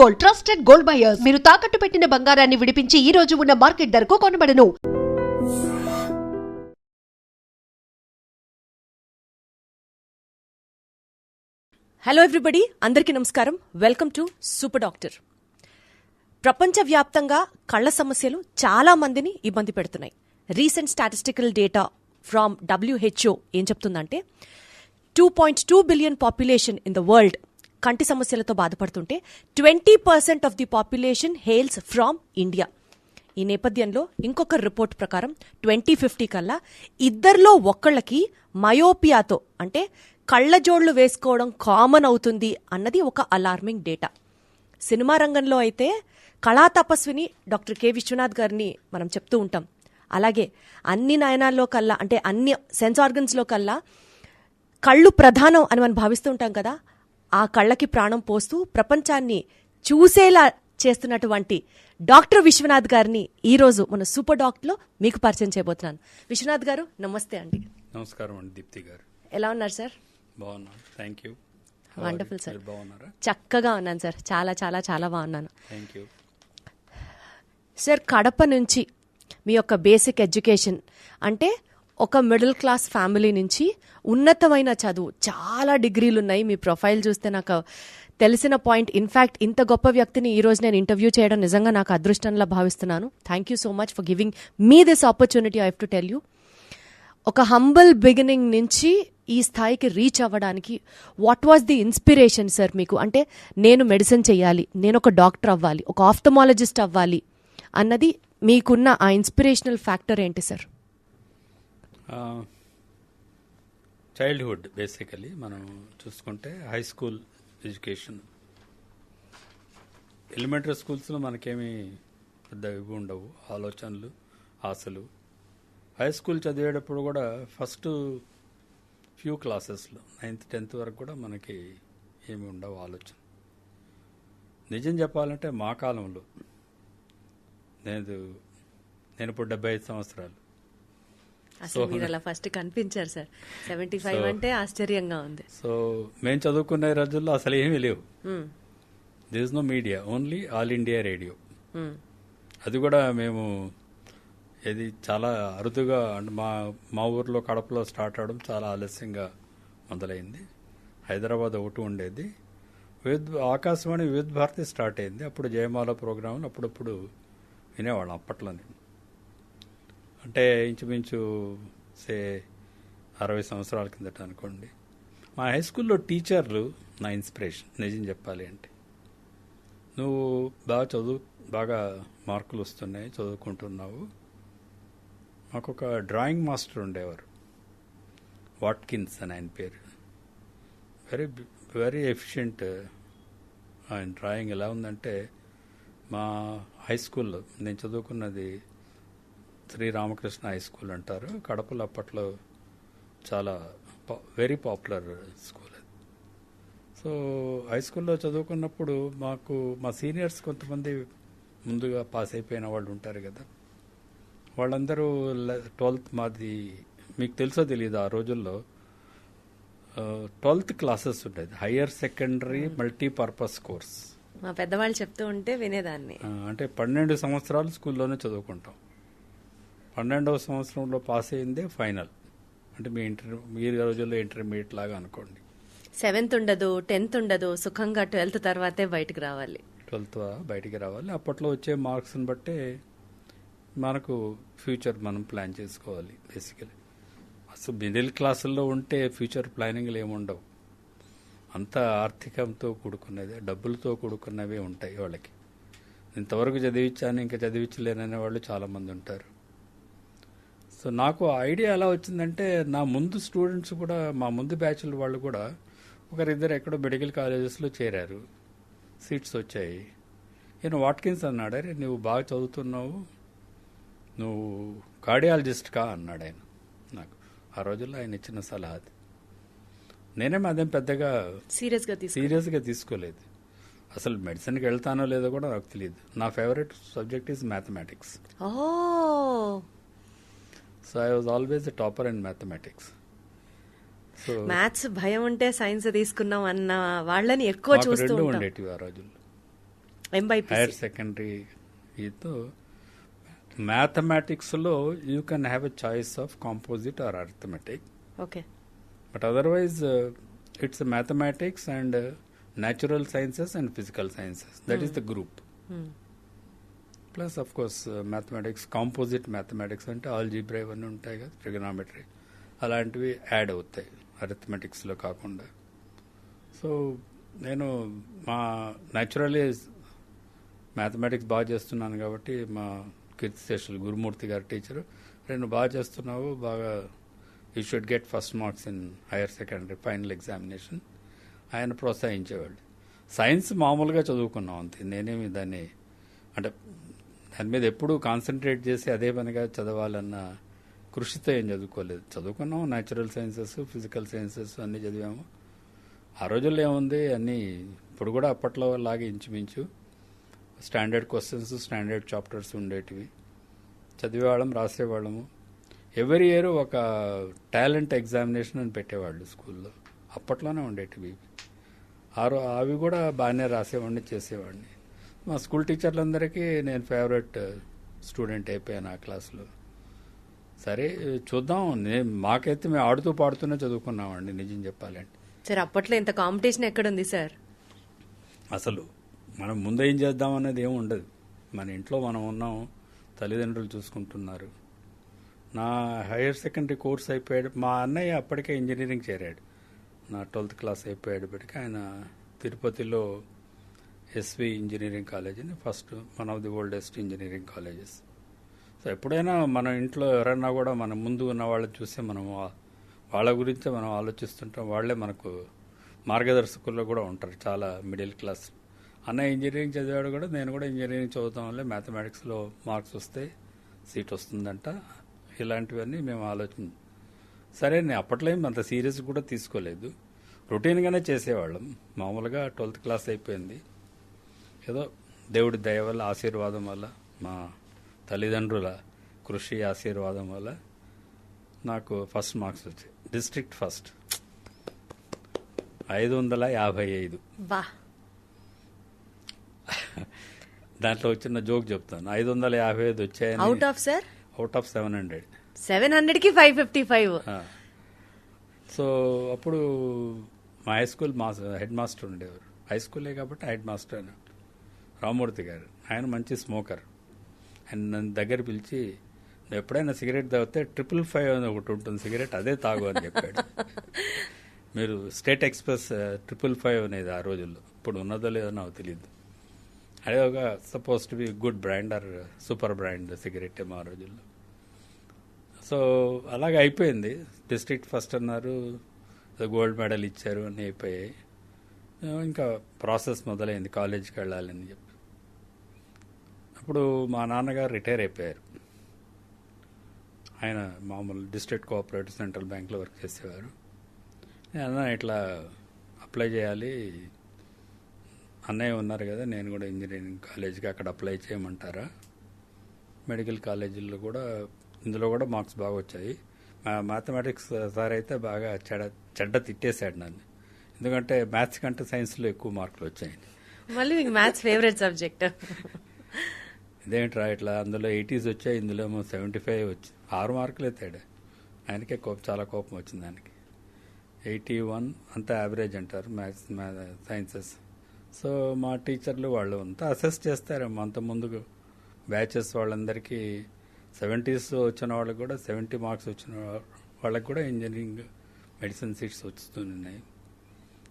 Gold, trusted gold buyers. మీరు తాకట్టు పెట్టిన బంగారాన్ని విడిపించి ఈ రోజు ఉన్న మార్కెట్ ధరకు కొనబడను. హలో ఎవ్రీబడి, అందరికీ నమస్కారం. Welcome to super doctor. ప్రపంచవ్యాప్తంగా కళ్ల సమస్యలు చాలా మందిని ఇబ్బంది పెడుతున్నాయి. Recent statistical data from WHO ఏం చెప్తుందంటే 2.2 billion population in the world కంటి సమస్యలతో బాధపడుతుంటే 20% of the population hails from India. ఈ నేపథ్యంలో ఇంకొక రిపోర్ట్ ప్రకారం 2050 కల్లా ఇద్దరిలో ఒక్కళ్ళకి మయోపియాతో అంటే కళ్ళజోళ్లు వేసుకోవడం కామన్ అవుతుంది అన్నది ఒక అలార్మింగ్ డేటా. సినిమా రంగంలో అయితే కళా తపస్విని డాక్టర్ కె విశ్వనాథ్ గారిని మనం చెప్తూ ఉంటాం. అలాగే అన్ని నయనాల్లో కల్లా అంటే అన్ని సెన్స్ ఆర్గన్స్లో కల్లా కళ్ళు ప్రధానం అని మనం భావిస్తూ ఉంటాం కదా. ఆ కళ్ళకి ప్రాణం పోస్తూ ప్రపంచాన్ని చూసేలా చేస్తున్నటువంటి డాక్టర్ విశ్వనాథ్ గారిని ఈరోజు మన సూపర్ డాక్టర్లో మీకు పరిచయం చేయబోతున్నాను. విశ్వనాథ్ గారు నమస్తే అండి. నమస్కారం అండి దీప్తి గారు. ఎలా ఉన్నారు సార్? బాగున్నాను, థ్యాంక్ యూ. Wonderful sir. బాగున్నారా? చక్కగా ఉన్నాను సార్, చాలా చాలా చాలా బాగున్నాను. Thank you sir. కడప నుంచి మీ యొక్క బేసిక్ ఎడ్యుకేషన్ అంటే ఒక మిడిల్ క్లాస్ ఫ్యామిలీ నుంచి ఉన్నతమైన చదువు, చాలా డిగ్రీలు ఉన్నాయి. మీ ప్రొఫైల్ చూస్తే నాకు తెలిసిన పాయింట్, ఇన్ఫ్యాక్ట్ ఇంత గొప్ప వ్యక్తిని ఈరోజు నేను ఇంటర్వ్యూ చేయడం నిజంగా నాకు అదృష్టంలా భావిస్తున్నాను. Thank you so much for giving me this opportunity. I have to tell you, ఒక హంబల్ బిగినింగ్ నుంచి ఈ స్థాయికి రీచ్ అవ్వడానికి what was the inspiration sir మీకు? అంటే నేను మెడిసిన్ చెయ్యాలి, నేను ఒక డాక్టర్ అవ్వాలి, ఒక ఆఫ్థమాలజిస్ట్ అవ్వాలి అన్నది మీకున్న ఆ ఇన్స్పిరేషనల్ ఫ్యాక్టర్ ఏంటి సార్? చైల్డ్హుడ్ బేసికలీ మనం చూసుకుంటే హై స్కూల్ ఎడ్యుకేషన్, ఎలిమెంటరీ స్కూల్స్లో మనకేమీ పెద్ద ఇవి ఉండవు, ఆలోచనలు, ఆశలు. హై స్కూల్ చదివేటప్పుడు కూడా ఫస్ట్ ఫ్యూ క్లాసెస్లో 9th 10th వరకు కూడా మనకి ఏమి ఉండవు ఆలోచన. నిజం చెప్పాలంటే మా కాలంలో నేను ఇప్పుడు 75 సంవత్సరాలు. అసలు మీరు అలా ఫస్ట్ కనిపించారు సార్. 75 అంటే ఆశ్చర్యంగా ఉంది. సో మేము చదువుకునే రోజుల్లో అసలు ఏమీ లేవు. This is no media, only All India Radio. అది కూడా మేము ఇది చాలా అరుదుగా అంటే మా ఊర్లో కడపలో స్టార్ట్ అవడం చాలా ఆలస్యంగా మొదలైంది. హైదరాబాద్ ఒకటి ఉండేది, ఆకాశవాణి వివిధ భారతి స్టార్ట్ అయింది. అప్పుడు జయమాల ప్రోగ్రాంలు అప్పుడప్పుడు వినేవాళ్ళం అప్పట్లోనే. అంటే ఇంచుమించు 60 సంవత్సరాల కిందట అనుకోండి. మా హై స్కూల్లో టీచర్లు నా ఇన్స్పిరేషన్. నిజం చెప్పాలి అంటే, నువ్వు బాగా మార్కులు వస్తున్నాయి, చదువుకుంటున్నావు. మాకు ఒక డ్రాయింగ్ మాస్టర్ ఉండేవారు, వాట్కిన్స్ అని ఆయన పేరు. Very very efficient. ఆయన డ్రాయింగ్ ఎలా ఉందంటే, మా హై స్కూల్లో నేను చదువుకున్నది శ్రీరామకృష్ణ హై స్కూల్ అంటారు, కడపలో అప్పట్లో చాలా వెరీ పాపులర్ స్కూల్ అది. సో హై స్కూల్లో చదువుకున్నప్పుడు మాకు మా సీనియర్స్ కొంతమంది ముందుగా పాస్ అయిపోయిన వాళ్ళు ఉంటారు కదా, వాళ్ళందరూ 12th మాది మీకు తెలుసో తెలియదు, ఆ రోజుల్లో 12th క్లాసెస్ ఉండేది, హయ్యర్ సెకండరీ మల్టీపర్పస్ కోర్స్. మా పెద్దవాళ్ళు చెప్తూ ఉంటే వినేదాన్ని. అంటే 12 సంవత్సరాలు స్కూల్లోనే చదువుకుంటాం. 12వ సంవత్సరంలో పాస్ అయిందే ఫైనల్. అంటే మీ రోజుల్లో ఇంటర్మీడియట్ లాగా అనుకోండి. 7th ఉండదు, 10th ఉండదు, సుఖంగా 12th తర్వాతే బయటకు రావాలి. 12th బయటికి రావాలి. అప్పట్లో వచ్చే మార్క్స్ని బట్టే మనకు ఫ్యూచర్ మనం ప్లాన్ చేసుకోవాలి. బేసికలీ అసలు మిడిల్ క్లాసుల్లో ఉంటే ఫ్యూచర్ ప్లానింగ్లు ఏముండవు, అంతా ఆర్థికంతో కూడుకున్నదే, డబ్బులతో కూడుకున్నవే ఉంటాయి వాళ్ళకి. ఇంతవరకు చదివించాను ఇంకా చదివించలేననే వాళ్ళు చాలామంది ఉంటారు. సో నాకు ఐడియా ఎలా వచ్చిందంటే, నా ముందు స్టూడెంట్స్ కూడా, మా ముందు బ్యాచ్ల వాళ్ళు కూడా ఒకరిద్దరు ఎక్కడో మెడికల్ కాలేజెస్లో చేరారు, సీట్స్ వచ్చాయి. ఈయన వాట్కిన్స్ అన్నాడు, అరే నువ్వు బాగా చదువుతున్నావు, నువ్వు కార్డియాలజిస్ట్ కా అన్నాడు ఆయన నాకు. ఆ రోజుల్లో ఆయన ఇచ్చిన సలహా అది. నేనేమో అదేం పెద్దగా సీరియస్గా తీసుకోలేదు. అసలు మెడిసిన్కి వెళ్తానో లేదో కూడా నాకు తెలియదు. నా favourite subject is mathematics. So I was always a topper in mathematics. So maths భయం ఉంటే సైన్స్ తీసుకున్నాం అన్న వాళ్ళని ఎక్కువ చూస్తూ ఉండేటివి ఆ రోజుల్లో. హైయర్ సెకండరీ ఈతో మ్యాథమెటిక్స్లో you can have a choice of composite or arithmetic, okay. But otherwise it's mathematics and natural sciences and physical sciences, that is the group. Plus of course mathematics, composite mathematics అంటే algebra ఇవన్నీ ఉంటాయి కదా, trigonometry అలాంటివి add అవుతాయి అరిథమెటిక్స్లో కాకుండా. So నేను మా naturally mathematics బాగా చేస్తున్నాను కాబట్టి మా కీర్తిశేషులు గురుమూర్తి గారి టీచరు, నేను బాగా చేస్తున్నావు, బాగా you should get first marks in higher secondary final examination, ఆయన ప్రోత్సహించేవాళ్ళు. సైన్స్ మామూలుగా చదువుకున్నాం అంతే, నేనేమి దాన్ని అంటే దాని మీద ఎప్పుడూ కాన్సన్ట్రేట్ చేసి అదే పనిగా చదవాలన్న కృషితో ఏం చదువుకోలేదు. చదువుకున్నాం న్యాచురల్ సైన్సెస్, ఫిజికల్ సైన్సెస్ అన్నీ చదివాము. ఆ రోజుల్లో ఏముంది అన్నీ ఇప్పుడు కూడా అప్పట్లో లాగే ఇంచుమించు స్టాండర్డ్ క్వశ్చన్స్, స్టాండర్డ్ చాప్టర్స్ ఉండేటివి, చదివేవాళ్ళం, రాసేవాళ్ళము. ఎవ్రీ ఇయర్ ఒక టాలెంట్ ఎగ్జామినేషన్ అని పెట్టేవాళ్ళు స్కూల్లో, అప్పట్లోనే ఉండేటివి. అవి కూడా బాగానే రాసేవాడిని, చేసేవాడిని. మా స్కూల్ టీచర్లందరికీ నేను ఫేవరెట్ స్టూడెంట్ అయిపోయాను ఆ క్లాస్లో. సరే చూద్దాం, మాకైతే మేము ఆడుతూ పాడుతూనే చదువుకున్నామండి నిజం చెప్పాలంటే. సార్ అప్పట్లో ఇంత కాంపిటీషన్ ఎక్కడుంది సార్? అసలు మనం ముందు ఏం చేద్దాం అనేది ఏమి ఉండదు, మన ఇంట్లో మనం ఉన్నాం, తల్లిదండ్రులు చూసుకుంటున్నారు. నా హైయర్ సెకండరీ కోర్స్ అయిపోయాడు, మా అన్నయ్య అప్పటికే ఇంజనీరింగ్ చేరాడు, నా 12th క్లాస్ అయిపోయేటప్పటికి ఆయన తిరుపతిలో ఎస్వి ఇంజనీరింగ్ కాలేజ్ అని first one of the oldest engineering colleges. So ఎప్పుడైనా మన ఇంట్లో ఎవరైనా కూడా మన ముందు ఉన్న వాళ్ళని చూస్తే మనం వాళ్ళ గురించే మనం ఆలోచిస్తుంటాం, వాళ్ళే మనకు మార్గదర్శకుల్లో కూడా ఉంటారు చాలా మిడిల్ క్లాస్. అన్నయ్య ఇంజనీరింగ్ చదివాడు కూడా, నేను కూడా ఇంజనీరింగ్ చదువుతాం వల్ల మ్యాథమెటిక్స్లో మార్క్స్ వస్తే సీట్ వస్తుందంట, ఇలాంటివన్నీ మేము ఆలోచన. సరే నేను అప్పట్లో ఏం అంత సీరియస్ కూడా తీసుకోలేదు, రొటీన్గానే చేసేవాళ్ళం. మామూలుగా 12th క్లాస్ అయిపోయింది, ఏదో దేవుడి దయ వల్ల, ఆశీర్వాదం వల్ల, మా తల్లిదండ్రుల కృషి ఆశీర్వాదం వల్ల నాకు ఫస్ట్ మార్క్స్ వచ్చాయి, డిస్ట్రిక్ట్ ఫస్ట్ 555. దాంట్లో వచ్చిన జోక్ చెప్తాను, 555 వచ్చాయని. Out of sir? Out of 700. 700కి 555. So అప్పుడు మా హై స్కూల్ హెడ్ మాస్టర్ ఉండేవారు, హై స్కూలే కాబట్టి హెడ్ మాస్టర్ అని రామూర్తి గారు. ఆయన మంచి స్మోకర్. ఆయన నన్ను దగ్గర పిలిచి, నువ్వు ఎప్పుడైనా సిగరెట్ తాగితే 555 అని ఒకటి ఉంటుంది సిగరెట్, అదే తాగు అని చెప్పాడు. మీరు స్టేట్ ఎక్స్ప్రెస్ 555 అనేది ఆ రోజుల్లో, ఇప్పుడు ఉన్నదో లేదో నాకు తెలియదు. అదే ఒక suppose to be good brand or super brand cigarette మా రోజుల్లో. సో అలాగే అయిపోయింది, డిస్ట్రిక్ట్ ఫస్ట్ అన్నారు, గోల్డ్ మెడల్ ఇచ్చారు, అన్నీ అయిపోయాయి. ఇంకా ప్రాసెస్ మొదలైంది కాలేజీకి వెళ్ళాలని చెప్పి. అప్పుడు మా నాన్నగారు రిటైర్ అయిపోయారు. ఆయన మామూలు డిస్ట్రిక్ట్ కోఆపరేటివ్ సెంట్రల్ బ్యాంక్లో వర్క్ చేసేవారు. నేను ఇట్లా అప్లై చేయాలి, అన్నయ్య ఉన్నారు కదా, నేను కూడా ఇంజనీరింగ్ కాలేజీకి అక్కడ అప్లై చేయమంటారా, మెడికల్ కాలేజీల్లో కూడా, ఇందులో కూడా మార్క్స్ బాగా వచ్చాయి. మా మ్యాథమెటిక్స్ సార్ అయితే బాగా చెడ్డ తిట్టేశాడు నన్ను, ఎందుకంటే మ్యాథ్స్ కంటే సైన్స్లో ఎక్కువ మార్కులు వచ్చాయి. మళ్ళీ మీకు మ్యాథ్స్ ఫేవరెట్ సబ్జెక్ట్. ఇదేంట్రా ఇట్లా, అందులో 80s వచ్చాయి, ఇందులో 75 వచ్చి 6 మార్కులు ఎత్తాడు. ఆయనకే చాలా కోపం వచ్చింది ఆయనకి. 81 అంతా యావరేజ్ అంటారు మ్యాథ్స్ సైన్సెస్. సో మా టీచర్లు వాళ్ళు అంతా అసెస్ చేస్తారేమో, అంత ముందుకు బ్యాచెస్ వాళ్ళందరికీ 70s వచ్చిన వాళ్ళకి కూడా 70 మార్క్స్ వచ్చిన వాళ్ళకి కూడా ఇంజనీరింగ్ మెడిసిన్ సీట్స్ వస్తున్నాయి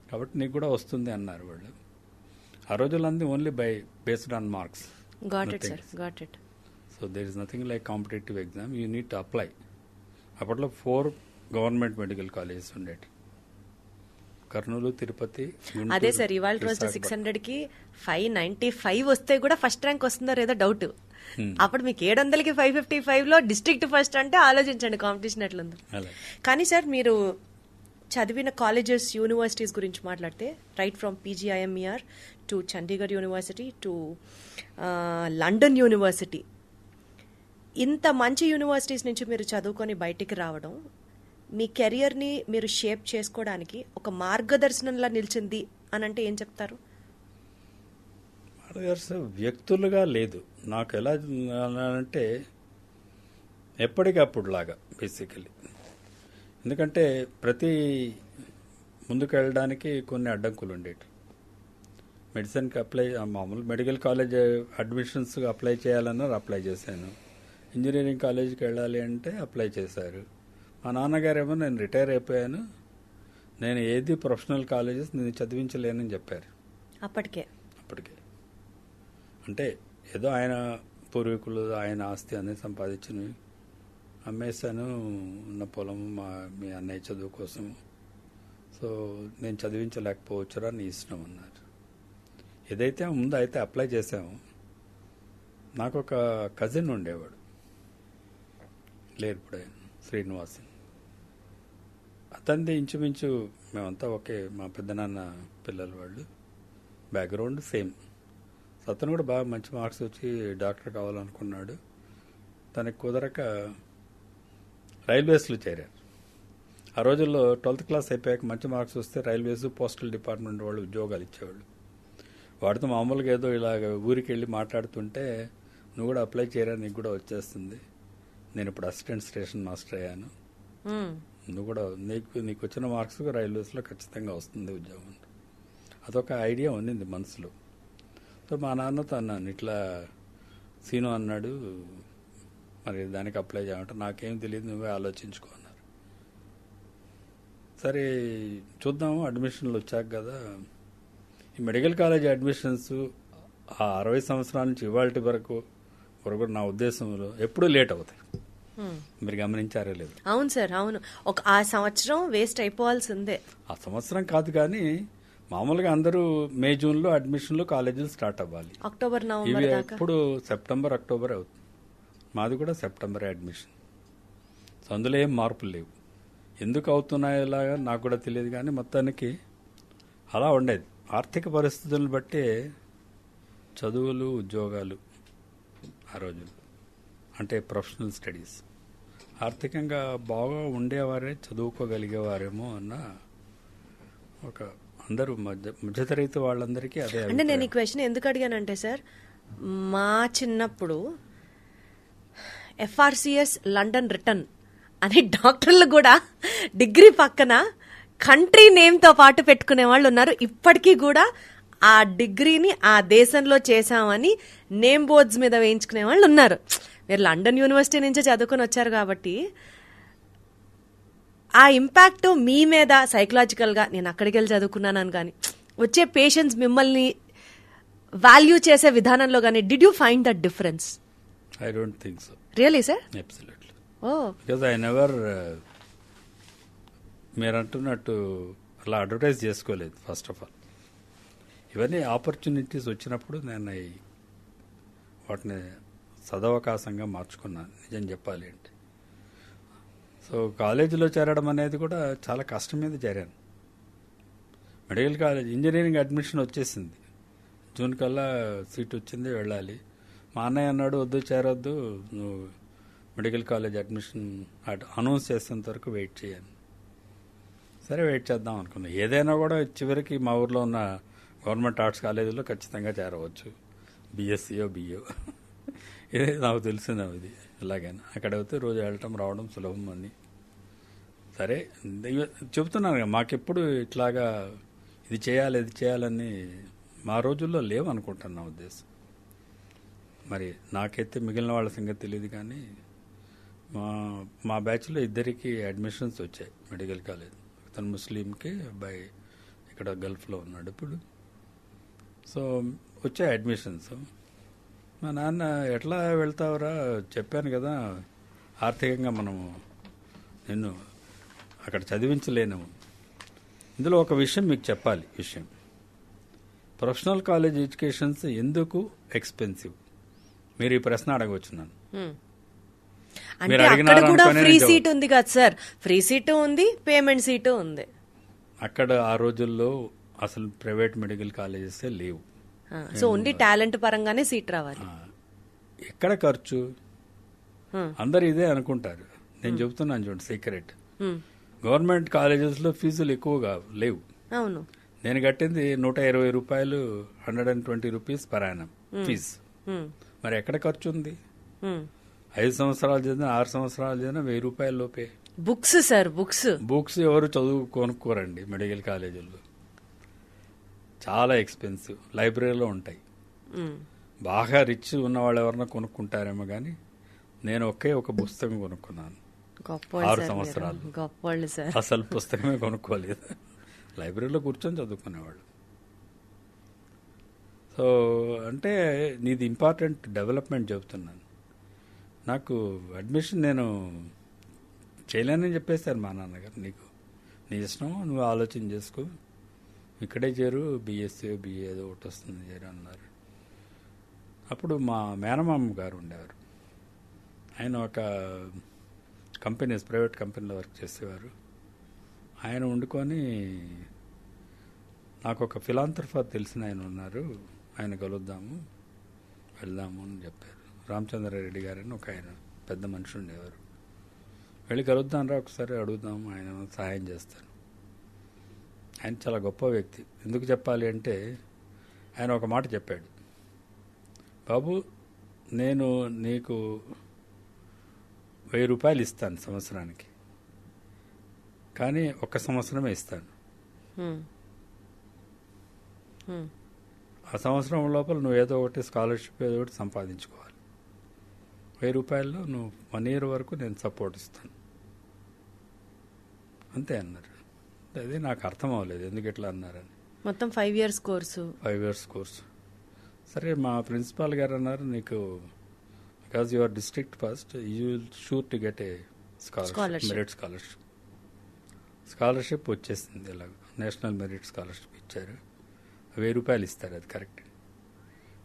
కాబట్టి నీకు కూడా వస్తుంది అన్నారు వాళ్ళు. ఆ రోజులందరూ only based on marks. Got it, sir. Got it. So there is nothing like competitive exam. You need to apply. అప్పట్లో 4 గవర్నమెంట్ మెడికల్ కాలేజెస్ ఉండేవి, కర్నూలు, తిరుపతి, గుంటూరు. అదే సార్, ఇవాళ రోజు 600కి 595 వస్తే కూడా ఫస్ట్ ర్యాంక్ వస్తుందో లేదో డౌట్. అప్పుడు మీకు 700కి 555లో డిస్ట్రిక్ట్ ఫస్ట్ అంటే ఆలోచించండి కాంపిటీషన్ ఎట్లుందో. కానీ సార్ మీరు చదివిన కాలేజెస్, యూనివర్సిటీస్ గురించి మాట్లాడితే, right from PGIMER to Chandigarh university to London university, ఇంత మంచి యూనివర్సిటీస్ నుంచి మీరు చదువుకొని బయటికి రావడం మీ కెరియర్ని మీరు షేప్ చేసుకోవడానికి ఒక మార్గదర్శనంలా నిలిచింది అని అంటే ఏం చెప్తారు? మార్గదర్శక వ్యక్తులుగా లేదు. నాకు ఎలా అంటే ఎప్పటికప్పుడు లాగా బేసికలీ. ఎందుకంటే ప్రతి ముందుకు వెళ్ళడానికి కొన్ని అడ్డంకులు ఉండేవి. మెడిసిన్కి మామూలు మెడికల్ కాలేజ్ అడ్మిషన్స్ అప్లై చేయాలన్నారు, అప్లై చేశాను. ఇంజనీరింగ్ కాలేజీకి వెళ్ళాలి అంటే అప్లై చేశారు. మా నాన్నగారేమో నేను రిటైర్ అయిపోయాను, నేను ఏది ప్రొఫెషనల్ కాలేజెస్ నేను చదివించలేనని చెప్పారు అప్పటికే. అంటే ఏదో ఆయన పూర్వీకులు ఆయన ఆస్తి అనేది సంపాదించినవి అమ్మేశాను, ఉన్న పొలము మీ అన్నయ్య చదువు కోసం, సో నేను చదివించలేకపోవచ్చురా నీ ఇష్టం అన్నారు. ఏదైతే ముందు అయితే అప్లై చేసాము. నాకు ఒక కజిన్ ఉండేవాడు, లేరు ఇప్పుడు ఆయన, శ్రీనివాసన్. అతనిది ఇంచుమించు మేమంతా ఒకే, మా పెద్దనాన్న పిల్లలు వాళ్ళు, బ్యాక్గ్రౌండ్ సేమ్. అతను కూడా బాగా మంచి మార్క్స్ వచ్చి డాక్టర్ కావాలనుకున్నాడు. తనకి కుదరక రైల్వేస్లో చేరారు. ఆ రోజుల్లో 12th క్లాస్ అయిపోయాక మంచి మార్క్స్ వస్తే రైల్వేస్, పోస్టల్ డిపార్ట్మెంట్ వాళ్ళు ఉద్యోగాలు ఇచ్చేవాళ్ళు. వాడితో మామూలుగా ఏదో ఇలాగ ఊరికి వెళ్ళి మాట్లాడుతుంటే, నువ్వు కూడా అప్లై చేయరా, నీకు కూడా వచ్చేస్తుంది, నేను ఇప్పుడు అసిస్టెంట్ స్టేషన్ మాస్టర్ అయ్యాను, నువ్వు కూడా నీకు వచ్చిన మార్క్స్ రైల్వేస్లో ఖచ్చితంగా వస్తుంది ఉద్యోగం. అదొక ఐడియా ఉన్నింది మనసులో. సో మా నాన్నతో అన్నాను, ఇట్లా సీను అన్నాడు, మరి దానికి అప్లై చేయమంటే నాకేం తెలియదు, నువ్వే ఆలోచించుకో అన్నారు. సరే చూద్దాము, అడ్మిషన్లు వచ్చాక కదా. ఈ మెడికల్ కాలేజ్ అడ్మిషన్స్ ఆ 60 సంవత్సరాల నుంచి ఇవాళ వరకు నా ఉద్దేశంలో ఎప్పుడూ లేట్ అవుతాయి. మీరు గమనించారో లేదు? అవును సార్, అవును. ఆ సంవత్సరం వేస్ట్ అయిపోవాల్సిందే. ఆ సంవత్సరం కాదు కానీ మామూలుగా అందరూ మే జూన్లో అడ్మిషన్లు కాలేజీలు స్టార్ట్ అవ్వాలి. అక్టోబర్ నవంబర్ ఇవి ఎప్పుడు సెప్టెంబర్ అక్టోబర్ అవుతుంది. మాది కూడా సెప్టెంబరే అడ్మిషన్. సో అందులో ఏం మార్పులు లేవు. ఎందుకు అవుతున్నాయో ఇలాగా నాకు కూడా తెలియదు, కానీ మొత్తానికి అలా ఉండేది. ఆర్థిక పరిస్థితులను బట్టి చదువులు, ఉద్యోగాలు ఆ రోజులు అంటే ప్రొఫెషనల్ స్టడీస్ ఆర్థికంగా బాగా ఉండేవారే చదువుకోగలిగేవారేమో అన్న ఒక అందరూ మధ్యతరగతి వాళ్ళందరికీ అదే. అంటే నేను ఈ క్వశ్చన్ ఎందుకు అడిగానంటే సార్, మా చిన్నప్పుడు FRCS లండన్ రిటర్న్ అని డాక్టర్లు కూడా డిగ్రీ పక్కన కంట్రీ నేమ్తో పాటు పెట్టుకునే వాళ్ళు ఉన్నారు. ఇప్పటికీ కూడా ఆ డిగ్రీని ఆ దేశంలో చేశామని నేమ్ బోర్డ్స్ మీద వేయించుకునే వాళ్ళు ఉన్నారు. మీరు లండన్ యూనివర్సిటీ నుంచే చదువుకొని వచ్చారు కాబట్టి ఆ ఇంపాక్ట్ మీ మీద సైకలాజికల్గా, నేను అక్కడికి వెళ్ళి చదువుకున్నాను కానీ వచ్చే పేషెంట్స్ మిమ్మల్ని వాల్యూ చేసే విధానంలో కానీ, did you find that difference? I don't think so. Really sir? Absolutely. Because I never, మీరు అంటున్నట్టు అలా అడ్వర్టైజ్ చేసుకోలేదు. ఫస్ట్ ఆఫ్ ఆల్ ఇవన్నీ ఆపర్చునిటీస్ వచ్చినప్పుడు నేను వాటిని సదవకాశంగా మార్చుకున్నాను, నిజం చెప్పాలి అంటే. సో కాలేజీలో చేరడం అనేది కూడా చాలా కష్టం మీద చేరాను. మెడికల్ కాలేజ్ ఇంజనీరింగ్ అడ్మిషన్ వచ్చేసింది, జూన్ కల్లా సీట్ వచ్చింది, వెళ్ళాలి. మా అన్నయ్య అన్నాడు, వద్దు చేరొద్దు, నువ్వు మెడికల్ కాలేజ్ అడ్మిషన్ అనౌన్స్ చేసేంత వరకు వెయిట్ చేయాలి. సరే వెయిట్ చేద్దాం అనుకున్నా. ఏదైనా కూడా చివరికి మా ఊర్లో ఉన్న గవర్నమెంట్ ఆర్ట్స్ కాలేజీలో ఖచ్చితంగా చేరవచ్చు, BSCయో BO, ఇదే నాకు తెలిసింది. అది ఎలాగైనా అక్కడ అయితే రోజు వెళ్ళటం రావడం సులభం అని. సరే చెబుతున్నాను, మాకెప్పుడు ఇట్లాగా ఇది చేయాలి ఇది చేయాలని మా రోజుల్లో లేవు అనుకుంటాను నా ఉద్దేశం. మరి నాకైతే మిగిలిన వాళ్ళ సంగతి తెలియదు, కానీ మా బ్యాచ్లో ఇద్దరికి అడ్మిషన్స్ వచ్చాయి మెడికల్ కాలేజ్. తను ముస్లింకి, అబ్బాయి ఇక్కడ గల్ఫ్లో ఉన్నాడు ఇప్పుడు. సో వచ్చాయి అడ్మిషన్స్. మా నాన్న, ఎట్లా వెళ్తావురా, చెప్పాను కదా ఆర్థికంగా మనము నిన్ను అక్కడ చదివించలేను. ఇందులో ఒక విషయం మీకు చెప్పాలి. విషయం, ప్రొఫెషనల్ కాలేజ్ ఎడ్యుకేషన్స్ ఎందుకు ఎక్స్పెన్సివ్? మీరు ఈ ప్రశ్న అడగవచ్చున్నాను. అంటే అక్కడ కూడా ఫ్రీ సీట్ ఉంది కదా సార్? ఫ్రీ సీటు ఉంది, పేమెంట్ సీటు ఉంది. అక్కడ ఆ రోజుల్లో అసలు ప్రైవేట్ మెడికల్ కాలేజెస్ లేవు. సో ఓన్లీ టాలెంట్ పరంగానే సీట్ రావాలి. ఎక్కడ ఖర్చు? అందరు ఇదే అనుకుంటారు. నేను చెబుతున్నాను చూడండి సీక్రెట్. గవర్నమెంట్ కాలేజెస్ లో ఫీజులు ఎక్కువగా లేవు. అవును. నేను కట్టింది 120 రూపాయలు, 120 రూపీస్ పర్ యానం ఫీజ్. మరి ఎక్కడ ఖర్చు ఉంది? 5 సంవత్సరాలు చదివిన, 6 సంవత్సరాలు చదివిన 1000 రూపాయల లోపే. బుక్స్ సార్, బుక్స్ ఎవరు చదువు కొనుక్కోరండి మెడికల్ కాలేజీల్లో. చాలా ఎక్స్పెన్సివ్. లైబ్రరీలో ఉంటాయి. బాగా రిచ్ ఉన్న వాళ్ళు ఎవరన్నా కొనుక్కుంటారేమో కానీ నేను ఒక పుస్తకం కొనుక్కున్నాను 6 సంవత్సరాలు. అసలు పుస్తకమే కొనుక్కోలేదు. లైబ్రరీలో కూర్చొని చదువుకునేవాళ్ళు. సో అంటే నీది ఇంపార్టెంట్ డెవలప్మెంట్ చెబుతున్నాను. నాకు అడ్మిషన్ నేను చేయలేనని చెప్పేశారు మా నాన్నగారు. నీ ఇష్టం, నువ్వు ఆలోచన చేసుకో, ఇక్కడే చేరు, బీఎస్సీ బిఏ ఏదో ఒకటి వస్తుంది చేరు అన్నారు. అప్పుడు మా మేనమామ గారు ఉండేవారు. ఆయన ఒక ప్రైవేట్ కంపెనీలో వర్క్ చేసేవారు. ఆయన వండుకొని నాకు ఒక ఫిలాంథ్రఫర్ తెలిసిన ఆయన ఉన్నారు, ఆయన కలుద్దాము, వెళ్దాము అని చెప్పారు. రామచంద్రారెడ్డి గారని ఒక ఆయన పెద్ద మనిషి ఉండేవారు. వెళ్ళి కలుద్దాం రా ఒకసారి, అడుగుదాము, ఆయన సహాయం చేస్తారు. ఆయన చాలా గొప్ప వ్యక్తి. ఎందుకు చెప్పాలి అంటే ఆయన ఒక మాట చెప్పాడు, బాబు నేను నీకు 1000 రూపాయలు ఇస్తాను సంవత్సరానికి, కానీ 1 సంవత్సరమే ఇస్తాను. ఆ సంవత్సరం లోపల నువ్వు ఏదో ఒకటి స్కాలర్షిప్ ఏదో ఒకటి సంపాదించుకోవాలి. 1000 రూపాయల్లో నువ్వు 1 year వరకు నేను సపోర్ట్ ఇస్తాను అంతే అన్నారు. అది నాకు అర్థం అవ్వలేదు ఎందుకు ఇట్లా అన్నారని. మొత్తం 5 years కోర్సు. 5 years course. సరే మా ప్రిన్సిపాల్ గారు అన్నారు, నీకు because your district first you will sure to get a scholarship, merit scholarship వచ్చేసింది. ఇలాగ నేషనల్ మెరిట్ స్కాలర్షిప్ ఇచ్చారు. 1000 రూపాయలు ఇస్తారు, అది కరెక్ట్.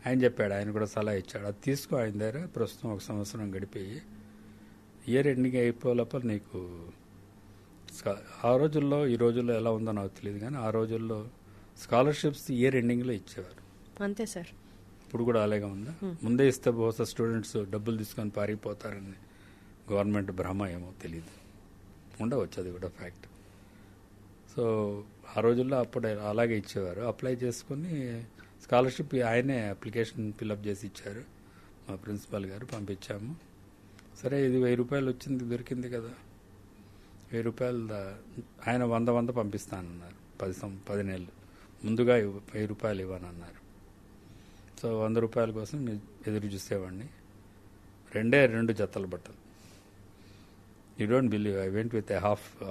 ఆయన చెప్పాడు, ఆయన కూడా సలహా ఇచ్చాడు, అది తీసుకో ఆయన దగ్గర, ప్రస్తుతం 1 సంవత్సరం గడిపోయి ఇయర్ ఎండింగ్ అయిపోయే లోపల నీకు ఆ రోజుల్లో, ఈ రోజుల్లో ఎలా ఉందో నాకు తెలియదు కానీ ఆ రోజుల్లో స్కాలర్షిప్స్ ఇయర్ ఎండింగ్లో ఇచ్చేవారు. అంతే సార్. ఇప్పుడు కూడా అలాగే ఉందా? ముందే ఇస్తే బహుశా స్టూడెంట్స్ డబ్బులు తీసుకొని పారిపోతారని గవర్నమెంట్ భ్రమ ఏమో తెలియదు, ఉండవచ్చు, అది కూడా ఫ్యాక్ట్. సో ఆ రోజుల్లో అప్పుడు అలాగే ఇచ్చేవారు. అప్లై చేసుకుని స్కాలర్షిప్ ఆయనే అప్లికేషన్ ఫిల్అప్ చేసి ఇచ్చారు. మా ప్రిన్సిపాల్ గారు పంపించాము. సరే ఇది 1000 రూపాయలు వచ్చింది, దొరికింది కదా, 1000 రూపాయలు ఆయన 100 పంపిస్తానన్నారు. 10 నెలలు ముందుగా 1000 రూపాయలు ఇవ్వనన్నారు. సో 100 రూపాయల కోసం ఎదురు చూసేవాడిని. 2 జతల బట్టలు. You don't believe, I went with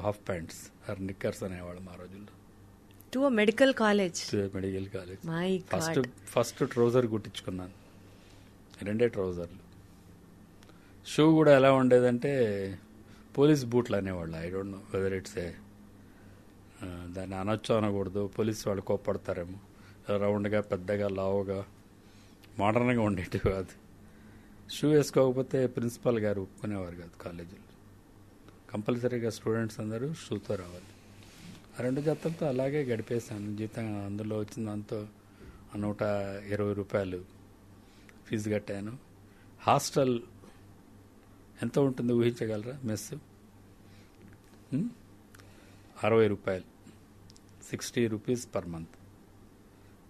half pants or knickers అనేవాళ్ళు మా రోజుల్లో. To medical college. First trouser కుట్టించుకున్నాను, 2 ట్రౌజర్లు. షూ కూడా ఎలా ఉండేదంటే పోలీస్ బూట్లు అనేవాళ్ళు. I don't know whether it's దాన్ని అనొచ్చు అనకూడదు, పోలీస్ వాళ్ళు కోప్పడతారేమో. రౌండ్గా, పెద్దగా, లావుగా, మోడర్న్గా ఉండేటివి కాదు. షూ వేసుకోకపోతే ప్రిన్సిపాల్ గారు ఒప్పుకునేవారు కాదు కాలేజీలో. కంపల్సరీగా స్టూడెంట్స్ అందరూ షూతో రావాలి. ఆ 2 జతలతో అలాగే గడిపేశాను. జీతం అందులో వచ్చిన దాంతో 120 రూపాయలు ఫీజు కట్టాను. హాస్టల్ ఎంత ఉంటుంది ఊహించగలరా? మెస్ 60 రూపాయలు, 60 rupees per month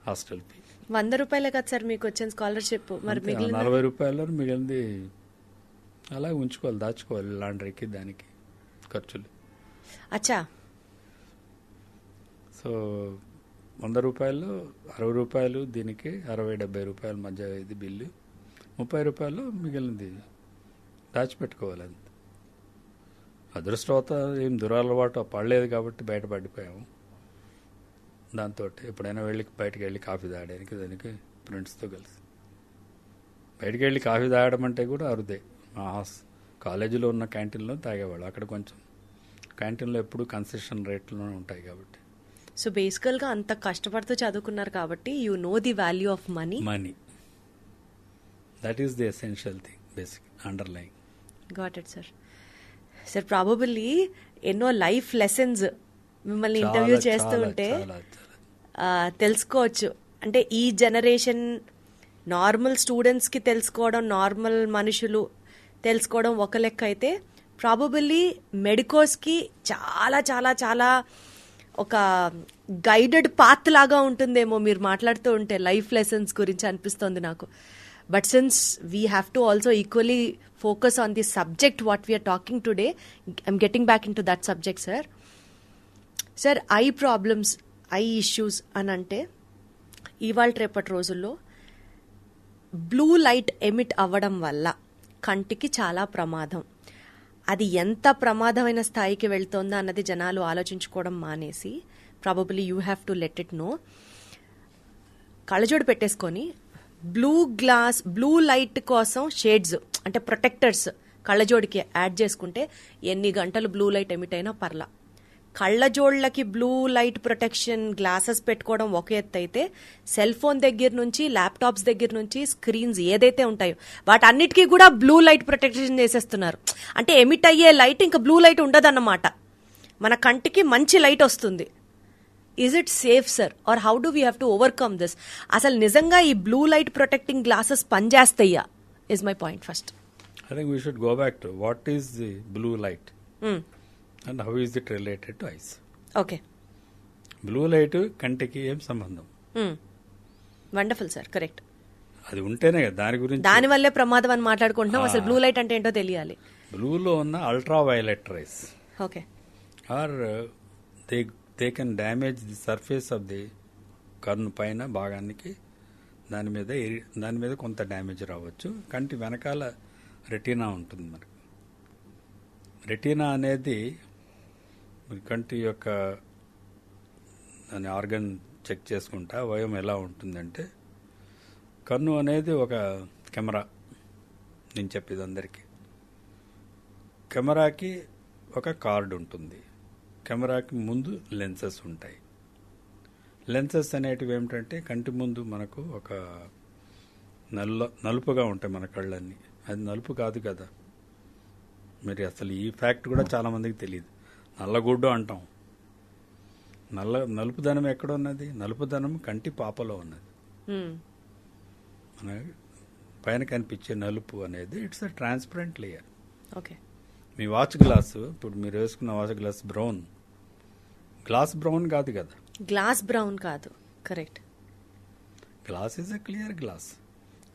hostel fee. 100 రూపాయలే కదా సార్ మీకు వచ్చిన స్కాలర్షిప్? మరి 40 రూపాయలు మిగిలింది అలా ఉంచుకోవాలి, దాచుకోవాలి, లాండ్రీకి దానికి ఖర్చులు. అచ్చా. సో 100 రూపాయలు, 60 రూపాయలు దీనికి, 60-70 రూపాయల మధ్య ఇది బిల్లు. 30 రూపాయలు మిగిలింది దాచిపెట్టుకోవాలి. అంతే. అదృష్టవత ఏం దురలవాటు పడలేదు కాబట్టి బయటపడిపోయాము. దాంతో ఎప్పుడైనా బయటకు వెళ్ళి కాఫీ తాగడానికి దానికి ఫ్రెండ్స్తో కలిసి బయటకు వెళ్ళి కాఫీ తాగడం అంటే కూడా అరుదే. మా కాలేజీలో ఉన్న క్యాంటీన్లో తాగేవాళ్ళు. అక్కడ కొంచెం క్యాంటీన్లో ఎప్పుడు కన్సెషన్ రేట్లోనే ఉంటాయి కాబట్టి. సో బేసికల్గా అంత కష్టపడుతూ చదువుకున్నారు కాబట్టి you know the value of money. That is the essential thing, basic underline. Got it sir. Sir probably ఎన్నో లైఫ్ లెసన్స్ మిమ్మల్ని ఇంటర్వ్యూ చేస్తూ ఉంటే తెలుసుకోవచ్చు. అంటే ఈ జనరేషన్ నార్మల్ స్టూడెంట్స్కి తెలుసుకోవడం, నార్మల్ మనుషులు తెలుసుకోవడం ఒక లెక్క అయితే, ప్రాబబుల్లీ మెడికోస్కి చాలా చాలా చాలా ఒక గైడెడ్ పాత్ లాగా ఉంటుందేమో మీరు మాట్లాడుతూ ఉంటే లైఫ్ లెసన్స్ గురించి అనిపిస్తోంది నాకు. But since we have to also equally focus on the subject what we're talking today, I'm getting back in to that subject sir. Sir, eye problems, eye issues అని అంటే ఇవాళ రేపటి రోజుల్లో బ్లూ లైట్ ఎమిట్ అవ్వడం వల్ల కంటికి చాలా ప్రమాదం. అది ఎంత ప్రమాదమైన స్థాయికి వెళ్తోందా అన్నది జనాలు ఆలోచించుకోవడం మానేసి, probably you have to let it know, కళ్ళజోడు పెట్టేసుకొని బ్లూ లైట్ కోసం షేడ్స్ అంటే ప్రొటెక్టర్స్ కళ్ళజోడికి యాడ్ చేసుకుంటే ఎన్ని గంటలు బ్లూ లైట్ ఎమిట్ అయినా పర్లా. కళ్ళజోళ్లకి బ్లూ లైట్ ప్రొటెక్షన్ గ్లాసెస్ పెట్టుకోవడం ఒక ఎత్తు అయితే, సెల్ ఫోన్ దగ్గర నుంచి ల్యాప్టాప్స్ దగ్గర నుంచి స్క్రీన్స్ ఏదైతే ఉంటాయో వాటన్నిటికీ కూడా బ్లూ లైట్ ప్రొటెక్షన్ చేసేస్తున్నారు. అంటే ఎమిట్ అయ్యే లైట్ ఇంకా బ్లూ లైట్ ఉండదన్నమాట, మన కంటికి మంచి లైట్ వస్తుంది. Is it safe sir, or how do we have to overcome this? అసలు నిజంగా ఈ బ్లూ లైట్ ప్రొటెక్టింగ్ గ్లాసెస్ పనిచేస్తాయా is my point first. I think we should go back to what is the blue light and how is it related to eyes. Okay, blue light కంటికి ఏం సంబంధం? Wonderful sir, correct. అది ఉంటేనే కదా దాని గురించి. దాని వల్లే ప్రమాదం అని మాట్లాడుకుంటున్నాం. అసలు బ్లూ లైట్ అంటే ఏంటో తెలియాలి. బ్లూలో ఉన్న ultra violet rays okay, or they can damage the surface of the కన్ను పైన భాగానికి, దాని మీద కొంత డ్యామేజ్ రావచ్చు. కంటి వెనకాల రెటీనా ఉంటుంది మనకు. రెటీనా అనేది కంటి యొక్క దాని ఆర్గన్ చెక్ చేసుకుంటా అవయం ఎలా ఉంటుందంటే, కన్ను అనేది ఒక కెమెరా. నేను చెప్పేది అందరికీ, కెమెరాకి ఒక కార్డ్ ఉంటుంది, కెమెరాకి ముందు లెన్సెస్ ఉంటాయి. లెన్సెస్ అనేటివి ఏమిటంటే కంటి ముందు మనకు ఒక నలుపుగా ఉంటాయి మన కళ్ళన్నీ. అది నలుపు కాదు కదా, మరి అసలు ఈ ఫ్యాక్ట్ కూడా చాలా మందికి తెలియదు. నల్లగుడ్డు అంటాం. నలుపుదనం ఎక్కడ ఉన్నది? నలుపుదనం కంటి పాపలో ఉన్నది. మన పైన కనిపించే నలుపు అనేది it's a transparent layer. Okay, me watch glass, ఇప్పుడు మీరు వేసుకున్న watch glass brown, glass brown కాదు కదా. గ్లాస్ బ్రౌన్ కాదు, correct. Glass is a clear glass.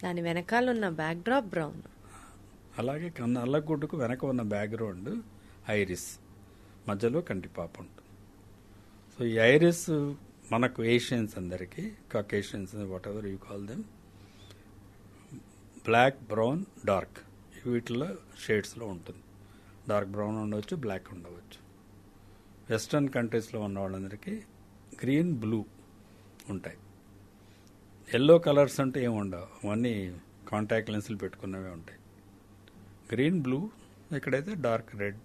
దాని వెనకాల ఉన్న బ్యాక్ డ్రాప్ బ్రౌన్. అలాగే నల్లగుడ్డుకు వెనక ఉన్న బ్యాక్గ్రౌండ్ ఐరిస్, మధ్యలో కంటిపాప ఉంటుంది. సో ఈ ఐరిస్ మనకు ఏషియన్స్ అందరికీ, Caucasians whatever you call them, black, brown, dark, వీటిలో షేడ్స్లో ఉంటుంది. డార్క్ బ్రౌన్ ఉండవచ్చు, బ్లాక్ ఉండవచ్చు. వెస్ట్రన్ కంట్రీస్లో ఉన్న వాళ్ళందరికీ గ్రీన్, బ్లూ ఉంటాయి. ఎల్లో కలర్స్ అంటే ఏమి ఉండవు, అవన్నీ కాంటాక్ట్ లెన్సులు పెట్టుకున్నవే ఉంటాయి. గ్రీన్, బ్లూ, ఎక్కడైతే dark red,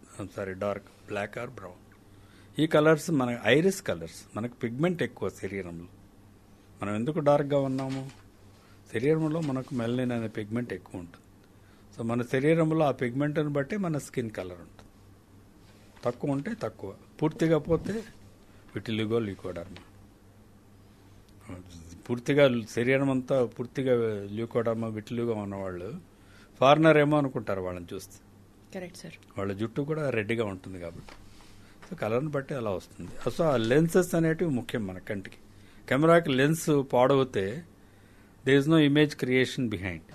dark black or brown. ఈ కలర్స్ మన ఐరిస్ కలర్స్. మనకు పిగ్మెంట్ ఎక్కువ శరీరంలో. మనం ఎందుకు డార్క్గా ఉన్నాము? శరీరంలో మనకు మెలనిన్ అనే పిగ్మెంట్ ఎక్కువ ఉంటుంది. సో మన శరీరంలో ఆ పిగ్మెంట్ని బట్టి మన స్కిన్ కలర్ ఉంటుంది. తక్కువ ఉంటే తక్కువ, పూర్తిగా పోతే విటిలిగో, ల్యూకోడర్మా. పూర్తిగా శరీరం అంతా పూర్తిగా ల్యూకోడర్మా, విటిలిగో ఉన్నవాళ్ళు ఫారినర్ ఏమో అనుకుంటారు వాళ్ళని చూస్తే. Correct sir. వాళ్ళ జుట్టు కూడా రెడ్గా ఉంటుంది కాబట్టి. సో కలర్ని బట్టి అలా వస్తుంది. సో ఆ లెన్సెస్ అనేటివి ముఖ్యం మన కంటికి. కెమెరాకి లెన్స్ పాడవుతే there is no image creation behind.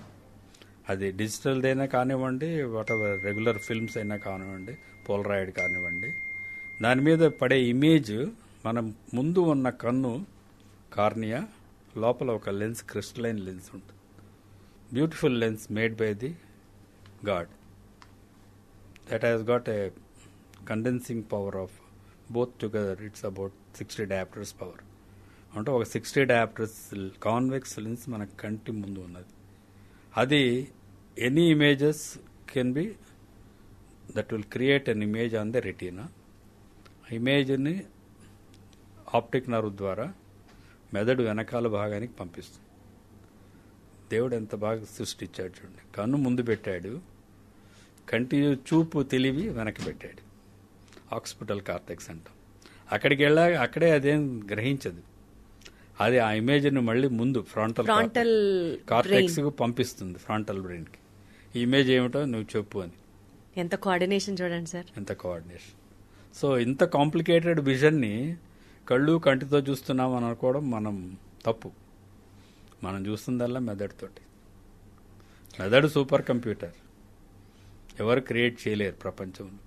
అది డిజిటల్దైనా కానివ్వండి, వాట్ ఎవర్ రెగ్యులర్ ఫిల్మ్స్ అయినా కానివ్వండి, పోలరాయిడ్ కానివ్వండి, దాని మీద పడే ఇమేజ్ మనం ముందు ఉన్న కన్ను కార్నియా లోపల ఒక లెన్స్, క్రిస్టలైన్ లెన్స్ ఉంటుంది. Beautiful lens made by the God that has got a condensing power of both together. It's about 60 diopters power. అంటే ఒక 60 diopters కాన్వెక్స్ లెన్స్ మన కంటి ముందు ఉన్నది. అది any images can be that will create an image on the retina. ఇమేజ్ని optic nerve ద్వారా మెదడు వెనకాల భాగానికి పంపిస్తుంది. దేవుడు ఎంత బాగా సృష్టించాడు చూడండి. కన్ను ముందు పెట్టాడు, కంటి చూపు తెలివి వెనక్కి పెట్టాడు. ఆక్సిపిటల్ కార్టెక్స్ అంటాం. అక్కడికి వెళ్ళాక అక్కడే అదేం గ్రహించదు. అది ఆ ఇమేజ్ని మళ్ళీ ముందు ఫ్రంటల్ కార్టెక్స్కు పంపిస్తుంది, ఫ్రంటల్ బ్రెయిన్కి. ఈ ఇమేజ్ ఏమిటో నువ్వు చెప్పు అని. ఎంత కోఆర్డినేషన్ చూడండి సార్, ఎంత కోఆర్డినేషన్. సో ఇంత కాంప్లికేటెడ్ విజన్ని కళ్ళు కంటితో చూస్తున్నాం అని అనుకోవడం మనం తప్పు. మనం చూస్తుందల్లా మెదడుతోటి. మెదడు సూపర్ కంప్యూటర్, ఎవరు క్రియేట్ చేయలేరు ప్రపంచంలో.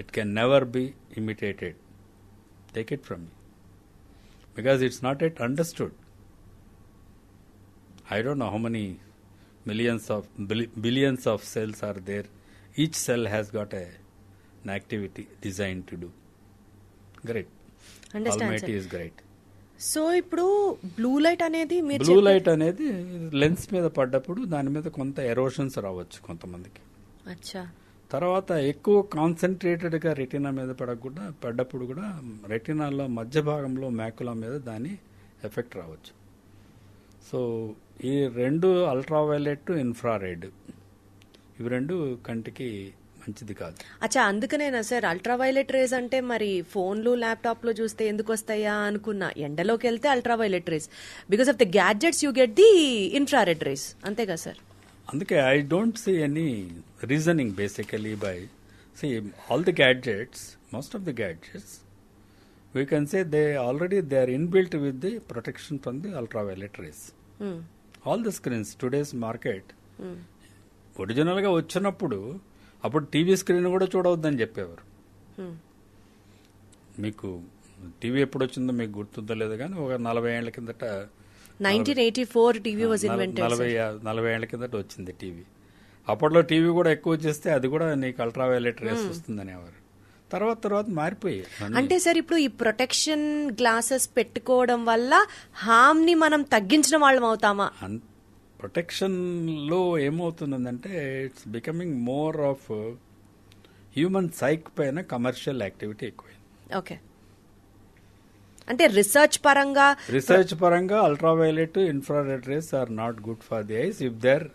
It can never be imitated. Take it from me, because it's not at understood. I don't know how many billions of cells are there. Each cell has got an activity designed to do. Great. Understand, Almighty sir. is great. So ఇప్పుడు blue light అనేది మీరు blue light అనేది lens మీద పడ్డప్పుడు దాని మీద కొంత erosions రావచ్చు కొంతమందికి. అచ్చా. తర్వాత ఎక్కువ కాన్సన్ట్రేటెడ్గా రెటీనా మీద పడ్డప్పుడు కూడా రెటీనాలో మధ్య భాగంలో మ్యాకులా మీద దాని ఎఫెక్ట్ రావచ్చు. సో ఈ రెండు అల్ట్రావైలెట్, ఇన్ఫ్రారెడ్, ఇవి రెండు కంటికి మంచిది కాదు. అచ్చా, అందుకనేనా సార్ అల్ట్రావైలెట్ రేస్ అంటే మరి ఫోన్లు ల్యాప్టాప్లో చూస్తే ఎందుకు వస్తాయా అనుకున్నా. ఎండలోకి వెళ్తే ultraviolet rays, because of the gadgets you get the infrared rays, అంతేగా సార్? అందుకే I don't see any reasoning basically by all the gadgets, most of the gadgets we can say they are inbuilt with the protection from the ultraviolet rays. All the screens today's market original గా వచ్చినప్పుడు అప్పుడు TV screen కూడా చూడవద్దని చెప్పేవారు. మీకు TV ఎప్పుడు వచ్చిందో మీకు గుర్తుందో లేదు కానీ ఒక 40 ఏళ్ల కిందట 1984 టీవీ వాజ్ ఇన్వెంటెడ్. 40 ఏళ్ల కిందట వచ్చింది టీవీ. అప్పట్లో టీవీ కూడా ఎక్కువ చేస్తే అది కూడా నీకు అల్ట్రావైలెట్ రేస్ వస్తుందనేవారు. తర్వాత మారిపోయాయి. అంటే సార్ ఇప్పుడు ఈ ప్రొటెక్షన్ గ్లాసెస్ పెట్టుకోవడం వల్ల హామ్ ని మనం తగ్గించిన వాళ్ళం అవుతామా? ప్రొటెక్షన్ లో ఏమవుతుందంటే it's becoming more of human psyche పైన కమర్షియల్ యాక్టివిటీ ఎక్కువైంది. ఓకే, అంటే రీసెర్చ్ పరంగా ultraviolet, infrared rays are not good for the eyes if they are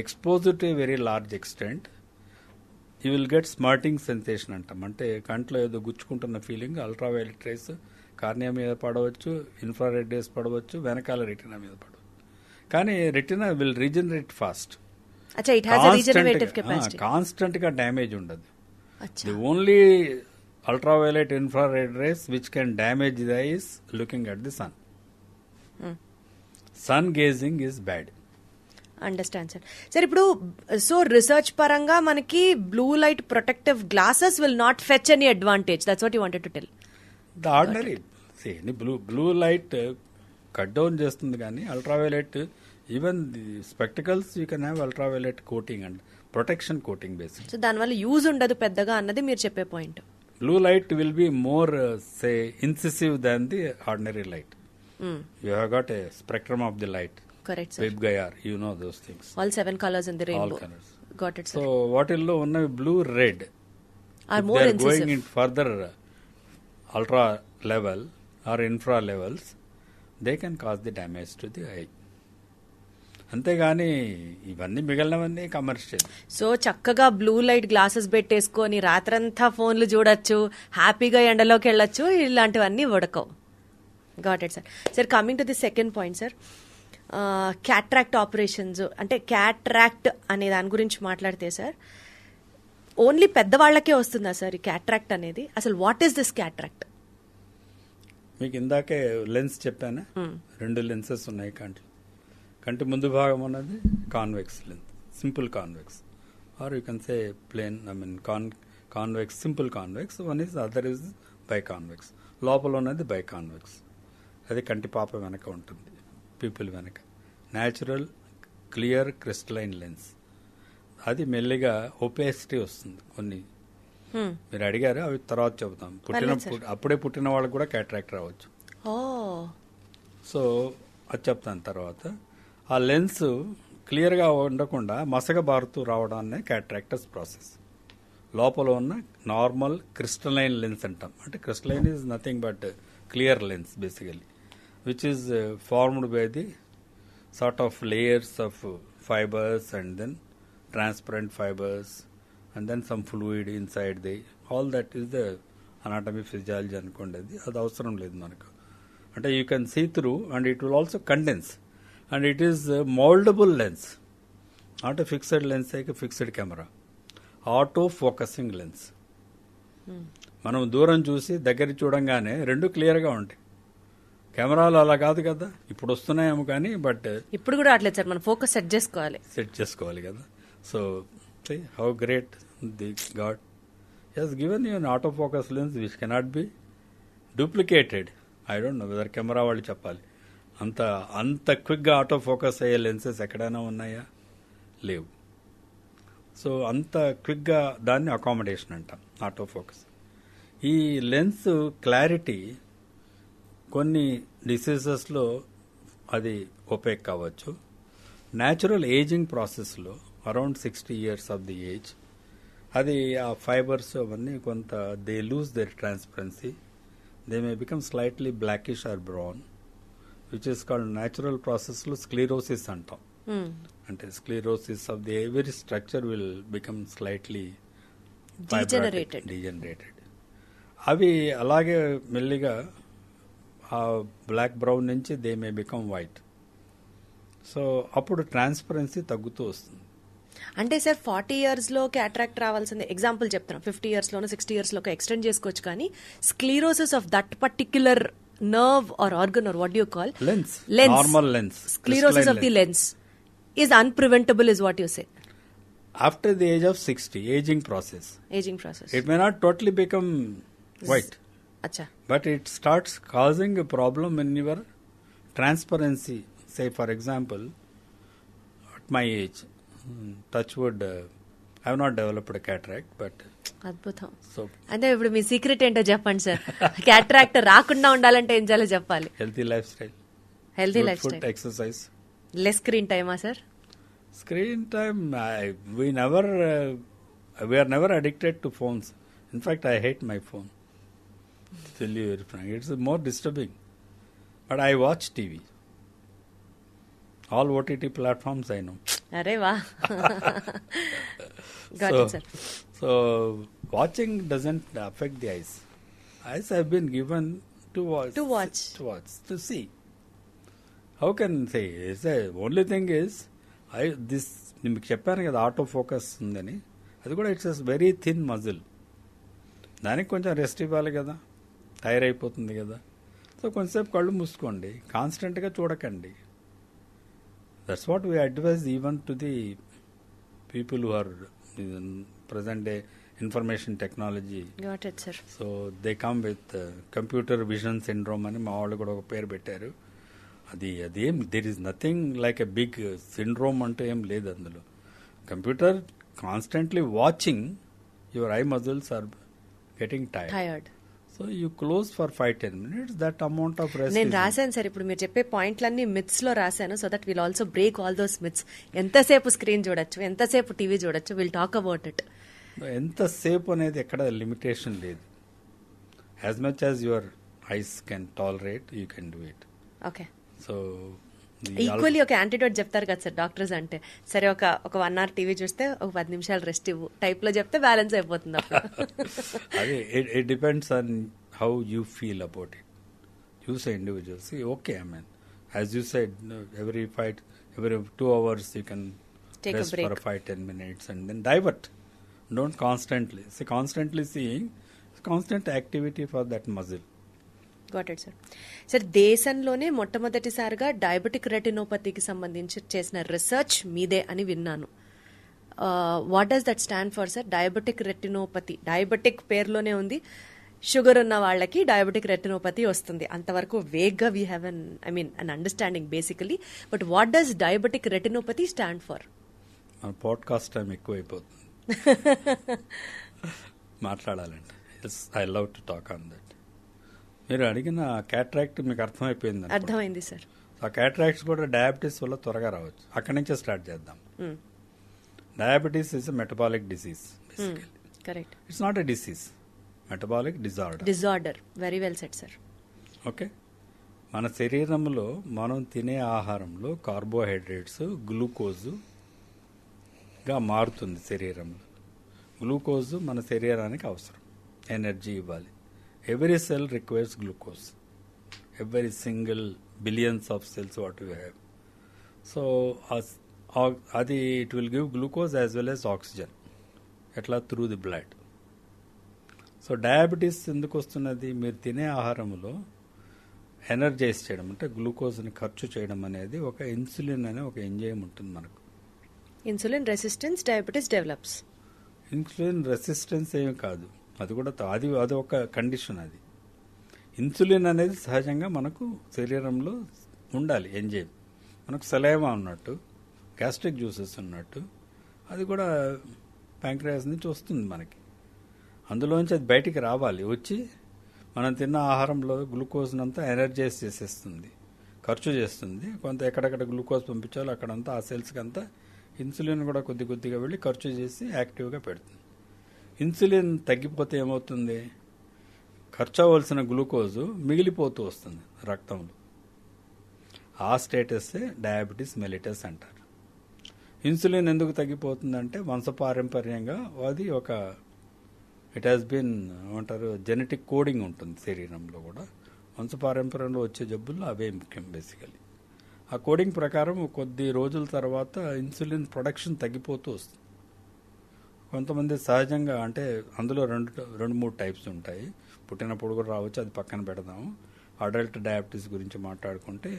exposed to very large extent. You will get smarting sensation అంటాం. అంటే కంట్లో ఏదో గుచ్చుకుంటున్న feeling ultraviolet rays cornea మీద పడవచ్చు, ఇన్ఫ్రారెడ్ రేస్ పడవచ్చు, వెనకాల రెటినా మీద పడవచ్చు. కానీ retina will regenerate fast. Constant గా డ్యామేజ్ ఉండదు. The only ultraviolet infrared rays which can damage the eyes looking at the sun. Sun gazing is bad. Understand sir. Sir ఇప్పుడు సో రీసెర్చ్ పరంగా మనకి blue light protective glasses will not fetch any advantage. That's what you wanted to tell. The ordinary blue light cut down చేస్తుంది కానీ ultraviolet, even the spectacles you can have ultraviolet coating and protection coating basic. So దానివల్ల use ఉండదు పెద్దగా అన్నది మీరు చెప్పే point. Blue light will be more, incisive than the ordinary light. You have got a spectrum of the light. Correct, sir. Vibgayar, you know those things. All 7 colors in the rainbow. All colors. Got it, sir. So, what will know blue, red are more they are incisive. going in further ultra level or infra levels, they can cause the damage to the eye. అంతేగాని ఇవన్నీ మిగిలినవన్నీ commercial. So చక్కగా blue light glasses పెట్టేసుకొని రాత్రంతా ఫోన్లు చూడొచ్చు, హ్యాపీగా ఎండలోకి వెళ్ళొచ్చు, ఇలాంటివన్నీ ఉడకవు. Got it sir. Sir coming to the second point sir, cataract operations. అంటే క్యాట్రాక్ట్ అనే దాని గురించి మాట్లాడితే సార్ ఓన్లీ పెద్దవాళ్లకే వస్తుందా సార్ ఈ క్యాట్రాక్ట్ అనేది? అసలు వాట్ ఈస్ దిస్ క్యాట్రాక్ట్? మీకు ఇందాకే లెన్స్ చెప్పానా, 2 లెన్సెస్ ఉన్నాయి కంటి ముందు భాగం ఉన్నది convex lens, simple convex, or you can say plane, convex, simple convex. One is other is bi convex. లోపల ఉన్నది బై కాన్వెక్స్. అది కంటి పాప వెనక ఉంటుంది, పీపుల్ వెనక. Natural clear crystalline lens. అది మెల్లిగా ఒపేసిటీ వస్తుంది. కొన్ని మీరు అడిగారు, అవి తర్వాత చెబుతాం. అప్పుడే పుట్టిన వాళ్ళకి కూడా క్యాట్రాక్ట్ రావచ్చు. సో అది చెప్తాను తర్వాత. ఆ లెన్స్ క్లియర్గా ఉండకుండా మసక బారుతూ రావడాన్ని క్యాట్రాక్టస్ ప్రాసెస్. లోపల ఉన్న నార్మల్ క్రిస్టలైన్ లెన్స్ అంటాం. అంటే crystalline is nothing but clear lens basically, which is formed by the sort of layers of fibres and then transparent fibres and then some fluid inside the. All that is the anatomy physiology అనుకోండి. అది అవసరం లేదు మనకు. అంటే you can see through and it will also condense. And it is a moldable lens, not a fixed lens like a fixed camera. Auto focusing lens. మనం దూరం చూసి దగ్గర చూడంగానే రెండు క్లియర్గా ఉంటాయి. కెమెరాలు అలా కాదు కదా, ఇప్పుడు వస్తున్నాయేమో కానీ బట్ ఇప్పుడు కూడా అట్లేదు సార్, మనం ఫోకస్ సెట్ చేసుకోవాలి. సెట్ చేసుకోవాలి కదా. So how great the god has given you an auto focus lens which cannot be duplicated. I don't know whether camera వాళ్ళు చెప్పాలి. అంత క్విక్గా ఆటో ఫోకస్ అయ్యే లెన్సెస్ ఎక్కడైనా ఉన్నాయా? లేవు. సో అంత క్విక్గా దాన్ని అకామిడేషన్ అంటాం ఆటో ఫోకస్. ఈ లెన్స్ క్లారిటీ కొన్ని డిసీజెస్లో అది ఒపేక్ కావచ్చు. న్యాచురల్ ఏజింగ్ ప్రాసెస్లో around 60 years of the age అది ఆ ఫైబర్స్ అవన్నీ కొంత they lose their transparency, they may become slightly blackish or brown, which is called natural ప్రాసెస్లో స్క్లీరోసిస్ అంటాం. అంటే sclerosis of the every structure will become slightly degenerated. అవి అలాగే మెల్లిగా ఆ బ్లాక్ బ్రౌన్ నుంచి they may become white. So అప్పుడు transparency తగ్గుతూ వస్తుంది. అంటే సార్ 40 years లో క్యాట్రాక్ట్ రావాల్సింది ఎగ్జాంపుల్ చెప్తున్నాం, 50 years లోనో 60 years లోకి ఎక్స్టెండ్ చేసుకోవచ్చు, కానీ sclerosis of that particular nerve or organ or what do you call? Lens. Normal lens. Sclerosis of the lens is unpreventable is what you say. After the age of 60, aging process. It may not totally become white. Acha. But it starts causing a problem in your transparency. Say for example, at my age, touch wood, I have not developed a cataract, but అద్భుతం. so అంటే ఇప్పుడు మీ secret ఏంటో చెప్పండి sir. Cataract రాకుండా ఉండాలంటే ఏం చేయాలో చెప్పాలి. healthy lifestyle, healthy good life food, style, exercise. Less screen టైమా sir? Screen time, we are never addicted to phones. In fact, I hate my phone. To tell you very frank, it's more disturbing. But I watch TV. All OTT platforms I know. అరే వా. Got it, sir. So watching doesn't affect the eyes. Eyes have been given to watch. To see. How can say? Only thing is, మీకు చెప్పాను కదా auto focus ఉందని, అది కూడా it's very thin muscle. దానికి కొంచెం రెస్ట్ ఇవ్వాలి కదా, టైర్ అయిపోతుంది కదా. సో కొంచెంసేపు కళ్ళు మూసుకోండి, కాన్స్టెంట్గా చూడకండి. That's what we advise even to the people who are present day information technology. Got it, sir. So they come with computer vision syndrome అని మా వాళ్ళు కూడా ఒక పేరు పెట్టారు. అదేం there is nothing like a big syndrome అంటే ఏం లేదు అందులో. Computer constantly watching your eye muscles are getting tired. So you close for 5-10 minutes, that amount of rest. నేను రాశాను సార్, ఇప్పుడు మీరు చెప్పే పాయింట్లన్నీ మిత్స్ లో రాశాను, so that will also break all those myths. ఎంతసేపు స్క్రీన్ చూడొచ్చు, ఎంతసేపు టీవీ చూడొచ్చు, విల్ టాక్ అబౌట్ ఇట్. ఎంతసేపు అనేది ఎక్కడ లిమిటేషన్ లేదు. As much as your eyes can tolerate, you can do it. Okay. So equally ఒక యాంటీడోట్ చెప్తారు కదా సార్ డాక్టర్స్ అంటే, సరే ఒక 1 hour టీవీ చూస్తే ఒక 10 నిమిషాలు రెస్ట్ ఇవ్వు టైప్ లో చెప్తే బ్యాలెన్స్ అయిపోతుంది. అదే it depends on how you feel about it. చూసే individuals okay. I mean as you said, every 2 hours you can take rest a break for 5-10 minutes and then divert. Don't constantly seeing constant activity for that muscle. Got it sir. Sir దేశంలోనే మొట్టమొదటిసారిగా diabetic రెటినోపతికి సంబంధించి చేసిన research మీదే అని విన్నాను. What does that stand for sir? Diabetic retinopathy, diabetic పేరులోనే ఉంది, sugar ఉన్న వాళ్ళకి డయాబెటిక్ రెటినోపతి వస్తుంది. అంతవరకు వేగ్గా we have an understanding basically. But what does diabetic retinopathy stand for? మన పాడ్కాస్ట్ టైం ఎక్కువైపోతుంది మాట్లాడాలంటే. I love to talk on that. మీరు అడిగిన క్యాట్రాక్ట్ మీకు అర్థమైపోయింది. అర్థమైంది సార్. ఆ క్యాట్రాక్ట్స్ కూడా డయాబెటీస్ వల్ల త్వరగా రావచ్చు. అక్కడి నుంచే స్టార్ట్ చేద్దాం. Diabetes is a metabolic disease. Correct. It's not a disease, metabolic disorder. Very well said sir. Okay. మన శరీరంలో మనం తినే ఆహారంలో కార్బోహైడ్రేట్స్ గ్లూకోజుగా మారుతుంది శరీరంలో. గ్లూకోజ్ మన శరీరానికి అవసరం, ఎనర్జీ ఇవ్వాలి. Every cell requires glucose. Every single billions of cells what we have. So, it will give glucose as well as oxygen. Through the blood. So diabetes ఎందుకు వస్తున్నది? మీరు తినే ఆహారంలో ఎనర్జైజ్ చేయడం అంటే గ్లూకోజ్ని ఖర్చు చేయడం అనేది ఒక ఇన్సులిన్ అనే ఒక ఎంజైమ్ ఉంటుంది మనకు. Insulin resistance diabetes develops. Insulin resistance ఏమి కాదు, అది కూడా అది ఒక కండిషన్. అది ఇన్సులిన్ అనేది సహజంగా మనకు శరీరంలో ఉండాలి ఎంజైమ్. మనకు సలైవా ఉన్నట్టు, గ్యాస్ట్రిక్ జ్యూసెస్ ఉన్నట్టు అది కూడా ప్యాంక్రియాస్ నుంచి వస్తుంది మనకి. అందులోంచి అది బయటికి రావాలి, వచ్చి మనం తిన్న ఆహారంలో గ్లూకోజ్ని అంతా ఎనర్జైజ్ చేసేస్తుంది, ఖర్చు చేస్తుంది. కొంత ఎక్కడెక్కడ గ్లూకోజ్ పంపించాలో అక్కడంతా ఆ సెల్స్కి అంతా ఇన్సులిన్ కూడా కొద్ది కొద్దిగా వెళ్ళి ఖర్చు చేసి యాక్టివ్గా పెడుతుంది. ఇన్సులిన్ తగ్గిపోతే ఏమవుతుంది? ఖర్చు అవ్వాల్సిన గ్లూకోజు మిగిలిపోతూ వస్తుంది రక్తంలో. ఆ స్టేటస్సే డయాబెటీస్ మెలిటస్ అంటారు. ఇన్సులిన్ ఎందుకు తగ్గిపోతుందంటే వంశపారంపర్యంగా అది ఒక ఇట్ హ్యాస్ బీన్ ఏమంటారు జెనెటిక్ కోడింగ్ ఉంటుంది శరీరంలో కూడా. వంశపారంపర్యంలో వచ్చే జబ్బుల్లో అవే ముఖ్యం బేసికలీ. ఆ కోడింగ్ ప్రకారం కొద్ది రోజుల తర్వాత ఇన్సులిన్ ప్రొడక్షన్ తగ్గిపోతూ వస్తుంది. కొంతమంది సహజంగా అంటే అందులో రెండు మూడు టైప్స్ ఉంటాయి. పుట్టినప్పుడు కూడా రావచ్చు, అది పక్కన పెడదాము. అడల్ట్ డయాబెటీస్ గురించి మాట్లాడుకుంటే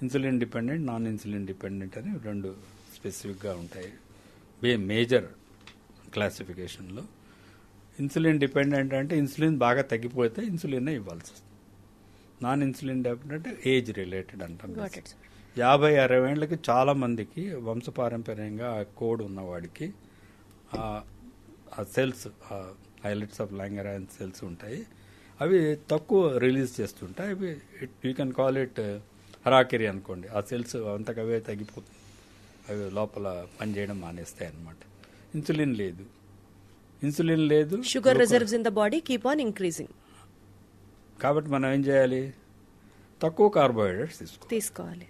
insulin dependent, non insulin dependent అని రెండు స్పెసిఫిక్గా ఉంటాయి మేజర్ క్లాసిఫికేషన్లో. ఇన్సులిన్ డిపెండెంట్ అంటే ఇన్సులిన్ బాగా తగ్గిపోతే ఇన్సులిన్ ఇవ్వాల్సి వస్తుంది. నాన్ ఇన్సులిన్ డిపెండెంట్ అంటే ఏజ్ రిలేటెడ్ అంటాం. 50-60 ఏళ్ళకి చాలా మందికి వంశపారంపర్యంగా ఆ కోడ్ ఉన్నవాడికి ఆ సెల్స్ ఐలెట్స్ ఆఫ్ లాంగరాన్ సెల్స్ ఉంటాయి, అవి తక్కువ రిలీజ్ చేస్తుంటాయి. అవి యూ కెన్ కాల్ ఇట్ హరాకిరి అనుకోండి. ఆ సెల్స్ అంతకవే తగ్గిపోతుంది, అవి లోపల పనిచేయడం మానేస్తాయి అన్నమాట. ఇన్సులిన్ లేదు, sugar reserves in the body keep on increasing. కాబట్టి మనం ఏం చేయాలి? తక్కువ కార్బోహైడ్రేట్స్ తీసుకోవాలి.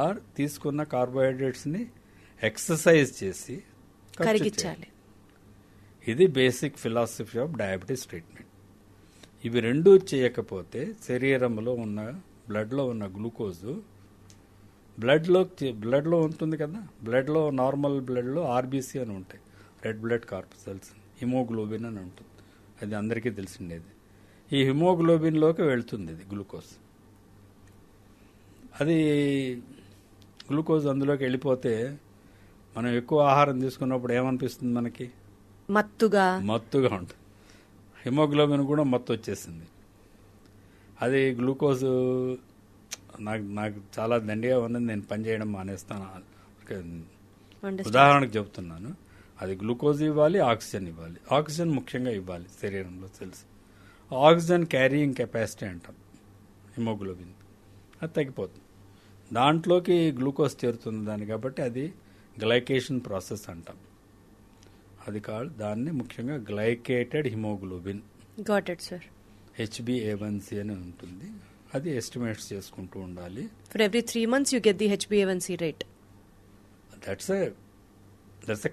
ఆర్ తీసుకున్న కార్బోహైడ్రేట్స్ని ఎక్సర్సైజ్ చేసి కరిగించాలి. ఇది basic philosophy of diabetes treatment. ఇవి రెండూ చేయకపోతే శరీరంలో ఉన్న బ్లడ్లో ఉన్న గ్లూకోజు బ్లడ్లో ఉంటుంది కదా. బ్లడ్లో నార్మల్ బ్లడ్లో ఆర్బీసీ అని ఉంటాయి, రెడ్ బ్లడ్ కార్పసల్స్, హిమోగ్లోబిన్ అని ఉంటుంది, అది అందరికీ తెలిసిండేది. ఈ హిమోగ్లోబిన్లోకి వెళ్తుంది ఇది గ్లూకోజ్. అది గ్లూకోజ్ అందులోకి వెళ్ళిపోతే మనం ఎక్కువ ఆహారం తీసుకున్నప్పుడు ఏమనిపిస్తుంది మనకి? మత్తుగా ఉంటుంది. హిమోగ్లోబిన్ కూడా మత్తు వచ్చేసింది. అది గ్లూకోజ్ నాకు చాలా దండిగా ఉన్నది, నేను పనిచేయడం మానేస్తాను. ఉదాహరణకు చెప్తున్నాను. అది గ్లూకోజ్ ఇవ్వాలి, ఆక్సిజన్ ఇవ్వాలి. ఆక్సిజన్ ముఖ్యంగా ఇవ్వాలి శరీరంలో సెల్స్. ఆక్సిజన్ క్యారీయింగ్ కెపాసిటీ అంటాం హిమోగ్లోబిన్, అది తగ్గిపోతుంది. దాంట్లోకి గ్లూకోజ్ చేరుతుంది దాన్ని, కాబట్టి అది గ్లైకేషన్ ప్రాసెస్ అంటాం. అది కాదు, దాన్ని ముఖ్యంగా glycated haemoglobin, got it sir, HbA1c అని ఉంటుంది. అది ఎస్టిమేట్స్ చేసుకుంటూ ఉండాలి. For every 3 months you get the HbA1c rate. That's a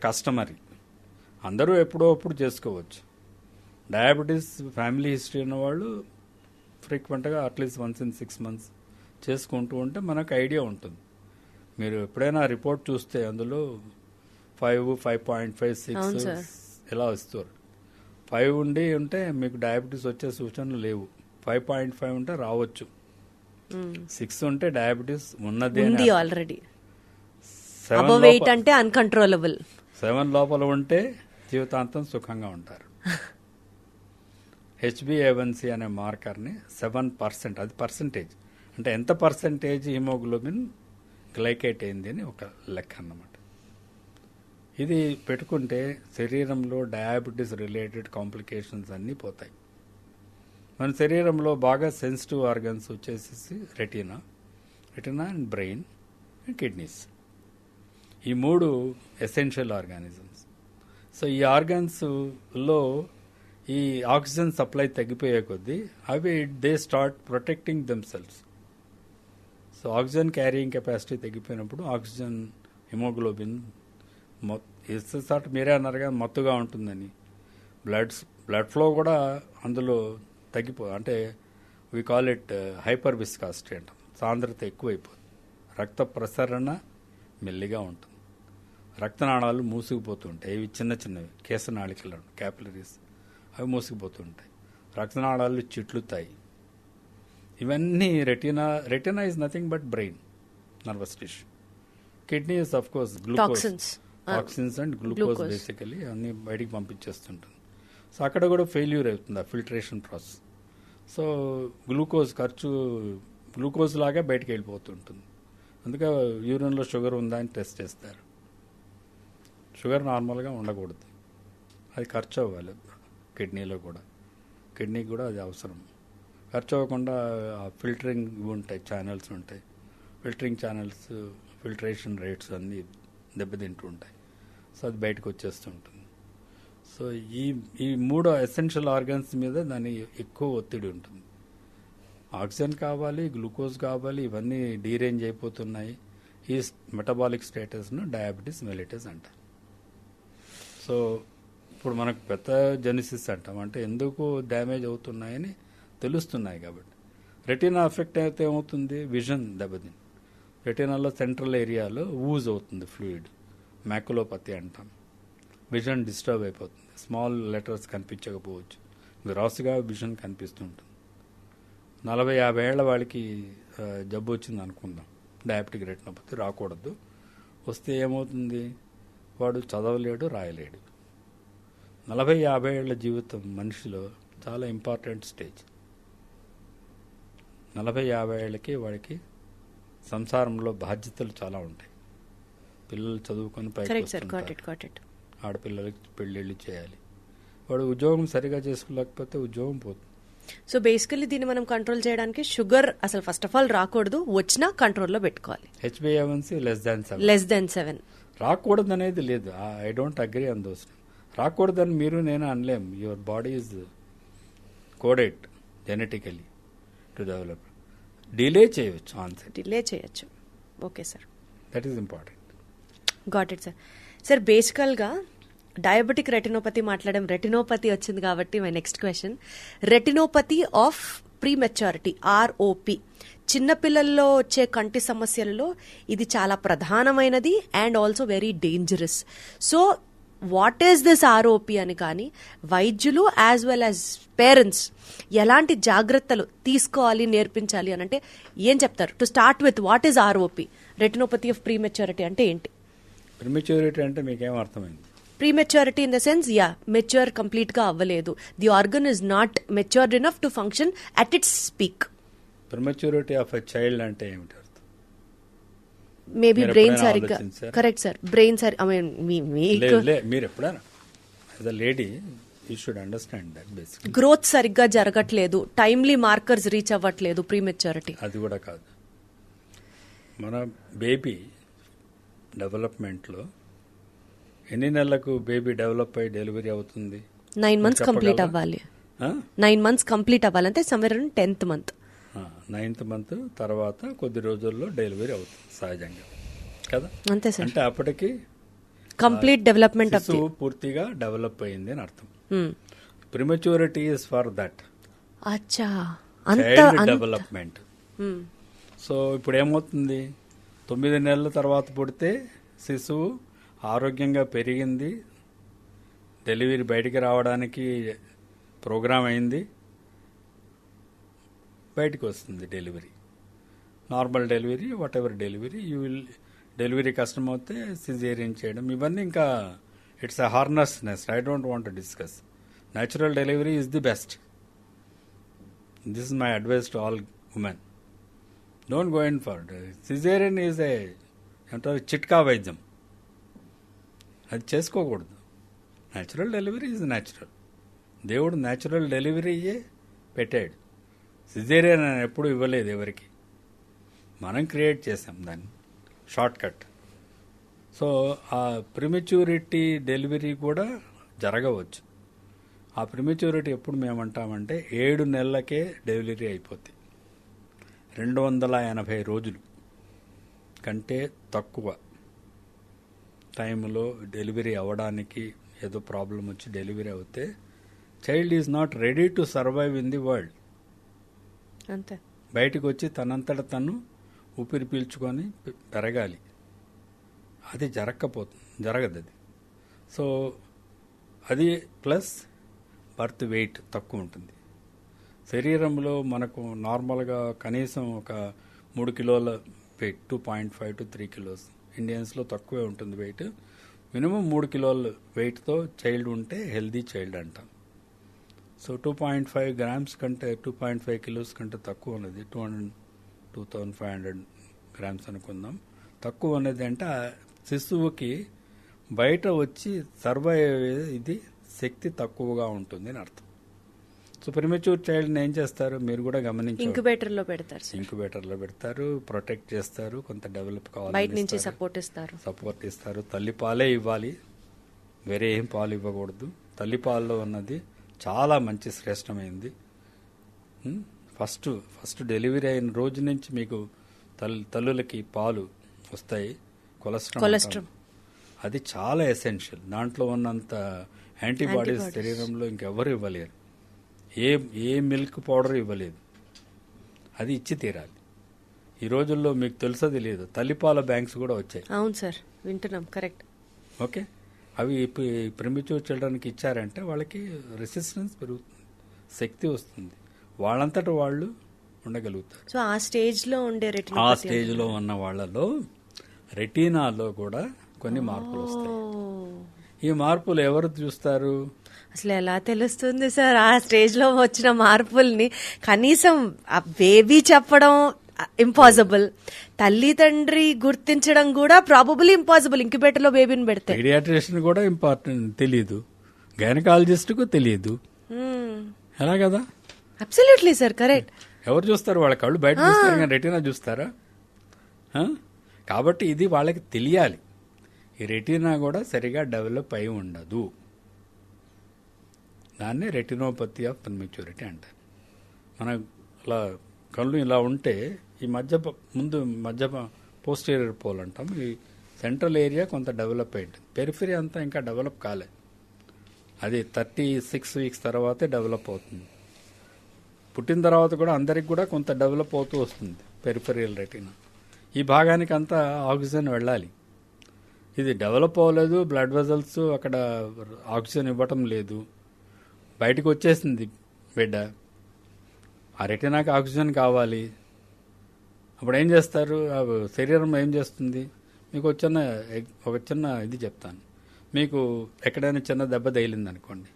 customary. అందరూ ఎప్పుడో అప్పుడు చేసుకోవచ్చు. డయాబెటీస్ ఫ్యామిలీ హిస్టరీ ఉన్నవాళ్ళు ఫ్రీక్వెంట్గా అట్లీస్ట్ 1 in 6 months చేసుకుంటూ ఉంటే మనకు ఐడియా ఉంటుంది. మీరు ఎప్పుడైనా రిపోర్ట్ చూస్తే అందులో 5, 5.5, 6 ఇలా ఇస్తారు. 5 ఉంటే మీకు డయాబెటీస్ వచ్చే సూచనలు లేవు. 5.5 ఉంటే రావచ్చు. 6 ఉంటే డయాబెటీస్ ఉన్నది ఆల్రెడీ. 7 అంటే అన్కంట్రోలబుల్. 7 లోపల ఉంటే జీవితాంతం సుఖంగా ఉంటారు. HbA1c అనే మార్కర్ని 7%, అది పర్సంటేజ్, అంటే ఎంత పర్సంటేజ్ హిమోగ్లోబిన్ గ్లైకేట్ అయింది అని ఒక లెక్క అన్నమాట. ఇది పెట్టుకుంటే శరీరంలో డయాబెటీస్ రిలేటెడ్ కాంప్లికేషన్స్ అన్నీ పోతాయి. మన శరీరంలో బాగా సెన్సిటివ్ ఆర్గన్స్ వచ్చేసి retina and brain and kidneys. ఈ 3 ఎసెన్షియల్ ఆర్గానిజమ్స్. సో ఈ ఆర్గన్స్లో ఈ ఆక్సిజన్ సప్లై తగ్గిపోయే కొద్దీ అవి they start protecting themselves. So oxygen carrying capacity తగ్గిపోయినప్పుడు ఆక్సిజన్ హిమోగ్లోబిన్ మీరే అన్నారు కదా మత్తుగా ఉంటుందని. బ్లడ్ ఫ్లో కూడా అందులో అంటే we call it hyper viscosity అంటాం. సాంద్రత ఎక్కువైపోతుంది. రక్త ప్రసరణ మెల్లిగా ఉంటుంది. రక్తనాళాలు మూసుకుపోతుంటాయి. ఇవి చిన్నవి కేశనాళికలు, క్యాపిలరీస్, అవి మూసుకుపోతుంటాయి, రక్తనాళాలు చిట్లుతాయి. ఇవన్నీ retina is nothing but brain, nervous tissue. Kidney is of course toxins and glucose basically అన్ని బయటికి పంపించేస్తుంటుంది. సో అక్కడ కూడా ఫెయిల్యూర్ అవుతుంది ఆ ఫిల్టరేషన్ ప్రాసెస్. సో గ్లూకోజ్ లాగా బయటికి వెళ్ళిపోతుంటుంది. అందుకే యూరిన్లో షుగర్ ఉందా అని టెస్ట్ చేస్తారు. షుగర్ నార్మల్గా ఉండకూడదు, అది ఖర్చు అవ్వాలి. కిడ్నీకి కూడా అది అవసరం. ఖర్చు అవ్వకుండా ఫిల్టరింగ్ ఉంటాయి, ఛానల్స్ ఉంటాయి. ఫిల్టరేషన్ రేట్స్ అన్నీ దెబ్బతింటూ ఉంటాయి. సో అది బయటకు వచ్చేస్తుంటుంది. సో ఈ 3 ఎసెన్షియల్ ఆర్గన్స్ మీద దాని ఎక్కువ ఒత్తిడి ఉంటుంది. ఆక్సిజన్ కావాలి, గ్లూకోజ్ కావాలి, ఇవన్నీ డీరేంజ్ అయిపోతున్నాయి. ఈ మెటబాలిక్ స్టేటస్ను డయాబెటీస్ మెలిటస్ అంటారు. సో ఇప్పుడు మనకు పెద్ద జెనిసిస్ అంటాం, అంటే ఎందుకు డ్యామేజ్ అవుతున్నాయని తెలుస్తున్నాయి కాబట్టి. రెటీనా ఎఫెక్ట్ అయితే ఏమవుతుంది, విజన్ దెబ్బతింది. రెటీనాలో సెంట్రల్ ఏరియాలో ఊజ్ అవుతుంది ఫ్లూయిడ్, మ్యాకులోపతి అంటాం. విజన్ డిస్టర్బ్ అయిపోతుంది, స్మాల్ లెటర్స్ కనిపించకపోవచ్చు, గ్రాస్గా విజన్ కనిపిస్తుంటుంది. 40-50 ఏళ్ల వాళ్ళకి జబ్బు వచ్చింది అనుకుందాం, డయాబెటిక్ రెటినోపతి, రాకూడదు. వస్తే ఏమవుతుంది, వాడు చదవలేడు, రాయలేడు. 40-50 ఏళ్ల జీవితం మనిషిలో చాలా ఇంపార్టెంట్ స్టేజ్. 40-50 ఏళ్ళకి వాడికి సంసారంలో బాధ్యతలు చాలా ఉంటాయి. పిల్లలు చదువుకొని పైకి వస్తుంటారు, ఆడపిల్లలకి పెళ్ళిళ్ళు చేయాలి. వాడు ఉద్యోగం సరిగా చేసుకోలేకపోతే ఉద్యోగం పోతుంది. సో బేసికలీ దీన్ని మనం కంట్రోల్ చేయడానికి షుగర్ అసలు ఫస్ట్ ఆఫ్ ఆల్ రాకూడదు, వచ్చినా కంట్రోల్లో పెట్టుకోవాలి. HbA1c less than 7 రాకూడదు అనేది లేదు. I don't agree on those. రాకూడదని మీరు నేను అనలేం. Your body is coded genetically to develop. Delay చేయొచ్చు. Okay sir, that is important. Got it sir. Sir బేసికల్గా డయాబెటిక్ రెటినోపతి మాట్లాడడం, రెటినోపతి వచ్చింది కాబట్టి my next question, retinopathy of prematurity, ROP, చిన్నపిల్లల్లో వచ్చే కంటి సమస్యలలో ఇది చాలా ప్రధానమైనది and also very dangerous. So what is this ROP అని కానీ వైద్యులు యాజ్ వెల్ యాజ్ పేరెంట్స్ ఎలాంటి జాగ్రత్తలు తీసుకోవాలి, నేర్పించాలి అని అంటే ఏం చెప్తారు? To start with, what is ROP, retinopathy of prematurity అంటే ఏంటి? ప్రీమెచ్యూరిటీ అంటే మీకేం అర్థమైంది? Prematurity in the sense, mature complete గా అవ్వలేదు, the organ is not matured enough to function at its peak. Prematurity of a child అంటే ఏమిటి అర్థం? మేబీ బ్రెయిన్ సరిగ్గా, కరెక్ట్ సార్, బ్రెయిన్ సరి, ఐ మీన్ మీరు ఎప్పుడైనా as a lady you should understand that basic growth సరిగ్గా జరగట్లేదు, timely markers reach అవ్వట్లేదు, ప్రీమెచ్యూరిటీ. అది కూడా కాదు. మన బేబీ డెవలప్మెంట్లో ఎన్ని నెలలకు బేబీ డెవలప్ అయ్యి డెలివరీ అవుతుంది? 9 months కంప్లీట్ అవ్వాలి. 9 months కంప్లీట్ అవ్వాలంటే somewhere 10th month. 9th month తర్వాత కొద్ది రోజుల్లో డెలివరీ అవుతుంది సహజంగా కదా. అంతే సార్. అంటే అప్పటికి కంప్లీట్ డెవలప్మెంట్ శిశువు పూర్తిగా డెవలప్ అయింది అని అర్థం. Prematurity is for that child development. So ఇప్పుడు ఏమవుతుంది, 9 నెలల తర్వాత పుడితే శిశువు ఆరోగ్యంగా పెరిగింది, డెలివరీ బయటికి రావడానికి ప్రోగ్రామ్ అయింది, బయటికి వస్తుంది delivery, normal delivery, whatever delivery. Delivery కష్టం అవుతే సిజేరియన్ చేయడం, ఇవన్నీ ఇంకా it's a hornet's nest. I don't want to discuss. Natural delivery is the best. This is my advice to all women. Don't go in for caesarean. Is a అంటారు చిట్కా వైద్యం, అది చేసుకోకూడదు. Natural delivery is natural. దేవుడు natural డెలివరీయే పెట్టాడు, caesarean అని ఎప్పుడు ఇవ్వలేదు ఎవరికి. మనం క్రియేట్ చేసాం దాన్ని, షార్ట్ కట్. సో ఆ ప్రిమెచ్యూరిటీ డెలివరీ కూడా జరగవచ్చు. ఆ ప్రిమెచ్యూరిటీ ఎప్పుడు మేమంటామంటే 7 నెలలకే డెలివరీ అయిపోతుంది. 280 రోజులు కంటే తక్కువ టైంలో డెలివరీ అవ్వడానికి ఏదో ప్రాబ్లం వచ్చి డెలివరీ అవుతే child is not ready to survive in the world. అంతే, బయటకు వచ్చి తనంతట తను ఊపిరి పీల్చుకొని పెరగాలి. అది జరగదు అది. సో అది ప్లస్ బర్త్ వెయిట్ తక్కువ ఉంటుంది. శరీరంలో మనకు నార్మల్గా కనీసం ఒక 3 కిలోల వెయిట్, 2.5 to 3 kilos. ఇండియన్స్లో తక్కువే ఉంటుంది వెయిట్. మినిమం 3 కిలోల వెయిట్తో చైల్డ్ ఉంటే హెల్దీ చైల్డ్ అంటాం. సో 2.5 grams కంటే 2.5 kilos కంటే తక్కువ ఉన్నది 2500 grams అనుకుందాం. తక్కువ ఉన్నది అంటే ఆ శిశువుకి బయట వచ్చి సర్వైవ్ అయ్యే ఇది శక్తి తక్కువగా ఉంటుంది అని అర్థం. సో ప్రిమెచ్యూర్ చైల్డ్ని ఏం చేస్తారు మీరు కూడా గమనించారు, ఇంక్యుబేటర్లో పెడతారు సార్. ఇంక్యుబేటర్లో పెడతారు, ప్రొటెక్ట్ చేస్తారు, కొంత డెవలప్ బయట నుంచి కావాలి, సపోర్ట్ ఇస్తారు. తల్లిపాలే ఇవ్వాలి, వేరే ఏం పాలు ఇవ్వకూడదు. తల్లిపాలలో ఉన్నది చాలా మంచి శ్రేష్టమైంది. ఫస్ట్ డెలివరీ అయిన రోజు నుంచి మీకు తల్లులకి పాలు వస్తాయి. కొలెస్ట్రాల్ అది చాలా ఎసెన్షియల్. దాంట్లో ఉన్నంత యాంటీబాడీస్ శరీరంలో ఇంకెవరు ఇవ్వలేరు. ఏ మిల్క్ పౌడర్ ఇవ్వలేదు, అది ఇచ్చి తీరాలి. ఈ రోజుల్లో మీకు తెలుసో తెలియదు, తల్లిపాల బ్యాంక్స్ కూడా వచ్చాయి. అవును సార్, వింటున్నాం. కరెక్ట్. ఓకే, అవి ప్రిమిచ్యూర్ చిల్డ్రన్కి ఇచ్చారంటే వాళ్ళకి రెసిస్టెన్స్ పెరుగుతుంది, శక్తి వస్తుంది, వాళ్ళంతటా వాళ్ళు ఉండగలుగుతారు. సో ఆ స్టేజ్లో ఉండే రెటినా, ఆ స్టేజ్లో ఉన్న వాళ్ళలో రెటీనాలో కూడా కొన్ని మార్పులు వస్తాయి. ఈ మార్పులు ఎవరు చూస్తారు? అసలు ఎలా తెలుస్తుంది సార్ ఆ స్టేజ్ లో వచ్చిన మార్పుల్ని? కనీసం ఆ బేబీ చెప్పడం ఇంపాసిబుల్, తల్లి తండ్రి గుర్తించడం కూడా ప్రాబబుల్లీ ఇంపాసిబుల్. ఇంక్యుబేటర్ లో బేబీని పెడితే పీడియాట్రిషియన్ కూడా ఇంపార్టెంట్ తెలియదు, గైనకాలజిస్ట్ కు తెలియదు. ఎలా కదా? Absolutely sir, correct. ఎవరు చూస్తారు? వాళ్ళ కళ్ళు బయట చూస్తారు కానీ రెటీనా చూస్తారా? కాబట్టి ఇది వాళ్ళకి తెలియాలి. ఈ రెటీనా కూడా సరిగా డెవలప్ అయి ఉండదు. దాన్ని రెటినోపతి ఆఫ్ ప్రిమెచ్యూరిటీ అంటారు. మన అలా కళ్ళు ఇలా ఉంటే ఈ మధ్య పోస్టీరియర్ పోల్ అంటాం. ఈ సెంట్రల్ ఏరియా కొంత డెవలప్ అయింది, పెరిఫరీ అంతా ఇంకా డెవలప్ కాలే. అది 36 weeks తర్వాతే డెవలప్ అవుతుంది. పుట్టిన తర్వాత కూడా అందరికి కూడా కొంత డెవలప్ అవుతూ వస్తుంది పెరిఫెరియల్ రెటీనా. ఈ భాగానికి అంతా ఆక్సిజన్ వెళ్ళాలి. ఇది డెవలప్ అవ్వలేదు, బ్లడ్ వెజల్స్ అక్కడ ఆక్సిజన్ ఇవ్వటం లేదు, బయటకు వచ్చేసింది బిడ్డ. ఆ రెటీనాకి ఆక్సిజన్ కావాలి. అప్పుడు ఏం చేస్తారు? శరీరం ఏం చేస్తుంది? మీకు ఒక చిన్న ఇది చెప్తాను. మీకు ఎక్కడైనా చిన్న దెబ్బ తగిలింది అనుకోండి,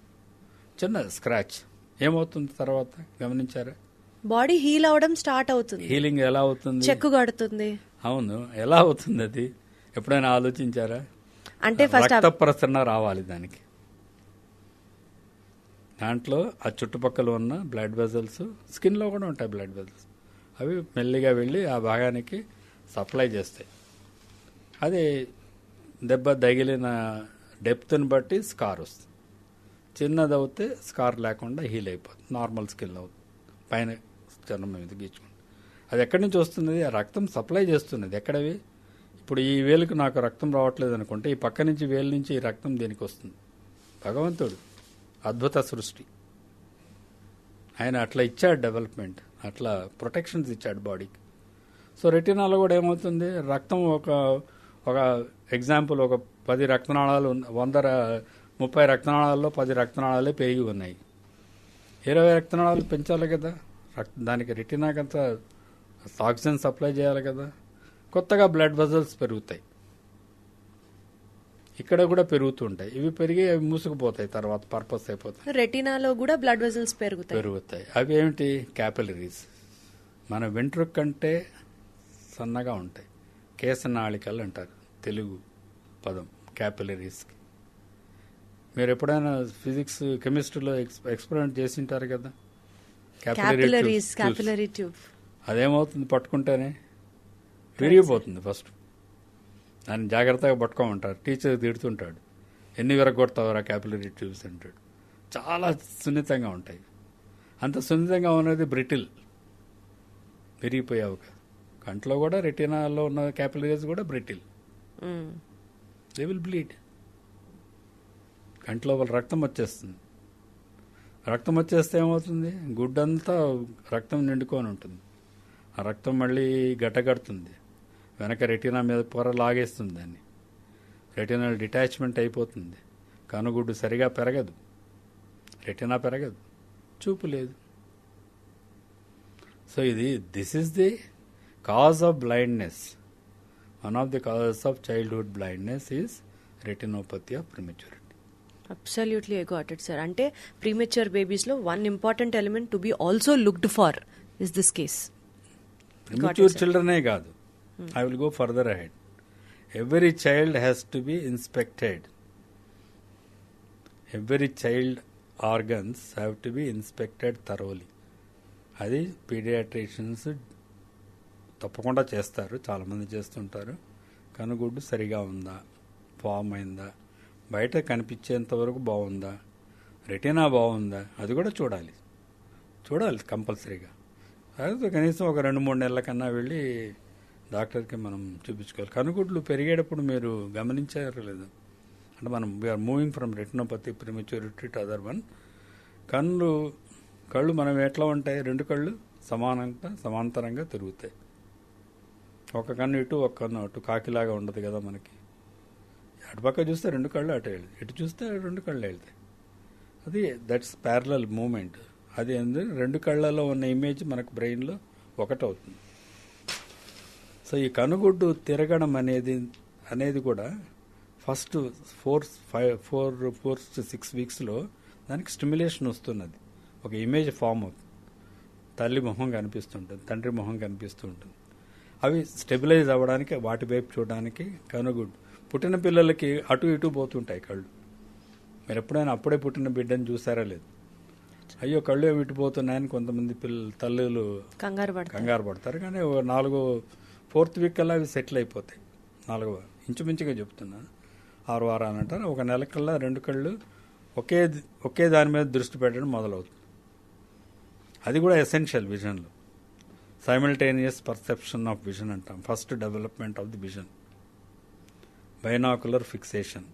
చిన్న స్క్రాచ్, ఏమవుతుంది తర్వాత గమనించారా? బాడీ హీల్ అవడం స్టార్ట్ అవుతుంది. హీలింగ్ ఎలా అవుతుంది? చెక్కు కడుతుంది. అవును, ఎలా అవుతుంది అది? ఎప్పుడైనా ఆలోచించారా? అంటే ఫస్ట్ రక్త ప్రసరణ రావాలి దానికి. దాంట్లో ఆ చుట్టుపక్కల ఉన్న బ్లడ్ వెజల్స్, స్కిన్లో కూడా ఉంటాయి బ్లడ్ వెజల్స్, అవి మెల్లిగా వెళ్ళి ఆ భాగానికి సప్లై చేస్తాయి. అది దెబ్బ తగిలిన డెప్త్ని బట్టి స్కార్ వస్తుంది. చిన్నది అవుతే స్కార్ లేకుండా హీల్ అయిపోతుంది, నార్మల్ స్కిన్ అవుతుంది, పైన చర్మం మీద గీచుకుంటుంది. అది ఎక్కడి నుంచి వస్తుంది? ఆ రక్తం సప్లై చేస్తున్నది. ఎక్కడవి? ఇప్పుడు ఈ వేలుకు నాకు రక్తం రావట్లేదు అనుకుంటే ఈ పక్క నుంచి వేలు నుంచి ఈ రక్తం దీనికి వస్తుంది. భగవంతుడు అద్భుత సృష్టి. ఆయన అట్లా ఇచ్చాడు డెవలప్మెంట్, అట్లా ప్రొటెక్షన్స్ ఇచ్చాడు బాడీకి. సో రెటినాలో కూడా ఏమవుతుంది? రక్తం ఒక ఎగ్జాంపుల్, ఒక 10 రక్తనాళాలు 30 రక్తనాళాల్లో 10 రక్తనాళాలే పెరిగి ఉన్నాయి. 20 రక్తనాళాలు పెంచాలి కదా, దానికి రెటినాకంతా ఆక్సిజన్ సప్లై చేయాలి కదా. కొత్తగా బ్లడ్ వెజల్స్ పెరుగుతాయి, ఇక్కడ కూడా పెరుగుతుంటాయి. ఇవి పెరిగి అవి మూసుకుపోతాయి, తర్వాత పర్పస్ అయిపోతాయి. రెటినాలో కూడా బ్లడ్ వెజల్స్ పెరుగుతాయి. అవి ఏమిటి? క్యాపిలరీస్. మన వెంట్రుక కంటే సన్నగా ఉంటాయి, కేశనాళికలు అంటారు తెలుగు పదం క్యాపిలరీస్కి. మీరు ఎప్పుడైనా ఫిజిక్స్ కెమిస్ట్రీలో ఎక్స్పెరిమెంట్ చేసి ఉంటారు కదా, క్యాపిలరీ ట్యూబ్. అదేమవుతుంది? పట్టుకుంటేనే విరిగిపోతుంది. ఫస్ట్ దాన్ని జాగ్రత్తగా పట్టుకోమంటారు, టీచర్ తిడుతుంటాడు, ఎన్ని విరగొడతావరా క్యాపిలరీ ట్యూబ్స్ అంటాడు. చాలా సున్నితంగా ఉంటాయి. అంత సున్నితంగా ఉన్నది బ్రిటిల్, విరిగిపోయావు. కంట్లో కూడా రెటినాలో ఉన్న క్యాపిలరీస్ కూడా బ్రిటిల్, దే విల్ బ్లీడ్. కంట్లో రక్తం వచ్చేస్తుంది. రక్తం వచ్చేస్తే ఏమవుతుంది? గుడ్డంతా రక్తం నిండుకొని ఉంటుంది. ఆ రక్తం మళ్ళీ గట్టగడుతుంది, వెనక రెటీనా మీద పొర లాగేస్తుంది దాన్ని. రెటీనల్ డిటాచ్మెంట్ అయిపోతుంది, కనుగుడ్డు సరిగా పెరగదు. రెటీనా పెరగదు, చూపు లేదు. So this is the cause of blindness. One of the causes of childhood blindness is retinopathy of prematurity. Absolutely I got it sir. అంటే ప్రీమెచ్యూర్ బేబీస్ లో one important element to be also looked for is this case. Premature చిల్డ్రనే కాదు, I will go further ahead. Every child has to be inspected. Every child organs have to be inspected thoroughly. అది paediatricians తప్పకుండా చేస్తారు, చాలామంది చేస్తుంటారు. కనుగుడ్డు సరిగా ఉందా, form అయిందా, బయట కనిపించేంత వరకు బాగుందా, రెటీనా బాగుందా, అది కూడా చూడాలి కంపల్సరీగా. అదే కనీసం ఒక 2-3 నెలల కన్నా వెళ్ళి డాక్టర్కి మనం చూపించుకోవాలి. కనుగుడ్లు పెరిగేటప్పుడు మీరు గమనించారు లేదు, అంటే మనం we are moving from retinopathy prematurity to other one. కళ్ళు మనం ఎట్లా ఉంటాయి, 2 కళ్ళు సమాంతరంగా తిరుగుతాయి. ఒక కన్ను ఇటు, ఒక కన్ను అటు, కాకిలాగా ఉండదు కదా మనకి. అటుపక్క చూస్తే 2 కళ్ళు అటు వెళ్తాయి, ఇటు చూస్తే 2 కళ్ళు వెళ్తాయి. అది దట్స్ ప్యారలల్ మూమెంట్. అది 2 కళ్ళలో ఉన్న ఇమేజ్ మనకు బ్రెయిన్లో ఒకటవుతుంది. సో ఈ కనుగుడ్డు తిరగడం అనేది కూడా ఫస్ట్ 4 to 6 వీక్స్లో దానికి స్టిమ్యులేషన్ వస్తున్నది. ఒక ఇమేజ్ ఫామ్ అవుతుంది, తల్లి మొహం కనిపిస్తుంటుంది, తండ్రి మొహం కనిపిస్తూ ఉంటుంది. అవి స్టెబిలైజ్ అవ్వడానికి, వాటి వైపు చూడడానికి కనుగుడ్డు. పుట్టిన పిల్లలకి అటు ఇటు పోతుంటాయి కళ్ళు. మీరు ఎప్పుడైనా అప్పుడే పుట్టిన బిడ్డను చూసారా లేదు, అయ్యో కళ్ళు ఏమి ఇటుపోతున్నాయని కొంతమంది తల్లులు కంగారు పడతారు. కానీ 4th వీక్ కల్లా అవి సెటిల్ అయిపోతాయి. 4వ ఇంచుమించుగా చెప్తున్నాను, 6 వారాలు అంటారు. ఒక నెల కల్లా 2 కళ్ళు ఒకే దాని మీద దృష్టి పెట్టడం మొదలవుతుంది. అది కూడా ఎసెన్షియల్ విజన్లో. సైమల్టేనియస్ పర్సెప్షన్ ఆఫ్ విజన్ అంటాం. First development of the vision, binocular fixation.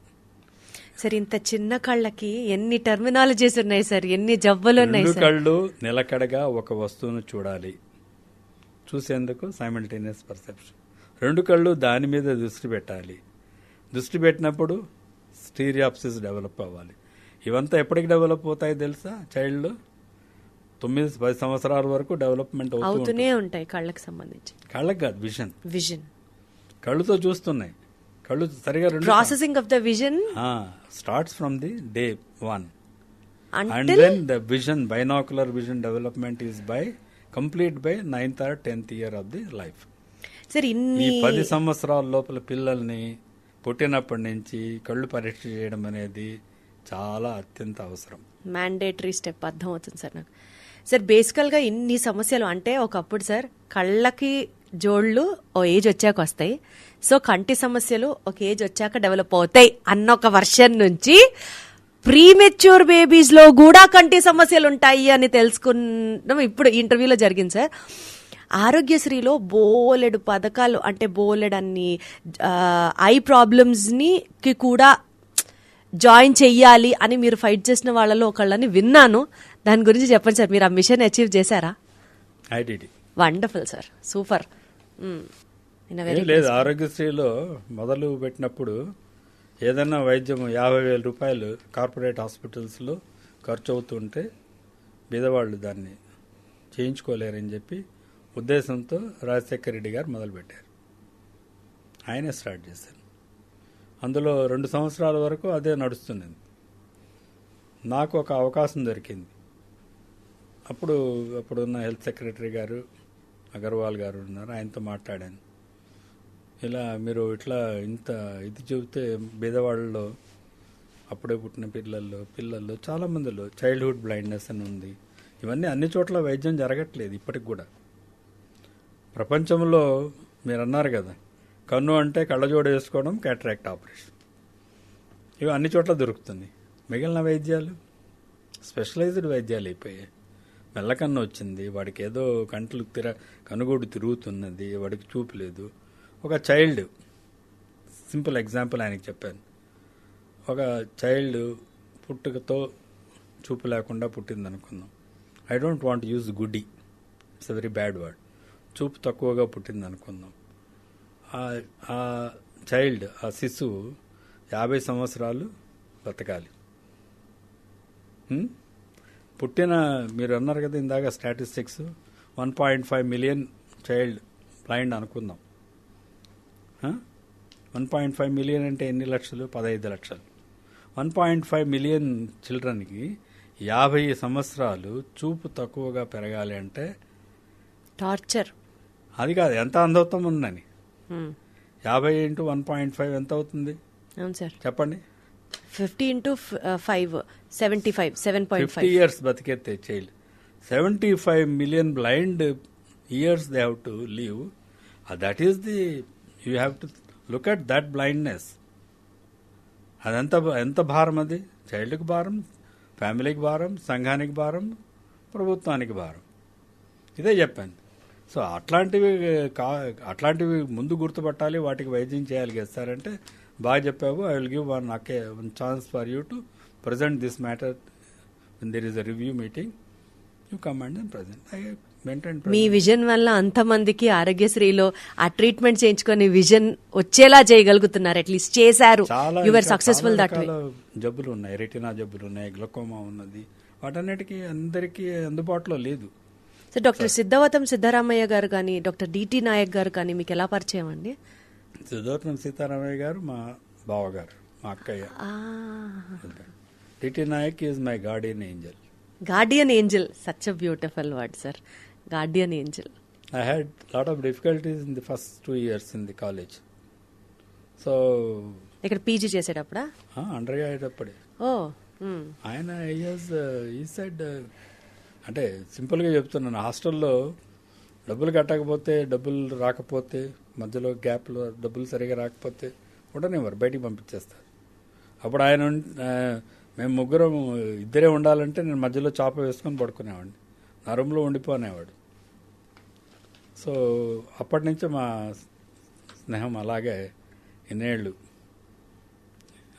Sir ఇంత చిన్న కళ్ళకి ఎన్ని టర్మినాలజీస్ ఉన్నాయి సార్, ఎన్ని జబ్బులు ఉన్నాయి. 2 కళ్ళు నిలకడగా ఒక వస్తువును చూసేందుకు సైమల్టేనియస్ పర్సెప్షన్. 2 కళ్ళు దాని మీద దృష్టి పెట్టాలి. దృష్టి పెట్టినప్పుడు స్టీరియాప్సిస్ డెవలప్ అవ్వాలి. ఇవంతా ఎప్పటికి డెవలప్ అవుతాయి తెలుసా? చైల్డ్లో 9-10 సంవత్సరాల వరకు డెవలప్మెంట్ అవుతూనే ఉంటాయి కళ్ళకి సంబంధించి. కళ్ళకి కాదు, విజన్. కళ్ళుతో చూస్తున్నాయి. కళ్ళు సరిగా processing of the vision starts from the day 1 and then the vision, binocular vision development is complete by 9th or 10th year of the life. Sir ఈ 10 సంవత్సరాల లోపల పిల్లల్ని పుట్టినప్పటి నుంచి కళ్ళు పరీక్ష చేయడం అనేది చాలా అత్యంత అవసరం. మ్యాండేటరీ స్టెప్ అర్థం అవుతుంది సార్ నాకు. సార్ బేసికల్గా ఇన్ని సమస్యలు అంటే ఒకప్పుడు సార్ కళ్ళకి జోళ్లు ఓ ఏజ్ వచ్చాక వస్తాయి, సో కంటి సమస్యలు ఒక ఏజ్ వచ్చాక డెవలప్ అవుతాయి అన్న ఒక వర్షన్ నుంచి ప్రీమెచ్యూర్ బేబీస్ లో కూడా కంటి సమస్యలు ఉంటాయి అని తెలుసుకున్నాం ఇప్పుడు ఇంటర్వ్యూలో జరిగింది సార్. ఆరోగ్యశ్రీలో బోలెడు పథకాలు, అంటే బోలెడన్ని ఐ ప్రాబ్లమ్స్ని కూడా జాయిన్ చెయ్యాలి అని మీరు ఫైట్ చేసిన వాళ్ళలో ఒకళ్ళని విన్నాను. దాని గురించి చెప్పండి సార్, మీరు ఆ మిషన్ అచీవ్ చేశారా? Wonderful sir, super. లేదు, ఆరోగ్యశ్రీలో మొదలు పెట్టినప్పుడు ఏదైనా వైద్యం 50,000 రూపాయలు కార్పొరేట్ హాస్పిటల్స్లో ఖర్చు అవుతుంటే బీదవాళ్ళు దాన్ని చేయించుకోలేరని చెప్పి ఉద్దేశంతో రాజశేఖర రెడ్డి గారు మొదలుపెట్టారు. ఆయనే స్టార్ట్ చేశారు. అందులో 2 సంవత్సరాల వరకు అదే నడుస్తున్నది. నాకు ఒక అవకాశం దొరికింది. అప్పుడున్న హెల్త్ సెక్రటరీ గారు అగర్వాల్ గారు ఉన్నారు, ఆయనతో మాట్లాడాను. ఇలా మీరు ఇది చెబితే బీదవాళ్ళలో అప్పుడే పుట్టిన పిల్లల్లో చాలామందిలో చైల్డ్హుడ్ బ్లైండ్నెస్ అని ఉంది. ఇవన్నీ అన్ని చోట్ల వైద్యం జరగట్లేదు ఇప్పటికి కూడా. ప్రపంచంలో మీరు అన్నారు కదా, కన్ను అంటే కళ్ళజోడు వేసుకోవడం, క్యాటరాక్ట్ ఆపరేషన్, ఇవి అన్ని చోట్ల దొరుకుతుంది. మిగిలిన వైద్యాలు స్పెషలైజ్డ్ వైద్యాలు అయిపోయాయి. మెల్లకన్ను వచ్చింది, వాడికి ఏదో కనుగోడు తిరుగుతున్నది, వాడికి చూపు లేదు. ఒక చైల్డ్, సింపుల్ ఎగ్జాంపుల్ ఆయనకి చెప్పాను. ఒక చైల్డ్ పుట్టుకతో చూపు లేకుండా పుట్టింది అనుకుందాం. ఐ డోంట్ వాంట్ యూజ్ గుడ్డి, it's a very bad word. చూపు తక్కువగా పుట్టింది అనుకుందాం. ఆ చైల్డ్, ఆ శిశువు 50 సంవత్సరాలు బతకాలి. పుట్టిన మీరు అన్నారు కదా ఇందాక స్టాటిస్టిక్స్ 1.5 మిలియన్ చైల్డ్ బ్లైండ్ అనుకుందాం. 1.5 మిలియన్ అంటే ఎన్ని లక్షలు? 15 లక్షలు. 1.5 మిలియన్ చిల్డ్రన్కి 50 సంవత్సరాలు చూపు తక్కువగా పెరగాలి అంటే టార్చర్. అది కాదు, ఎంత అందవుతాం ఉందని. 50 ఇంటూ 1.5 ఎంత అవుతుంది అవును సార్, చెప్పండి. 50 into 5 75 7.5 50 years బతికెత్తే child 75 million blind years they have to live. That is the you have to look at that blindness. అదంత ఎంత భారం అది? చైల్డ్కి భారం, ఫ్యామిలీకి భారం, సంఘానికి భారం, ప్రభుత్వానికి భారం. ఇదే చెప్పాను. సో అట్లాంటివి ముందు గుర్తుపట్టాలి, వాటికి వైద్యం చేయాలి చేస్తారంటే బాగా చెప్పావు. I will give one chance for you to present this matter when there is a review meeting. You command and present. I maintain. Me vision వల్ల అంతమందికి ఆరోగ్యశ్రీలో ఆ ట్రీట్మెంట్ చేయించుకొని విజన్ వచ్చేలా చేయగలుగుతున్నారు. అట్లీస్ట్ చేశారు. You are successful that way. జబ్బులు ఉన్నాయి, రెటినా జబ్బులు ఉన్నాయి, గ్లకోమా ఉన్నది. వాటన్నిటికీ అందరికీ అందుబాటులో లేదు. సో డాక్టర్ సిద్ధవతం సిద్ధరామయ్య గారు కానీ డాక్టర్ డిటి నాయక్ గారు కానీ మీకు ఎలా పరిచయం అండి? సిద్ధవతం సీతారామయ్య గారు మా బావగారు, మా అక్కయ్య. DT Nayak is my guardian angel. Guardian angel, such a beautiful word sir, guardian angel. I had lot of difficulties in the first 2 years in the college. So ఇక్కడ పీజీ చేసేటప్పుడా? అండర్ అయ్యేటప్పుడే. ఓ ఆయన ఈ సైడ్ అంటే సింపుల్గా చెప్తున్నాను, హాస్టల్లో డబ్బులు కట్టకపోతే, డబ్బులు రాకపోతే, మధ్యలో గ్యాప్లో డబ్బులు సరిగా రాకపోతే ఉండనివ్వరు, బయటికి పంపించేస్తారు. అప్పుడు ఆయన మేము ముగ్గురం ఇద్దరే ఉండాలంటే నేను మధ్యలో చాప వేసుకొని పడుకునేవాడిని, నా రూమ్లో ఉండిపోనేవాడు. సో అప్పటి నుంచి మా స్నేహం అలాగే ఎన్నేళ్ళు,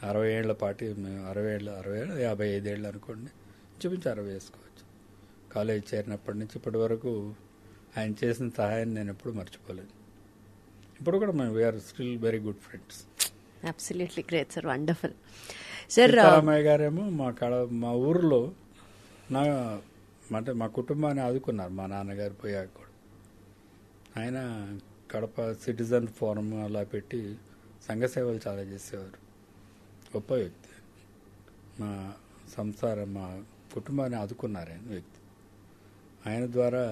60 ఏళ్ల పాటి, 55 ఏళ్ళు అనుకోండి, చూపించి 60 వేసుకోవచ్చు. కాలేజ్ చేరినప్పటి నుంచి ఇప్పటి వరకు ఆయన చేసిన సహాయాన్ని నేను ఎప్పుడు మర్చిపోలేదు. ఇప్పుడు కూడా మేము we are still very good friends. Absolutely great sir, wonderful sir. Sitaramayya గారేమో మా ఊరిలో అంటే మా కుటుంబాన్ని ఆదుకున్నారు. మా నాన్నగారు పోయాక కూడా ఆయన కడప సిటిజన్ ఫోరం అలా పెట్టి సంఘ సేవలు చాలా చేసేవారు. గొప్ప వ్యక్తి. మా మా కుటుంబాన్ని ఆదుకున్నారు ఆయన వ్యక్తి. ఆయన ద్వారా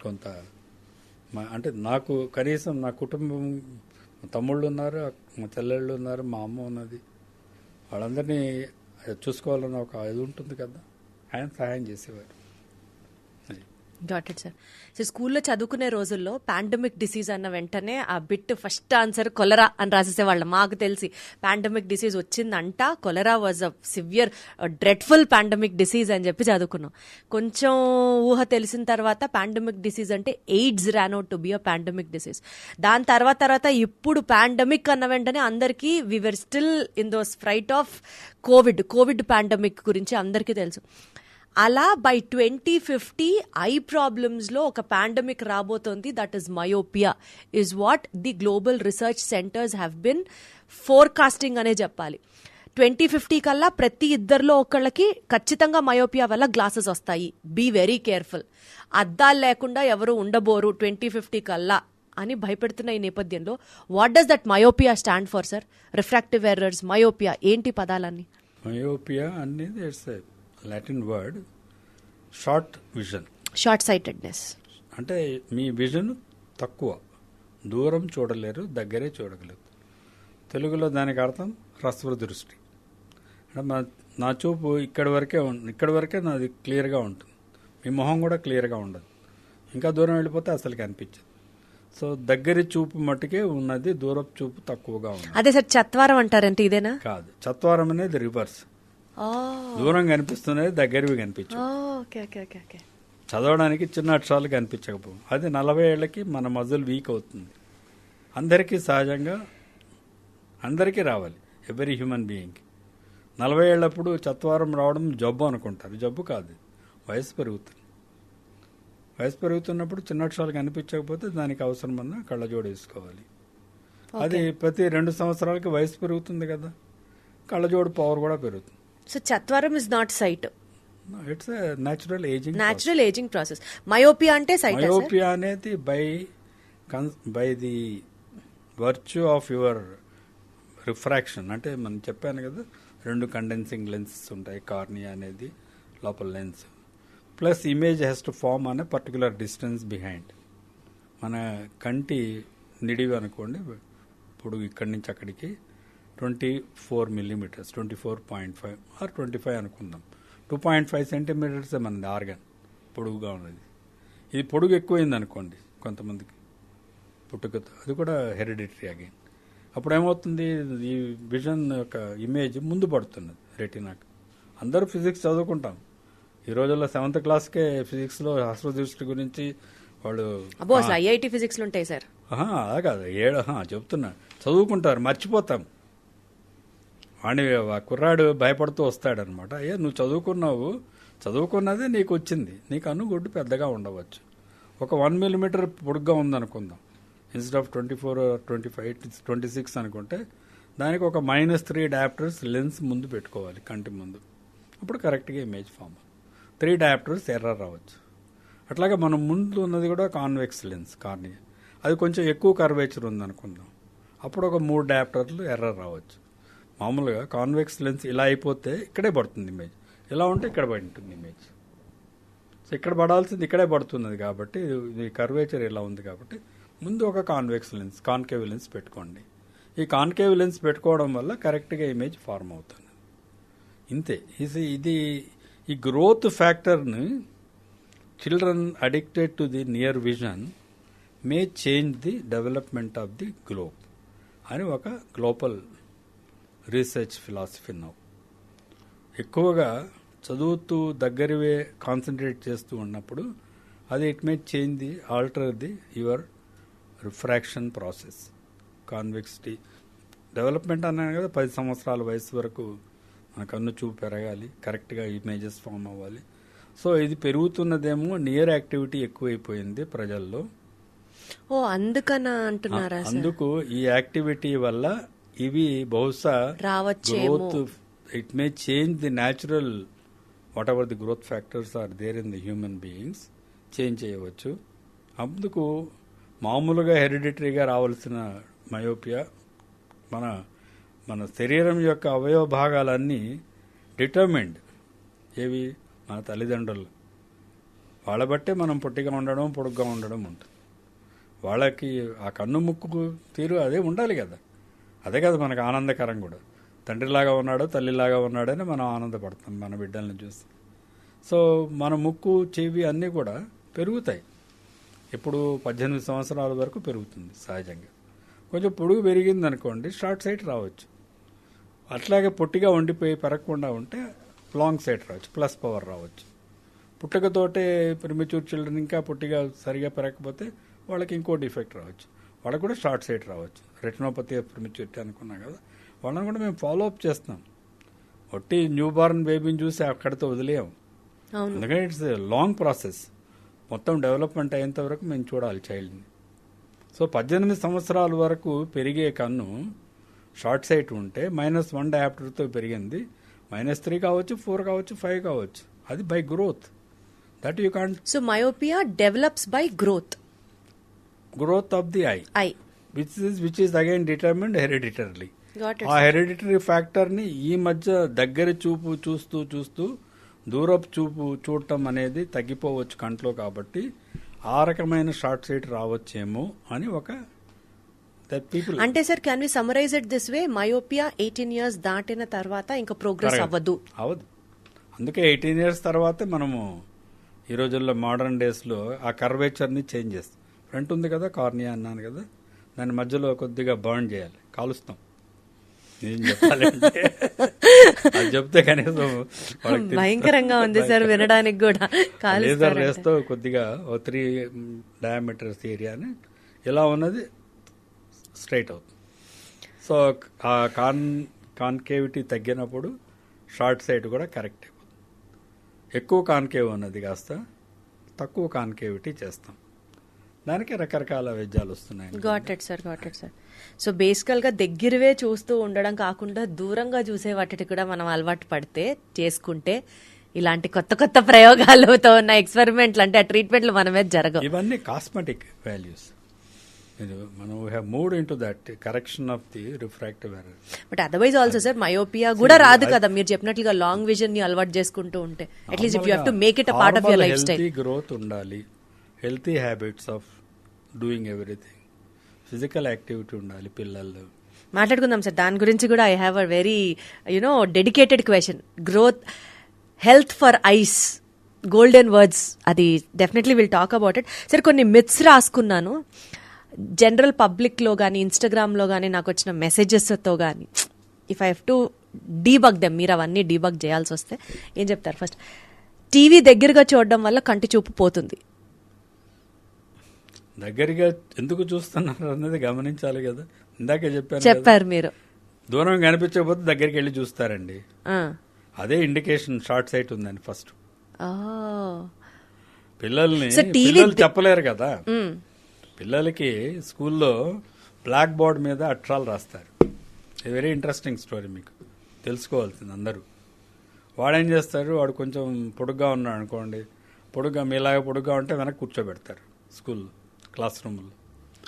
కొంత అంటే నాకు కనీసం నా కుటుంబం, తమ్ముళ్ళు ఉన్నారు, మా చెల్లెళ్ళు ఉన్నారు, మా అమ్మ ఉన్నది, వాళ్ళందరినీ చూసుకోవాలన్న ఒక ఇది ఉంటుంది కదా, ఆయన సహాయం చేసేవారు. Got it sir. సో స్కూల్లో చదువుకునే రోజుల్లో పాండమిక్ డిసీజ్ అన్న వెంటనే ఆ బిట్ ఫస్ట్ ఆన్సర్ కొలరా అని రాసేసేవాళ్ళం. మాకు తెలిసి పాండమిక్ డిసీజ్ వచ్చిందంట, cholera was a severe dreadful pandemic disease అని చెప్పి చదువుకున్నాం. కొంచెం ఊహ తెలిసిన తర్వాత పాండమిక్ డిసీజ్ అంటే AIDS ran out to be a pandemic disease. దాని తర్వాత ఇప్పుడు పాండమిక్ అన్న వెంటనే అందరికీ we were still in those fright of COVID pandemic గురించి అందరికీ తెలుసు. అలా బై 2050 ఐ ప్రాబ్లమ్స్లో ఒక పాండమిక్ రాబోతోంది. That is myopia is what the global research centres have been forecasting అనే చెప్పాలి. 2050 కల్లా ప్రతి ఇద్దరిలో ఒకళ్ళకి ఖచ్చితంగా మయోపియా వల్ల గ్లాసెస్ వస్తాయి. Be very careful. అద్దాలు లేకుండా ఎవరు ఉండబోరు 2050 కల్లా అని భయపెడుతున్న ఈ నేపథ్యంలో what does that myopia stand for sir? Refractive errors, myopia ఏంటి పదాలన్నీ? మయోపియా అనేది it's Latin word, short vision, short sightedness. అంటే మీ విజన్ తక్కువ, దూరం చూడలేరు, దగ్గరే చూడగలరు. తెలుగులో దానికి అర్థం హ్రస్వ దృష్టి. అంటే నా చూపు ఇక్కడి వరకే నాది క్లియర్గా ఉంటుంది, మీ మొహం కూడా క్లియర్గా ఉండదు, ఇంకా దూరం వెళ్ళిపోతే అసలు కనిపించదు. సో దగ్గరి చూపు మట్టుకే ఉన్నది, దూరపు చూపు తక్కువగా ఉంది. అదే సార్ చత్వారం అంటారంటే ఇదేనా? కాదు, చత్వారం అనేది రివర్స్. దూరం కనిపిస్తున్నది, దగ్గరవి కనిపించవు. చదవడానికి చిన్న అక్షరాలు కనిపించకపో, అది 40 ఏళ్లకి మన మజిల్ వీక్ అవుతుంది. అందరికీ సహజంగా అందరికీ రావాలి, ఎవరీ హ్యూమన్ బీయింగ్కి. 40 ఏళ్ళప్పుడు చత్వారం రావడం జబ్బు అనుకుంటారు. జబ్బు కాదు, వయసు పెరుగుతుంది. వయసు పెరుగుతున్నప్పుడు చిన్న అక్షరాలు కనిపించకపోతే దానికి అవసరమన్నా కళ్ళజోడు వేసుకోవాలి. అది ప్రతి 2 సంవత్సరాలకి వయసు పెరుగుతుంది కదా, కళ్ళజోడు పవర్ కూడా పెరుగుతుంది. సో చత్వారం is not sight. It's natural aging. Natural aging process. Myopia అంటే సైట్. మయోపియా అనేది by the virtue of your refraction. అంటే మనం చెప్పాను కదా, 2 కండెన్సింగ్ లెన్సెస్ ఉంటాయి, కార్నియా అనేది లోపల lens, plus image has to form అనే పర్టికులర్ డిస్టెన్స్ బిహైండ్. మన కంటి నిడివి అనుకోండి, ఇప్పుడు ఇక్కడి నుంచి అక్కడికి 24 millimeters, 24.5 ఆర్ 25 అనుకుందాం. 2.5 centimeters మనది ఆర్గన్ పొడుగుగా ఉన్నది. ఇది పొడుగు ఎక్కువైంది అనుకోండి కొంతమందికి పుట్టుకతో, అది కూడా హెరిడిటరీ అగైన్. అప్పుడు ఏమవుతుంది, ఈ విజన్ యొక్క ఇమేజ్ ముందు పడుతున్నది రెటీనాకి. అందరూ ఫిజిక్స్ చదువుకుంటాం ఈ రోజుల్లో, 7th క్లాస్కే ఫిజిక్స్లో హస్రదృష్టి గురించి వాళ్ళు ఐఐటి ఫిజిక్స్ ఉంటాయి సార్. అలా కాదు, చెప్తున్నా, చదువుకుంటారు, మర్చిపోతాం. వాడిని ఆ కుర్రాడు భయపడుతూ వస్తాడనమాట. అయ్యా నువ్వు చదువుకున్నదే నీకు వచ్చింది, నీకు అనుగుడ్డు పెద్దగా ఉండవచ్చు. ఒక 1 millimeter పొడుగ్గా ఉందనుకుందాం, ఇన్స్టెడ్ ఆఫ్ 24 or 25 26 అనుకుంటే దానికి ఒక -3 diopters లెన్స్ ముందు పెట్టుకోవాలి కంటి ముందు. అప్పుడు కరెక్ట్గా ఇమేజ్ ఫామ్. 3 diopters ఎర్రర్ రావచ్చు. అట్లాగే మనం ముందు ఉన్నది కూడా కాన్వెక్స్ లెన్స్ కార్నియా, అది కొంచెం ఎక్కువ కర్వేచర్ ఉందనుకుందాం, అప్పుడు ఒక 3 diopters ఎర్రర్ రావచ్చు. మామూలుగా కాన్వెక్స్ లెన్స్ ఇలా అయిపోతే ఇక్కడే పడుతుంది ఇమేజ్, ఇలా ఉంటే ఇక్కడ పడి ఉంటుంది ఇమేజ్. సో ఇక్కడ పడాల్సింది ఇక్కడే పడుతున్నది కాబట్టి, ఇది కర్వేచర్ ఇలా ఉంది కాబట్టి ముందు ఒక కాన్కేవ్ లెన్స్ పెట్టుకోండి. ఈ కాన్కేవ్ లెన్స్ పెట్టుకోవడం వల్ల కరెక్ట్గా ఇమేజ్ ఫార్మ్ అవుతుంది. ఇంతే. ఇది ఈ గ్రోత్ ఫ్యాక్టర్ని children addicted to the near vision may change the development of the globe అని ఒక గ్లోబల్ రీసెర్చ్ ఫిలాసఫీ నౌ. ఎక్కువగా చదువుతూ దగ్గరవే కాన్సన్ట్రేట్ చేస్తూ ఉన్నప్పుడు అది it may change the alter the your refraction process. Convexity development అన్నాను కదా, 10 సంవత్సరాల వయసు వరకు మన కన్ను చూపు పెరగాలి, కరెక్ట్గా ఇమేజెస్ ఫామ్ అవ్వాలి. సో ఇది పెరుగుతున్నదేమో నియర్ యాక్టివిటీ ఎక్కువైపోయింది ప్రజల్లో. అందుకనా అంటున్నారా? అందుకు ఈ యాక్టివిటీ వల్ల ఇవి బహుశా growth, it may change the natural whatever the growth factors are there in the human beings change చేయవచ్చు. అందుకు మామూలుగా హెరిడిటరీగా రావాల్సిన మయోపియా, మన శరీరం యొక్క అవయవ భాగాలన్నీ డిటర్మిండ్ ఏవి, మన తల్లిదండ్రులు. వాళ్ళ బట్టే మనం పొట్టిగా ఉండడం పొడుగ్గా ఉండడం ఉంటుంది. వాళ్ళకి ఆ కన్ను ముక్కు తీరు అదే ఉండాలి కదా, అదే కదా మనకు ఆనందకరం కూడా. తండ్రిలాగా ఉన్నాడు తల్లిలాగా ఉన్నాడని మనం ఆనందపడతాం మన బిడ్డల్ని చూసి. సో మన ముక్కు చెవి అన్నీ కూడా పెరుగుతాయి. ఇప్పుడు 18 సంవత్సరాల వరకు పెరుగుతుంది సహజంగా. కొంచెం పొడుగు పెరిగింది అనుకోండి, షార్ట్ సైట్ రావచ్చు. అట్లాగే పొట్టిగా ఉండిపోయి పెరగకుండా ఉంటే లాంగ్ సైట్ రావచ్చు, ప్లస్ పవర్ రావచ్చు. పుట్టకతోటే ప్రిమిచ్యూర్ చిల్డ్రన్ ఇంకా పొట్టిగా సరిగా పెరగకపోతే వాళ్ళకి ఇంకో డిఫెక్ట్ రావచ్చు, వాళ్ళకి కూడా షార్ట్ సైట్ రావచ్చు. రెటినోపతి ప్రిమిచ్యూరిటీ అనుకున్నాం కదా, వాళ్ళని కూడా మేము ఫాలో అప్ చేస్తాం. ఒట్టి న్యూ బార్న్ బేబీని చూసి అక్కడితో వదిలేయం, ఎందుకంటే ఇట్స్ లాంగ్ ప్రాసెస్. మొత్తం డెవలప్మెంట్ అయ్యేంత వరకు మేము చూడాలి చైల్డ్ని. సో 18 సంవత్సరాల వరకు పెరిగే కన్ను షార్ట్ సైట్ ఉంటే -1 డయాప్టర్తో పెరిగింది, -3 కావచ్చు, 4 కావచ్చు, 5 కావచ్చు. అది by growth that you can't. So myopia develops by growth of the eye which is again determined hereditarily. ఆ హెరిడిటరీ ఫ్యాక్టర్ని ఈ మధ్య దగ్గర చూపు చూస్తూ దూరపు చూపు చూడటం అనేది తగ్గిపోవచ్చు కంట్లో, కాబట్టి ఆ రకమైన షార్ట్ సైట్ రావచ్చేమో అని ఒక పీపుల్. అంటే sir can we summarise it this way, myopia 18 years దాటిన తర్వాత ఇంకా ప్రోగ్రెస్ అవ్వదు. అందుకే 18 years తర్వాతే మనము ఈ రోజుల్లో మోడర్న్ డేస్లో ఆ కర్వేచర్ని చేంజ్ చేస్తాం. ఫ్రంట్ ఉంది కదా కార్నియా అన్నాను కదా, దాని మధ్యలో కొద్దిగా బర్న్ చేయాలి, కాలుస్తాం. నేను చెప్పాలంటే అది చెప్తే కనీసం భయంకరంగా ఉంది సార్ వినడానికి కూడా. లేజర్ రేస్తో కొద్దిగా 3 diameters ఏరియాని ఇలా ఉన్నది స్ట్రైట్ అవుతుంది. సో ఆ కాన్కేవిటీ తగ్గినప్పుడు షార్ట్ సైట్ కూడా కరెక్ట్ అయిపోతుంది. ఎక్కువ కాన్కేవ్ ఉన్నది కాస్త తక్కువ కాన్కేవిటీ చేస్తాం, దానికి రకరకాల వైద్యాలు వస్తున్నాయి. Got it sir. సో బేసికల్ గా దగ్గరవే చూస్తూ ఉండడం కాకుండా దూరంగా చూసే వాటికి కూడా మనం అలవాటు పడితే చేసుకుంటే ఇలాంటి కొత్త కొత్త ప్రయోగాలతో ఉన్న ఎక్స్పెరిమెంట్లు అంటే ఆ ట్రీట్మెంట్లు మన మీద జరగవు. ఇవన్నీ కాస్మెటిక్ వాల్యూస్. మనం have moved into that correction of the refractive error. But otherwise also sir myopia కూడా రాదు కదా మీరు చెప్పినట్లుగా లాంగ్ విజన్ ని అలవాటు చేసుకుంటూ ఉంటే. At least if you have to make it a part of your life style. Healthy growth ఉండాలి, healthy habits of doing everything, physical activity ఉండాలి పిల్లల్లో. మాట్లాడుకుందాం సార్ దాని గురించి కూడా. I have a very dedicated question. Growth, health for eyes, golden words, అది definitely will talk about it. Sir కొన్ని myths రాసుకున్నాను. జనరల్ పబ్లిక్లో కానీ ఇన్స్టాగ్రామ్లో కానీ నాకు వచ్చిన మెసేజెస్తో కానీ if I have to debug them, మీరు అవన్నీ డీబగ్ చేయాల్సి వస్తే ఏం చెప్తారు? ఫస్ట్, టీవీ దగ్గరగా చూడడం వల్ల కంటి చూపు పోతుంది. దగ్గరగా ఎందుకు చూస్తున్నారు అన్నది గమనించాలి కదా. ఇందాకే చెప్పారు మీరు. దూరం కనిపించకపోతే దగ్గరికి వెళ్ళి చూస్తారండి. అదే ఇండికేషన్ షార్ట్ సైట్ ఉందని. ఫస్ట్ పిల్లల్ని చెప్పలేరు కదా. పిల్లలకి స్కూల్లో బ్లాక్ బోర్డ్ మీద అక్షరాలు రాస్తారు. ఇది వెరీ ఇంట్రెస్టింగ్ స్టోరీ, మీకు తెలుసుకోవాల్సింది అందరూ. వాడేం చేస్తారు, వాడు కొంచెం పొడుగ్గా ఉన్నాడు అనుకోండి, మీలాగా పొడుగ్గా ఉంటే వెనక్కి కూర్చోబెడతారు స్కూల్లో, క్లాస్ రూమ్లో.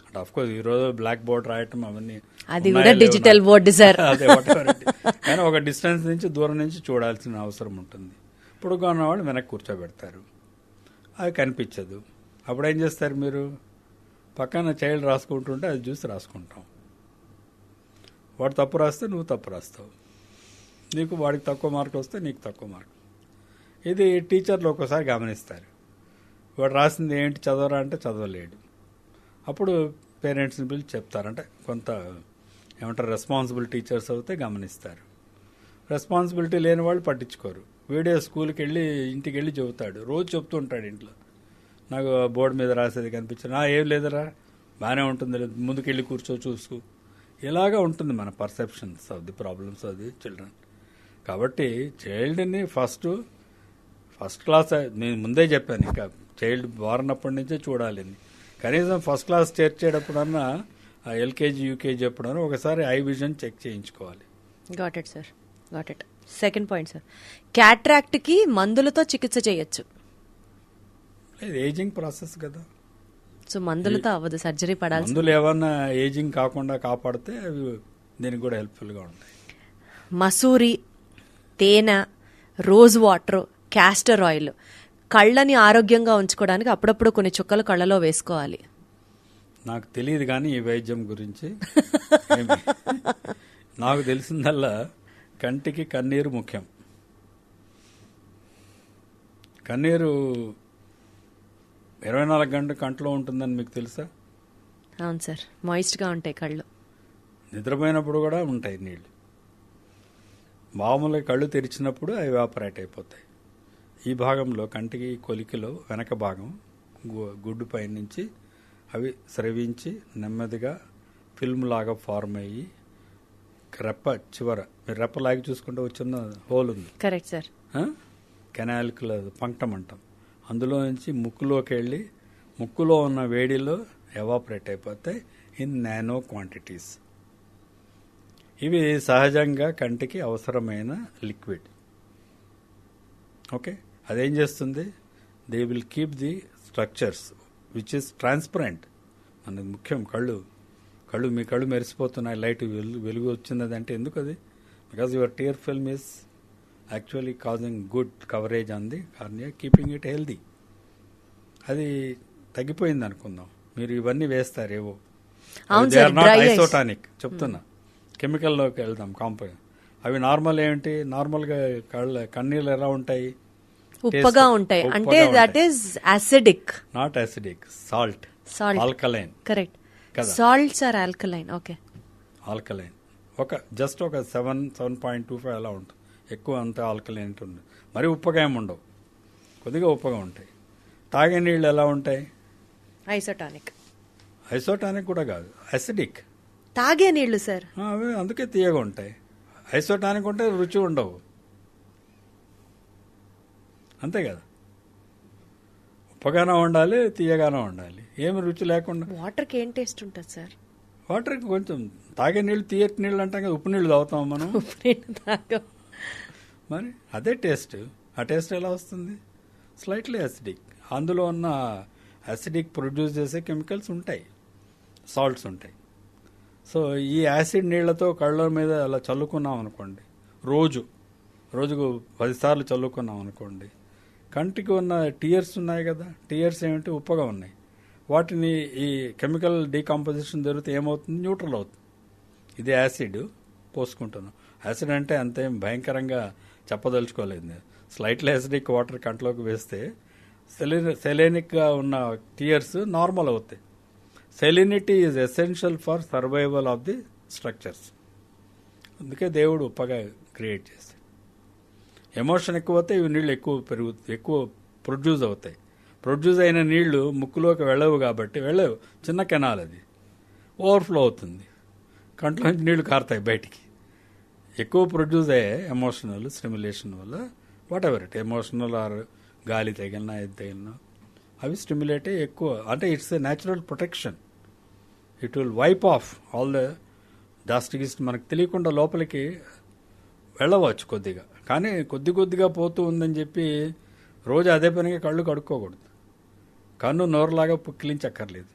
అంటే ఆఫ్కోర్స్ ఈరోజు బ్లాక్ బోర్డ్ రాయటం అవన్నీ అది కూడా డిజిటల్ బోర్డు సార్. అదే కానీ ఒక డిస్టెన్స్ నుంచి దూరం నుంచి చూడాల్సిన అవసరం ఉంటుంది. పొడుగ్గా ఉన్నవాళ్ళు వెనక్కి కూర్చోబెడతారు, అది కనిపించదు. అప్పుడు ఏం చేస్తారు మీరు, పక్కన చైల్డ్ రాసుకుంటుంటే అది చూసి రాసుకుంటాం. వాడు తప్పు రాస్తే నువ్వు తప్పు రాస్తావు, నీకు వాడికి తక్కువ మార్కులు వస్తే నీకు తక్కువ మార్కులు. ఇది టీచర్లు ఒక్కోసారి గమనిస్తారు. వాడు రాసింది ఏంటి చదవరా అంటే చదవలేడు. అప్పుడు పేరెంట్స్ని పిలిచి చెప్తారంటే కొంత ఏమంటారు రెస్పాన్సిబుల్ టీచర్స్ అయితే గమనిస్తారు. రెస్పాన్సిబిలిటీ లేని వాళ్ళు పట్టించుకోరు. వీడియో స్కూల్కి వెళ్ళి ఇంటికి వెళ్ళి చెబుతాడు, రోజు చెప్తూ ఉంటాడు ఇంట్లో, నాకు బోర్డు మీద రాసేది కనిపించిన ఏం లేదరా బాగానే ఉంటుంది, ముందుకెళ్ళి కూర్చో చూసుకో. ఇలాగా ఉంటుంది మన perceptions of the problems of the children. కాబట్టి చైల్డ్ని ఫస్ట్ క్లాస్ నేను ముందే చెప్పాను, ఇంకా చైల్డ్ బారినప్పటి నుంచే చూడాలని. కనీసం ఫస్ట్ క్లాస్ చేర్చేటప్పుడన్నా ఎల్కేజీ యూకేజీ ఎప్పుడన్నా ఒకసారి ఐ విజన్ చెక్ చేయించుకోవాలి. Got it sir, got it. Second point sir, cataract కి మందులతో చికిత్స చేయొచ్చు. ఏజింగ్ ప్రాసెస్ కదా, సో మందులతో అవ్వదు, సర్జరీ పడాలి. మందులు ఏమన్నా ఏజింగ్ కాకుండా కాపాడితే అవి దీనికి కూడా హెల్ప్ఫుల్గా ఉంటాయి. మసూరి, తేనె, రోజ్ వాటర్, క్యాస్టర్ ఆయిల్ కళ్ళని ఆరోగ్యంగా ఉంచుకోవడానికి అప్పుడప్పుడు కొన్ని చుక్కలు కళ్ళలో వేసుకోవాలి. నాకు తెలియదు కానీ ఈ వైద్యం గురించి నాకు తెలిసిందల్లా కంటికి కన్నీరు ముఖ్యం. కన్నీరు 24 గంటలు కంట్లో ఉంటుందని మీకు తెలుసా? అవును సార్, మాయిస్ట్గా ఉంటాయి కళ్ళు. నిద్రపోయినప్పుడు కూడా ఉంటాయి నీళ్ళు. మామూలుగా కళ్ళు తెరిచినప్పుడు అవి ఎవాపరేట్ అయిపోతాయి. ఈ భాగంలో కంటికి కొలికిలో వెనక భాగం గుడ్డు పై నుంచి అవి స్రవించి నెమ్మదిగా ఫిల్మ్ లాగా ఫార్మ్ అయ్యి రెప్ప చివర, మీరు రెప్ప లాగి చూసుకుంటే వచ్చిన హోల్ ఉంది. Correct sir. కెనాల్కుల పంక్టం అంటాం. అందులో నుంచి ముక్కులోకి వెళ్ళి ముక్కులో ఉన్న వేడిలో ఎవాపరేట్ అయిపోతాయి ఇన్ నానో క్వాంటిటీస్. ఇవి సహజంగా కంటికి అవసరమైన లిక్విడ్. ఓకే, అదేం చేస్తుంది, they will keep the structures which is transparent. మనకు ముఖ్యం కళ్ళు. మీ కళ్ళు మెరిసిపోతున్నాయి, లైట్ వెలుగు వచ్చింది అంటే ఎందుకు అది? Because your tear film is actually causing good coverage on the cornea, keeping it healthy. అది తగ్గిపోయింది అనుకుందాం, మీరు ఇవన్నీ వేస్తారేవో, దే ఆర్ నాట్ ఐసోటానిక్ చెప్తున్నా. కెమికల్లోకి వెళ్దాం కాంపౌండ్. అవి నార్మల్ ఏంటి, నార్మల్గా కన్నీళ్ళు ఎలా ఉంటాయి, ఉప్పగా ఉంటాయి. అంటే that is acidic, not acidic, salt, alkaline. Correct, salts are alkaline. Okay, alkaline. Just ఒక 7.25 అలా ఉంటుంది, ఎక్కువ అంత ఆల్కలైన్ ఉంటుంది. మరి ఉప్పగా ఏమి ఉండవు, కొద్దిగా ఉప్పగా ఉంటాయి. తాగే నీళ్ళు ఎలా ఉంటాయి, ఐసోటానిక్ కూడా కాదు, అసిడిక్. తాగే నీళ్లు సార్ అవి అందుకే తీయగా ఉంటాయి. ఐసోటానిక్ ఉంటే రుచి ఉండవు, అంతే కదా. ఉప్పగానే ఉండాలి, తీయగానే ఉండాలి, ఏమి రుచి లేకుండా. వాటర్కి ఏం టేస్ట్ ఉంటుంది సార్? వాటర్కి కొంచెం తాగే నీళ్ళు తీయటి నీళ్ళు అంటాం కదా, ఉప్పు నీళ్ళు తాగుతాం మనం. మరి అదే టేస్ట్. ఆ టేస్ట్ ఎలా వస్తుంది? Slightly acidic. అందులో ఉన్న యాసిడిక్ ప్రొడ్యూస్ చేసే కెమికల్స్ ఉంటాయి, సాల్ట్స్ ఉంటాయి. సో ఈ యాసిడ్ నీళ్లతో కళ్ళ మీద అలా చల్లుకున్నాం అనుకోండి, రోజుకు 10 సార్లు చల్లుకున్నాం అనుకోండి, కంటికి ఉన్న టీయర్స్ ఉన్నాయి కదా, టీయర్స్ ఏమిటి? ఉప్పగా ఉన్నాయి. వాటిని ఈ కెమికల్ డీకాంపోజిషన్ జరిగితే ఏమవుతుంది? న్యూట్రల్ అవుతుంది. ఇది యాసిడ్ పోసుకుంటున్నాం. యాసిడ్ అంటే అంతేం భయంకరంగా చెప్పదలుచుకోలేదు. స్లైట్లీ యాసిడిక్ వాటర్ కంట్లోకి వేస్తే సెలేనిక్గా ఉన్న టీయర్స్ నార్మల్ అవుతాయి. Salinity is essential for survival of the structures. అందుకే దేవుడు ఉప్పగా క్రియేట్ చేస్తాడు. ఎమోషన్ ఎక్కువ అవుతాయి, ఇవి నీళ్ళు ఎక్కువ ప్రొడ్యూస్ అవుతాయి. ప్రొడ్యూస్ అయిన నీళ్లు ముక్కులోకి వెళ్ళవు కాబట్టి వెళ్ళవు, చిన్న కెనాల్ అది ఓవర్ఫ్లో అవుతుంది, కంట్లో నుంచి నీళ్లు కారుతాయి బయటికి. ఎక్కువ ప్రొడ్యూస్ అయ్యే ఎమోషనల్ స్టిమ్యులేషన్ వల్ల, whatever it, emotional or గాలి తగిలినా ఏది తగిలినా అవి స్టిమ్యులేట్ అయ్యి ఎక్కువ, అంటే it's a natural protection. It will wipe off all the dust gist. మనకు తెలియకుండా లోపలికి వెళ్ళవచ్చు కొద్దిగా, కానీ కొద్దిగా పోతూ ఉందని చెప్పి రోజు అదే పనిగా కళ్ళు కడుక్కోకూడదు. కన్ను నోరులాగా పుక్కిలించక్కర్లేదు.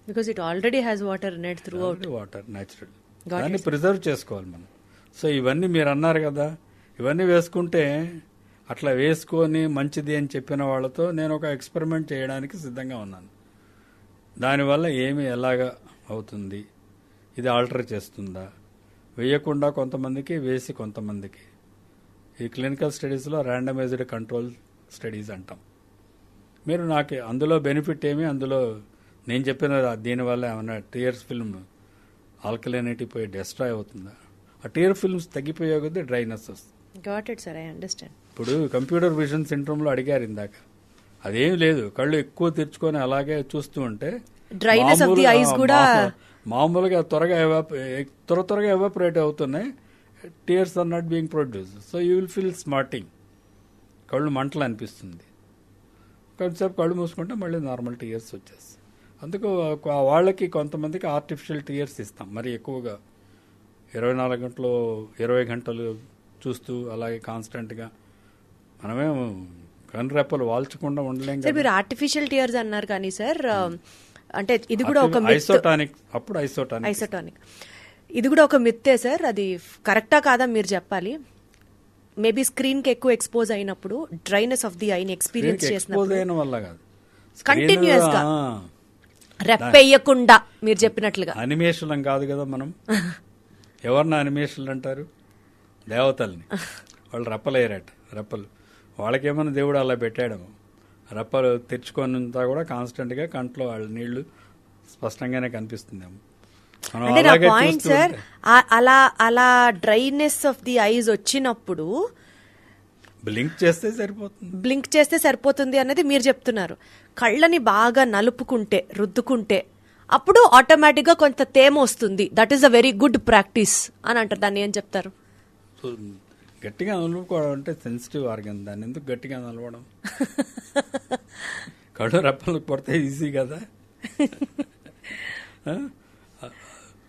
Because it already has water in it throughout. Water natural, దాన్ని ప్రిజర్వ్ చేసుకోవాలి మనం. సో ఇవన్నీ మీరు అన్నారు కదా, ఇవన్నీ వేసుకుంటే అట్లా వేసుకొని మంచిది అని చెప్పిన వాళ్ళతో నేను ఒక ఎక్స్పెరిమెంట్ చేయడానికి సిద్ధంగా ఉన్నాను. దానివల్ల ఏమి ఎలాగా అవుతుంది, ఇది ఆల్టర్ చేస్తుందా, వేయకుండా కొంతమందికి వేసి కొంతమందికి. ఈ క్లినికల్ స్టడీస్లో ర్యాండమైజ్డ్ కంట్రోల్ స్టడీస్ అంటాం. మీరు నాకు అందులో బెనిఫిట్ ఏమి, అందులో నేను చెప్పిన దీనివల్ల ఏమైనా టీయర్స్ ఫిల్మ్ ఆల్కలైనిటీ పోయి డిస్ట్రాయ్ అవుతుందా? ఆ టీయర్ ఫిల్మ్స్ తగ్గిపోయే కొద్దీ డ్రైనెస్ వస్తుంది. Got it sir, I understand. ఇప్పుడు కంప్యూటర్ విజన్ సిండ్రోమ్లో అడిగారు ఇందాక, అదేం లేదు, కళ్ళు ఎక్కువ తెరుచుకొని అలాగే చూస్తూ ఉంటే డ్రైనెస్ ఆఫ్ ది ఐస్ కూడా మామూలుగా త్వరగా ఎవాపరేట్ అవుతున్నాయి. Tears are not being produce. So you will feel smarting, కళ్ళు మంటలు అనిపిస్తుంది. కొంచెంసేపు కళ్ళు మూసుకుంటే మళ్ళీ నార్మల్ టీయర్స్ వచ్చేస్తాయి. అందుకు వాళ్ళకి కొంతమందికి ఆర్టిఫిషియల్ టీయర్స్ ఇస్తాం. మరి ఎక్కువగా 24 గంటలు 20 గంటలు చూస్తూ అలాగే కాన్స్టెంట్గా మనమే కనురెప్పలు వాల్చకుండా ఉండలేం సార్. మీరు ఆర్టిఫిషియల్ టీయర్స్ అన్నారు కానీ సార్, అంటే ఇది కూడా ఒక ఐసోటానిక్, అప్పుడు ఐసోటానిక్ ఇది కూడా ఒక మిత్తే సార్. అది కరెక్టా కాదా మీరు చెప్పాలి. మేబీ స్క్రీన్ కి ఎక్కువ ఎక్స్పోజ్ అయినప్పుడు డ్రైనెస్ ఆఫ్ ది ఐని ఎక్స్పీరియన్స్ చేసినప్పుడు వల్ల కాదు, కంటిన్యూస్ గా రెప్పేయకుండా మీరు చెప్పినట్లుగా. అనిమేషన్ కాదు కదా మనం. ఎవరిని అనిమేషన్ అంటారు? దేవతల్ని. వాళ్ళు రెప్పలేయరట, రెప్పలు. వాళ్ళకేమన్నా దేవుడు అలా పెట్టాడము. రెప్పలు తెరుచుకొనంతా కూడా కాన్స్టెంట్ గా కంట్లో వాళ్ళ నీళ్లు స్పష్టంగానే కనిపిస్తుందేమో. అంటే నా పాయింట్ సార్, అలా డ్రైనెస్ ఆఫ్ ది ఐస్ వచ్చినప్పుడు బ్లింక్ చేస్తే సరిపోతుంది అన్నది మీరు చెప్తున్నారు. కళ్ళని బాగా నలుపుకుంటే, రుద్దుకుంటే అప్పుడు ఆటోమేటిక్ గా కొంత తేమ వస్తుంది. That is a very good practice అని అంటారు. దాన్ని ఏం చెప్తారు? గట్టిగా నలుపుకోవడం అంటే సెన్సిటివ్ ఆర్గన్, దాన్ని ఎందుకు గట్టిగా నలవడం? కళ్ళు రెప్పలు పడితే ఈజీ కదా.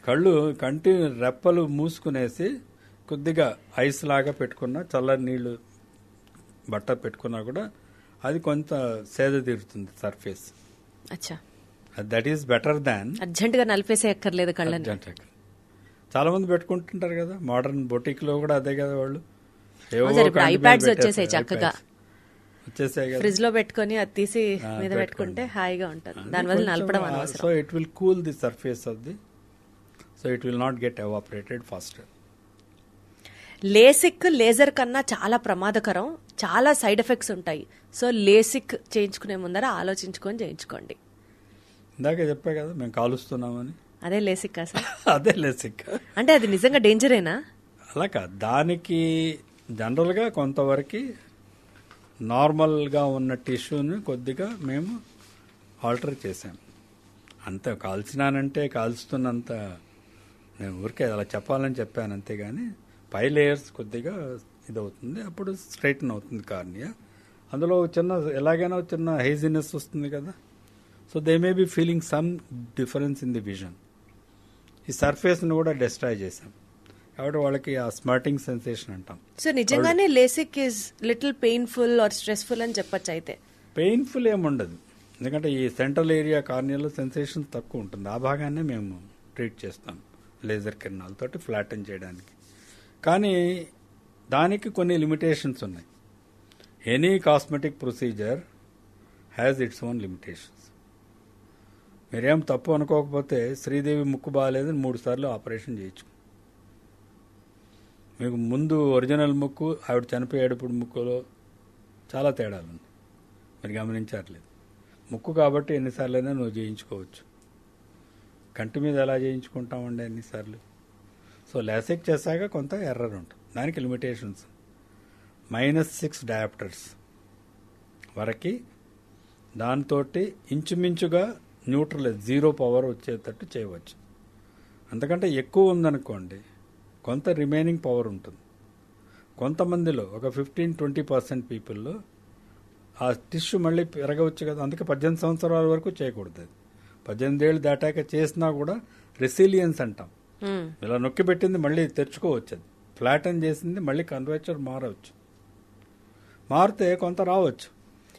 కళ్ళు కంటి రెప్పలు మూసుకునేసి కొద్దిగా ఐస్ లాగా పెట్టుకున్నా, చల్లని నీళ్లు బట్ట పెట్టుకున్నా కూడా అది కొంత సేద తీరుతుంది సర్ఫేస్. అచ్చా, that is better than urgent గా నలిపేసే ఎక్కర్లేదు కళ్ళని. చాలా మంది పెట్టుకుంటుంటారు కదా, మోడర్న్ బొటిక్ లో కూడా అదే కదా. వాళ్ళు ఐప్యాడ్స్ వచ్చేసాయి, చక్కగా వచ్చేసాయి కదా, ఫ్రిడ్జ్ లో పెట్టుకుని అది తీసి మీద పెట్టుకుంటే హాయిగా ఉంటుంది. దానివల్ల నలపడం అనవసరం. So it will cool the surface of the, so it will not get evaporated faster. LASIK laser కన్నా చాలా ప్రమాదకరం, చాలా సైడ్ ఎఫెక్ట్స్ ఉంటాయి. సో లేసిక్ చేయించుకునే ముందర ఆలోచించుకొని చేయించుకోండి. ఇందాక చెప్పా కదా మేము కాలుస్తున్నామని, అదే లేసిక్ సార్? అదే లేసిక్. అంటే అది నిజంగా డేంజరేనా? అలా కాదు, దానికి జనరల్గా కొంతవరకు నార్మల్గా ఉన్న టిష్యూని కొద్దిగా మేము ఆల్టర్ చేసాం. అంత కాల్చినానంటే కాల్చుతున్నంత నేను ఊరికే అలా చెప్పాలని చెప్పాను అంతేగాని పై లేయర్స్ కొద్దిగా ఇదవుతుంది, అప్పుడు స్ట్రైటన్ అవుతుంది కార్నియా. అందులో చిన్న ఎలాగైనా చిన్న హైజినెస్ వస్తుంది కదా. So they may be feeling some difference in the vision. ఈ సర్ఫేస్ని కూడా డిస్ట్రాయ్ చేసాం. కాబట్టి వాళ్ళకి ఆ స్మార్టింగ్ సెన్సేషన్ అంటాం. సో నిజంగానే LASIK is little painful are stressful అని చెప్పొచ్చు అయితే? పెయిన్ఫుల్ ఏముండదు, ఎందుకంటే ఈ సెంట్రల్ ఏరియా కార్నియాలో సెన్సేషన్ తక్కువ ఉంటుంది. ఆ భాగాన్నే మేము ట్రీట్ చేస్తాం లేజర్ కిరణాలతోటి ఫ్లాటన్ చేయడానికి. కానీ దానికి కొన్ని లిమిటేషన్స్ ఉన్నాయి. Any cosmetic procedure has its own limitations. మీరేం తప్పు అనుకోకపోతే శ్రీదేవి ముక్కు బాగాలేదని 3 సార్లు ఆపరేషన్ చేయొచ్చు. మీకు ముందు ఒరిజినల్ ముక్కు, ఆవిడ చనిపోయేటప్పుడు ముక్కులో చాలా తేడాలు ఉన్నాయి, మీరు గమనించట్లేదు. ముక్కు కాబట్టి ఎన్నిసార్లైనా నువ్వు చేయించుకోవచ్చు. కంటి మీద ఎలా చేయించుకుంటామండి ఎన్నిసార్లు? సో లాసిక్ చేశాక కొంత ఎర్రర్ ఉంటుంది, దానికి లిమిటేషన్స్. -6 డయాప్టర్స్ వరకు దాంతో ఇంచుమించుగా న్యూట్రల్ 0 పవర్ వచ్చేటట్టు చేయవచ్చు. అంతకంటే ఎక్కువ ఉందనుకోండి కొంత రిమైనింగ్ పవర్ ఉంటుంది. కొంతమందిలో ఒక 15-20% పీపుల్లో ఆ టిష్యూ మళ్ళీ పెరగవచ్చు కదా, అందుకే 18 సంవత్సరాల వరకు చేయకూడదు. అది 18 ఏళ్ళు దాటాక చేసినా కూడా రెసిలియన్స్ అంటాం. ఇలా నొక్కి పెట్టింది మళ్ళీ తెరుచుకోవచ్చు, అది ఫ్లాటన్ చేసింది మళ్ళీ కన్వర్చర్ మారితే కొంత రావచ్చు.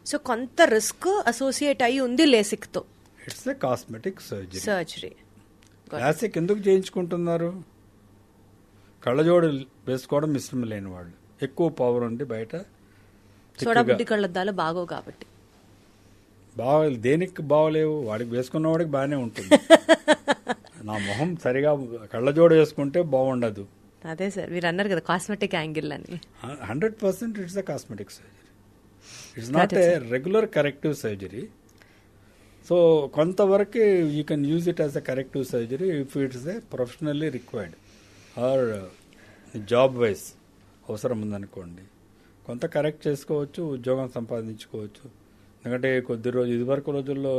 సో కొంత రిస్క్ అసోసియేట్ అయి ఉంది లేసిక్ తో. It's a cosmetic surgery. LASIK ఎందుకు చేయించుకుంటున్నారు? కళ్ళజోడు వేసుకోవడం ఇష్టం లేని వాళ్ళు, ఎక్కువ పవర్ ఉంది బయట, సోడా బుడ్డి కళ్ళద్దాలు బాగోవు కాబట్టి. దేనికి బాగోలేవు, వాడికి వేసుకున్నవాడికి బాగానే ఉంటుంది. నా మొహం సరిగా కళ్ళజోడు వేసుకుంటే బాగుండదు. అదే సార్ మీరు అన్నారు కదా కాస్మెటిక్ యాంగిల్ అని. 100% it's a cosmetic surgery, it's not a regular corrective surgery. So కొంతవరకు you can use it as a corrective surgery if it's a professionally required or job wise అవసరం ఉందనుకోండి. కొంత కరెక్ట్ చేసుకోవచ్చు, ఉద్యోగం సంపాదించుకోవచ్చు. ఎందుకంటే ఇదివరకు రోజుల్లో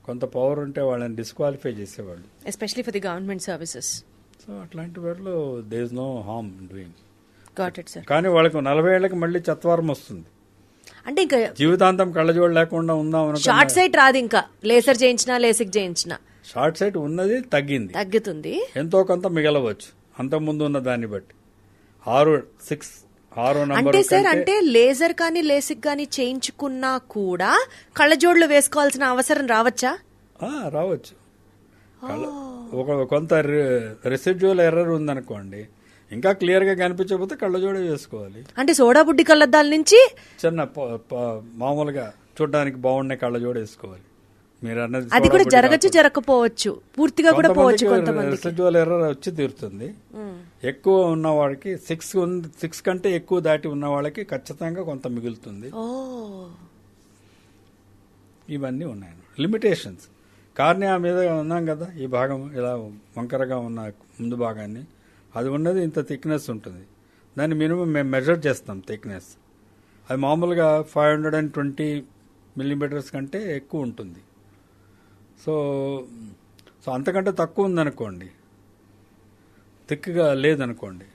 కొంత పవర్ ఉంటే వాళ్ళని డిస్క్వాలిఫై చేసేవాళ్ళు, especially for the government services. So అట్లాంటి వాటిలో there is no harm doing. Got it sir. కానీ వాళ్ళకి 40 ఏళ్ళకి మళ్ళీ చత్వారం వస్తుంది, అంటే ఇంకా జీవితాంతం కళ్ళజోడు లేకుండా ఉందాం అనుకో. షార్ట్ సైట్ రాదు, ఇంకా లేసర్ చేయించినా లేసిక్ చేయించినా షార్ట్ సైట్ ఉన్నది తగ్గుతుంది, ఎంతో కొంత మిగలవచ్చు అంతకుముందు ఉన్న దాన్ని బట్టి. 6 నంబర్ అంటే సార్ అంటే లేజర్ కానీ లేసిక్ కానీ చేయించుకున్నా కూడా కళ్ళజోడులు వేసుకోవాల్సిన అవసరం రావచ్చా? రావచ్చు. కొంత రెసిడ్యువల్ ఎర్రర్ ఉందనుకోండి, ఇంకా క్లియర్ గా కనిపించకపోతే కళ్ళజోడే వేసుకోవాలి. అంటే సోడా బుడ్డి కళ్ళద్దాల నుంచి చిన్న మామూలుగా చూడడానికి బాగుండే కళ్ళజోడు వేసుకోవాలి. మీరు అన్నది అది కూడా జరగచ్చు, జరగకపోవచ్చు, పూర్తిగా కూడా పోవచ్చు. కొంతమంది రెసిడ్యువల్ ఎర్రర్ వచ్చి తీరుతుంది. ఎక్కువ ఉన్న వాళ్ళకి 6 కంటే ఎక్కువ దాటి ఉన్న వాళ్ళకి ఖచ్చితంగా కొంత మిగులుతుంది. ఇవన్నీ ఉన్నాయి లిమిటేషన్స్. కార్నియా మీద ఉన్నాం కదా, ఈ భాగం ఇలా వంకరగా ఉన్న ముందు భాగాన్ని, అది ఉన్నది ఇంత థిక్నెస్ ఉంటుంది. దాన్ని మినిమం మేము మెజర్ చేస్తాం థిక్నెస్. అది మామూలుగా 520 మిల్లీమీటర్స్ కంటే ఎక్కువ ఉంటుంది. సో అంతకంటే తక్కువ ఉందనుకోండి, థిక్గా లేదనుకోండి,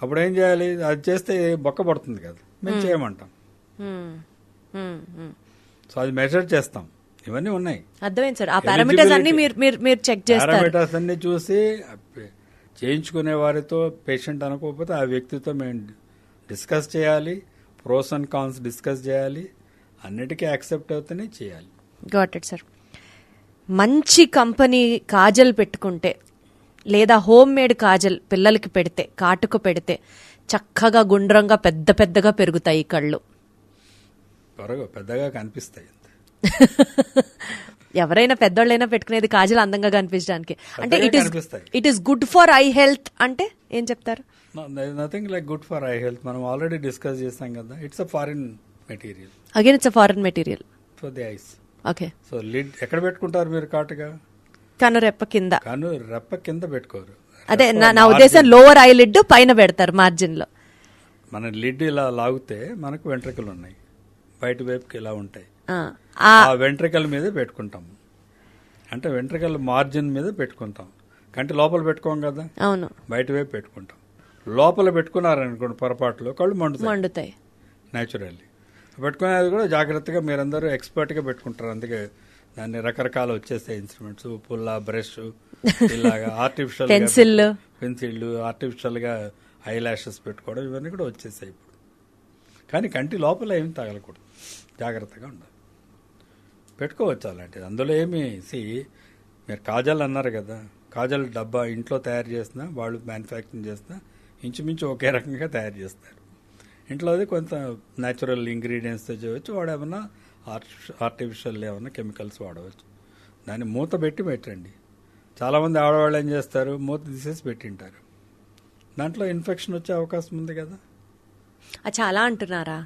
అప్పుడు ఏం చేయాలి? అది చేస్తే బొక్క పడుతుంది కదా, మేము చేయమంటాం. సో అది మెజర్ చేస్తాం. ఇవన్నీ ఉన్నాయి. అర్థమైంది సార్. ఆ పారామీటర్స్ అన్ని మీరు చెక్ చేస్తారు. పారామీటర్స్ అన్ని చూసి చేయించుకునే వారితో, పేషెంట్ అనుకోకపోతే ఆ వ్యక్తితో మేము డిస్కస్ చేయాలి, ప్రోస్ అండ్ కాన్స్ డిస్కస్ చేయాలి, అన్నిటికీ యాక్సెప్ట్ అవుతూనే చేయాలి. Got it sir. మంచి కంపెనీ కాజల్ పెట్టుకుంటే లేదా హోమ్ మేడ్ కాజల్ పిల్లలకి పెడితే, కాటుకు పెడితే చక్కగా గుండ్రంగా పెద్దగా పెరుగుతాయి కళ్ళు, పెద్దగా కనిపిస్తాయి. ఎవరైనా పెద్దోళ్ళైనా పెట్టుకునేది కాజల్ అందంగా కనిపించడానికి. అంటే it is good for I health అంటే ఏం చెప్తారు? Nothing like good for I health. మనం ఆల్రెడీ డిస్కస్ చేసాం కదా, it's a foreign material. Again it's a foreign material for the ice. Okay. So lid ఎక్కడ పెట్టుకుంటారు మీరు? కాటుగా కనురెప్ప కింద. కనురెప్ప కింద పెట్టుకోరు. అదే నా ఉద్దేశం, లోవర్ ఐ లిడ్ పైన పెడతారు మార్జిన్ లో. మన లిడ్ ఇలా లాగితే మనకు వెంట్రుకలు ఉన్నాయి, బయట వైపుకి ఇలా ఉంటాయి. ఆ వెంట్రుకల మీద పెట్టుకుంటాం, అంటే వెంట్రుకల మార్జిన్ మీద పెట్టుకుంటాం. కంటి లోపల పెట్టుకోం కదా, అవును, బయట వైపు పెట్టుకుంటాం. లోపల పెట్టుకున్నారనుకోండి పొరపాటులో కళ్ళు మండుతాయి న్యాచురల్లీ. పెట్టుకునేది కూడా జాగ్రత్తగా మీరందరూ ఎక్స్పర్ట్గా పెట్టుకుంటారు. అందుకే దాన్ని రకరకాల వచ్చేస్తాయి ఇన్స్ట్రుమెంట్స్, పుల్ల, బ్రష్, ఇలాగా ఆర్టిఫిషియల్ పెన్సిళ్ళు, ఆర్టిఫిషియల్గా ఐ లాషెస్ పెట్టుకోవడం ఇవన్నీ కూడా వచ్చేసాయి ఇప్పుడు. కానీ కంటి లోపల ఏమి తగలకూడదు, జాగ్రత్తగా ఉండాలి. పెట్టుకోవచ్చు అలాంటిది, అందులో ఏమి మీరు కాజల్ అన్నారు కదా, కాజల్ డబ్బా ఇంట్లో తయారు చేసినా వాళ్ళు మ్యానుఫ్యాక్చరింగ్ చేసినా ఇంచుమించు ఒకే రకంగా తయారు చేస్తారు. ఇంట్లో అది కొంత న్యాచురల్ ఇంగ్రీడియంట్స్తో చేయవచ్చు, వాడేమన్నా ఆర్టిఫిషియల్ ఏమన్నా కెమికల్స్ వాడవచ్చు. దాన్ని మూత పెట్టి పెట్టండి. చాలామంది ఆడవాళ్ళు ఏం చేస్తారు, మూత తీసేసి పెట్టింటారు, దాంట్లో ఇన్ఫెక్షన్ వచ్చే అవకాశం ఉంది కదా. చాలా అంటున్నారా?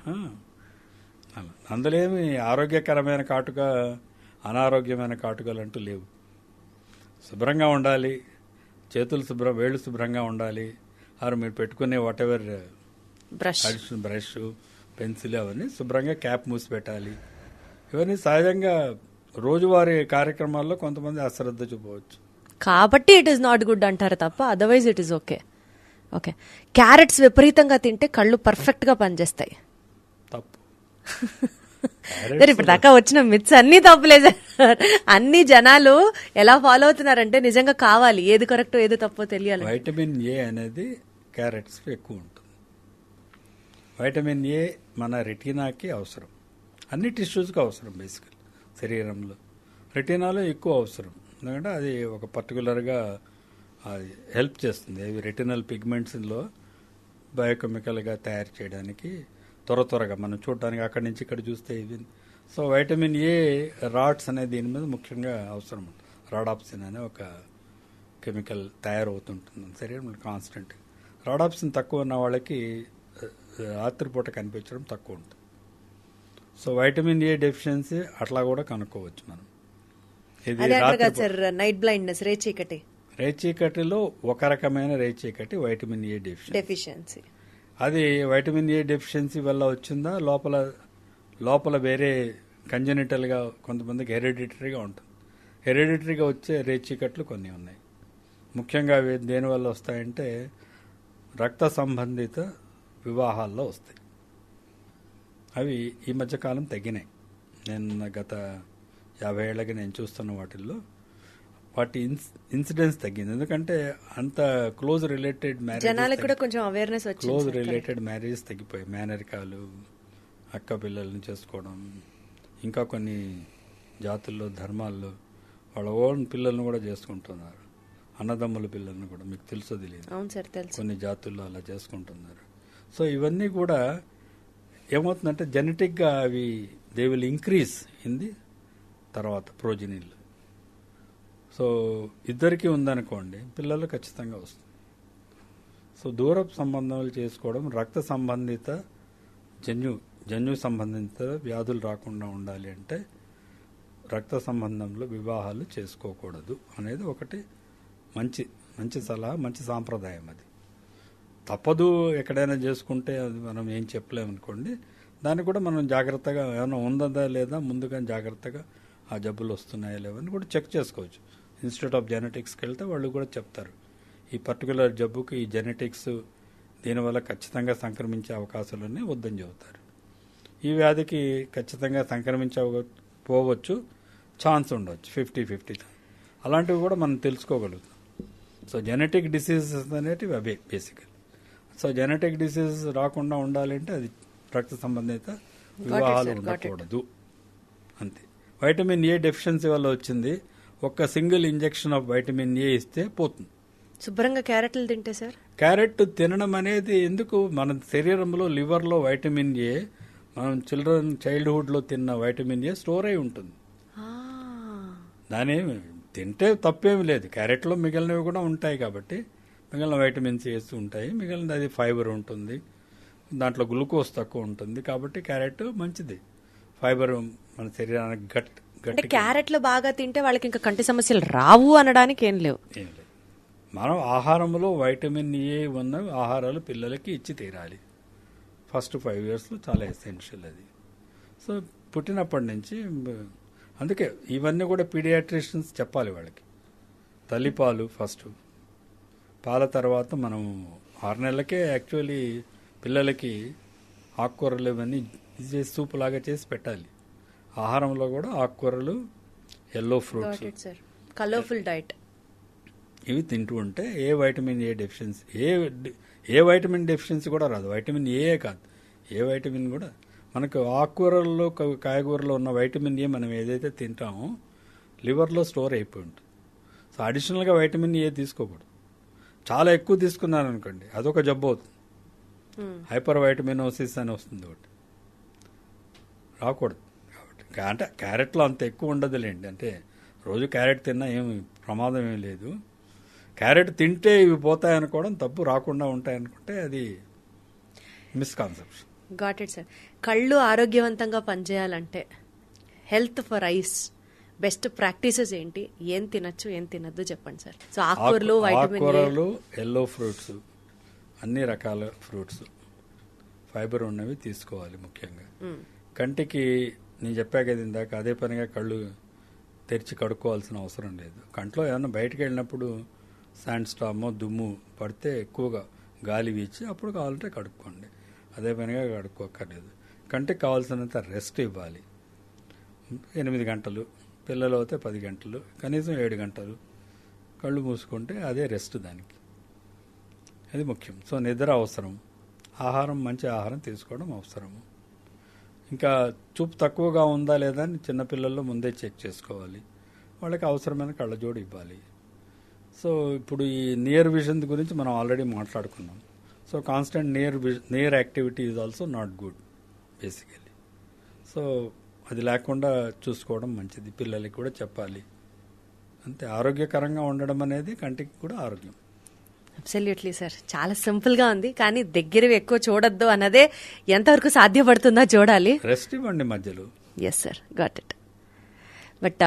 అందులో ఏమి ఆరోగ్యకరమైన కాటుక, అనారోగ్యమైన కాటుకలు అంటూ లేవు. శుభ్రంగా ఉండాలి, చేతులు వేళ్ళు శుభ్రంగా ఉండాలి. ఆరు మీరు పెట్టుకునే వాట్ ఎవర్ బ్రష్, పెన్సిల్ అవన్నీ శుభ్రంగా క్యాప్ మూసి పెట్టాలి. ఇవన్నీ సహజంగా రోజువారీ కార్యక్రమాల్లో కొంతమంది అశ్రద్ధ చూపవచ్చు. కాబట్టి ఇట్ ఈస్ నాట్ గుడ్ అంటారు తప్ప otherwise it is okay. Okay, carrots విపరీతంగా తింటే కళ్ళు పర్ఫెక్ట్ గా పనిచేస్తాయి. తప్పు. ఇప్పుడు దాకా వచ్చిన మిత్స్ అన్ని తప్పులే సార్. అన్ని జనాలు ఎలా ఫాలో అవుతున్నారంటే నిజంగా కావాలి, ఏది కరెక్టో ఏది తప్పో తెలియాలి. వైటమిన్ ఏ అనేది క్యారెట్స్ ఎక్కువ ఉంటుంది. వైటమిన్ ఏ మన రెటీనాకి అవసరం, అన్ని టిష్యూస్కి అవసరం. బేసికల్ శరీరంలో రెటీనాలో ఎక్కువ అవసరం, ఎందుకంటే అది ఒక పర్టికులర్గా అది హెల్ప్ చేస్తుంది. అవి రెటినల్ పిగ్మెంట్స్లో బయోకెమికల్గా తయారు చేయడానికి త్వరగా మనం చూడడానికి అక్కడి నుంచి ఇక్కడ చూస్తే ఇవి. సో వైటమిన్ ఏ రాడ్స్ అనే దీని మీద ముఖ్యంగా అవసరం ఉంటుంది. రాడాప్సిన్ అనే ఒక కెమికల్ తయారవుతుంటుంది శరీరంలో కాన్స్టెంట్. రాడాప్సిన్ తక్కువ ఉన్న వాళ్ళకి రాత్రిపూట కనిపించడం తక్కువ ఉంటుంది. సో వైటమిన్ ఏ డెఫిషియన్సీ అట్లా కూడా కనుక్కోవచ్చు మనం. ఇది నైట్ బ్లైండ్నెస్, రేచీకటిలో ఒక రకమైన రేచీకటి వైటమిన్ ఏ డెఫిషియన్సీ. అది వైటమిన్ ఏ డెఫిషియన్సీ వల్ల వచ్చిందా, లోపల వేరే కంజెనిటల్గా కొంతమందికి హెరిడిటరీగా ఉంటుంది. హెరిడిటరీగా వచ్చే రేచీకట్లు కొన్ని ఉన్నాయి. ముఖ్యంగా అవి దేనివల్ల వస్తాయంటే రక్త సంబంధిత వివాహాల్లో వస్తాయి. అవి ఈ మధ్యకాలం తగ్గినాయి. నేను గత 50 ఏళ్ళకి నేను చూస్తున్న వాటి ఇన్సిడెన్స్ తగ్గింది. ఎందుకంటే అంత క్లోజ్ రిలేటెడ్ మ్యారేజెస్ తగ్గిపోయాయి. మేనరికాలు, అక్క పిల్లల్ని చేసుకోవడం, ఇంకా కొన్ని జాతుల్లో ధర్మాల్లో వాళ్ళ ఓన్ పిల్లల్ని కూడా చేసుకుంటున్నారు. అన్నదమ్ముల పిల్లల్ని కూడా, మీకు తెలుసో తెలియదు, కొన్ని జాతుల్లో అలా చేసుకుంటున్నారు. సో ఇవన్నీ కూడా ఏమవుతుందంటే జెనెటిక్గా అవి they will increase in the తర్వాత ప్రోజెనీలు. సో ఇద్దరికీ ఉందనుకోండి, పిల్లలు ఖచ్చితంగా వస్తుంది. సో దూరపు సంబంధాలు చేసుకోవడం, రక్త సంబంధిత జన్యు సంబంధిత వ్యాధులు రాకుండా ఉండాలి అంటే రక్త సంబంధంలో వివాహాలు చేసుకోకూడదు అనేది ఒకటి మంచి సలహా, మంచి సాంప్రదాయం. అది తప్పదు, ఎక్కడైనా చేసుకుంటే అది మనం ఏం చెప్పలేమనుకోండి. దాన్ని కూడా మనం జాగ్రత్తగా ఏమైనా ఉందా లేదా ముందుగా జాగ్రత్తగా ఆ జబ్బులు వస్తున్నాయా లేవని కూడా చెక్ చేసుకోవచ్చు. ఇన్స్టిట్యూట్ ఆఫ్ జెనెటిక్స్కి వెళ్తే వాళ్ళు కూడా చెప్తారు, ఈ పర్టికులర్ జబ్బుకి ఈ జెనెటిక్స్ దీనివల్ల ఖచ్చితంగా సంక్రమించే అవకాశాలన్నీ వద్దని చెబుతారు. ఈ వ్యాధికి ఖచ్చితంగా సంక్రమించకపోవచ్చు, ఛాన్స్ ఉండవచ్చు 50-50. అలాంటివి కూడా మనం తెలుసుకోగలుగుతాం. సో జెనెటిక్ డిసీజెస్ అనేటివి అవే బేసికల్. సో జెనెటిక్ డిసీజెస్ రాకుండా ఉండాలంటే అది రక్త సంబంధిత వివాహాలు ఉండకూడదు, అంతే. వైటమిన్ ఏ డెఫిషియన్సీ వల్ల వచ్చింది, ఒక్క single injection of vitamin A ఇస్తే పోతుంది. శుభ్రంగా క్యారెట్లు తింటే సార్, క్యారెట్ తినడం అనేది ఎందుకు, మన శరీరంలో లివర్లో వైటమిన్ ఏ మనం చైల్డ్హుడ్లో తిన్న వైటమిన్ ఏ స్టోర్ అయి ఉంటుంది. దాని తింటే తప్పేమి లేదు, క్యారెట్లో మిగిలినవి కూడా ఉంటాయి కాబట్టి మిగిలిన వైటమిన్స్ వేస్తూ ఉంటాయి. మిగిలినది అది ఫైబర్ ఉంటుంది, దాంట్లో గ్లూకోజ్ తక్కువ ఉంటుంది కాబట్టి క్యారెట్ మంచిది. ఫైబర్ మన శరీరానికి గట్టి. క్యారెట్లు బాగా తింటే వాళ్ళకి ఇంకా కంటి సమస్యలు రావు అనడానికి ఏం లేవు. మనం ఆహారంలో వైటమిన్ ఏ ఉన్న ఆహారాలు పిల్లలకి ఇచ్చి తీరాలి. ఫస్ట్ 5 yearsలో చాలా ఎసెన్షియల్ అది. సో పుట్టినప్పటి నుంచి అందుకే ఇవన్నీ కూడా పీడియాట్రిషియన్స్ చెప్పాలి వాళ్ళకి. తల్లిపాలు ఫస్ట్, పాల తర్వాత మనం 6 నెలలకే యాక్చువల్లీ పిల్లలకి ఆకుకూరలు ఇవన్నీ సూప్ లాగా చేసి పెట్టాలి. ఆహారంలో కూడా ఆకుకూరలు, ఎల్లో ఫ్రూట్స్, కలర్ఫుల్ డైట్. ఇవి తింటూ ఉంటే ఏ vitamin A deficiency A vitamin deficiency కూడా రాదు. వైటమిన్ ఏ కాదు, ఏ వైటమిన్ కూడా మనకు ఆకుకూరల్లో కాయగూరలో ఉన్న వైటమిన్ ఏ మనం ఏదైతే తింటామో లివర్లో స్టోర్ అయిపోయి ఉంటుంది. సో అడిషనల్గా వైటమిన్ ఏ తీసుకోకూడదు. చాలా ఎక్కువ తీసుకున్నారనుకోండి అదొక జబ్బు అవుతుంది. హైపర్ వైటమినోసిస్ అని వస్తుంది ఒకటి, రాకూడదు. కాబట్టి అంటే క్యారెట్లో అంత ఎక్కువ ఉండదులేండి, అంటే రోజు క్యారెట్ తిన్నా ఏమి ప్రమాదం ఏం లేదు. క్యారెట్ తింటే ఇవి పోతాయనుకోవడం తప్పు, రాకుండా ఉంటాయనుకుంటే అది మిస్కాన్సెప్షన్. Got it sir. కళ్ళు ఆరోగ్యవంతంగా పనిచేయాలంటే health for ice best practices ఏంటి, ఏం తినచ్చు ఏం తినద్దు చెప్పండి సార్. సో ఆకుకూరలు, వైటమిన్ ఏ, ఆకుకూరలు, ఎల్లో ఫ్రూట్స్, అన్ని రకాల ఫ్రూట్స్ ఫైబర్ ఉన్నవి తీసుకోవాలి. ముఖ్యంగా కంటికి నేను చెప్పా కదా ఇందాక, అదే పనిగా కళ్ళు తెరిచి కడుక్కోవాల్సిన అవసరం లేదు. కంట్లో ఏమన్నా బయటకు వెళ్ళినప్పుడు శాండ్ స్టామో దుమ్ము పడితే ఎక్కువగా గాలి వీచి అప్పుడు కావాలంటే కడుక్కోండి, అదే పనిగా కడుక్కోక్కర్లేదు. కంటికి కావాల్సినంత రెస్ట్ ఇవ్వాలి. 8 గంటలు, పిల్లలు అయితే 10 గంటలు, కనీసం 7 గంటలు కళ్ళు మూసుకుంటే అదే రెస్ట్ దానికి, అది ముఖ్యం. సో నిద్ర అవసరం, ఆహారం మంచి ఆహారం తీసుకోవడం అవసరము. ఇంకా చూపు తక్కువగా ఉందా లేదా అని చిన్నపిల్లల్లో ముందే చెక్ చేసుకోవాలి. వాళ్ళకి అవసరమైన కళ్ళజోడు ఇవ్వాలి. సో ఇప్పుడు ఈ నియర్ విజన్ గురించి మనం ఆల్రెడీ మాట్లాడుకున్నాం. So constant near activity is also not good basically. So అది లేకుండా చూసుకోవడం మంచిది, పిల్లలకి కూడా చెప్పాలి. అంతే, ఆరోగ్యకరంగా ఉండడం అనేది కంటికి కూడా ఆరోగ్యం. అబ్సల్యూట్లీ సార్, చాలా సింపుల్ గా ఉంది, కానీ దగ్గరవి ఎక్కువ చూడొద్దు అన్నదే ఎంతవరకు సాధ్యపడుతుందో చూడాలి. రెస్ట్ ఇవ్వండి మధ్యలో. Yes sir, got it. But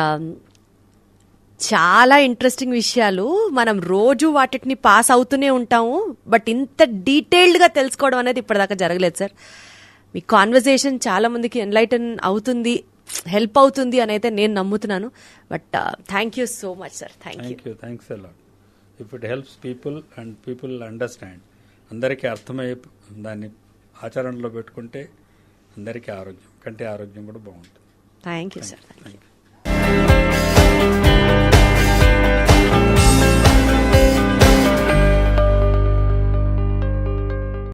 చాలా ఇంట్రెస్టింగ్ విషయాలు, మనం రోజు వాటిని పాస్ అవుతూనే ఉంటాము, బట్ ఇంత డీటెయిల్డ్ గా తెలుసుకోవడం అనేది ఇప్పటిదాకా జరగలేదు సార్. మీ కాన్వర్జేషన్ చాలా మందికి ఎన్లైటన్ అవుతుంది, హెల్ప్ అవుతుంది అని అయితే నేను నమ్ముతున్నాను. But thank you so much sir. Thanks a lot. If it helps people and people understand, అందరికీ అర్థమయ్యే దాన్ని ఆచరణలో పెట్టుకుంటే అందరికీ ఆరోగ్యం, కంటే ఆరోగ్యం కూడా బాగుంటుంది. Thank you sir. Thank you.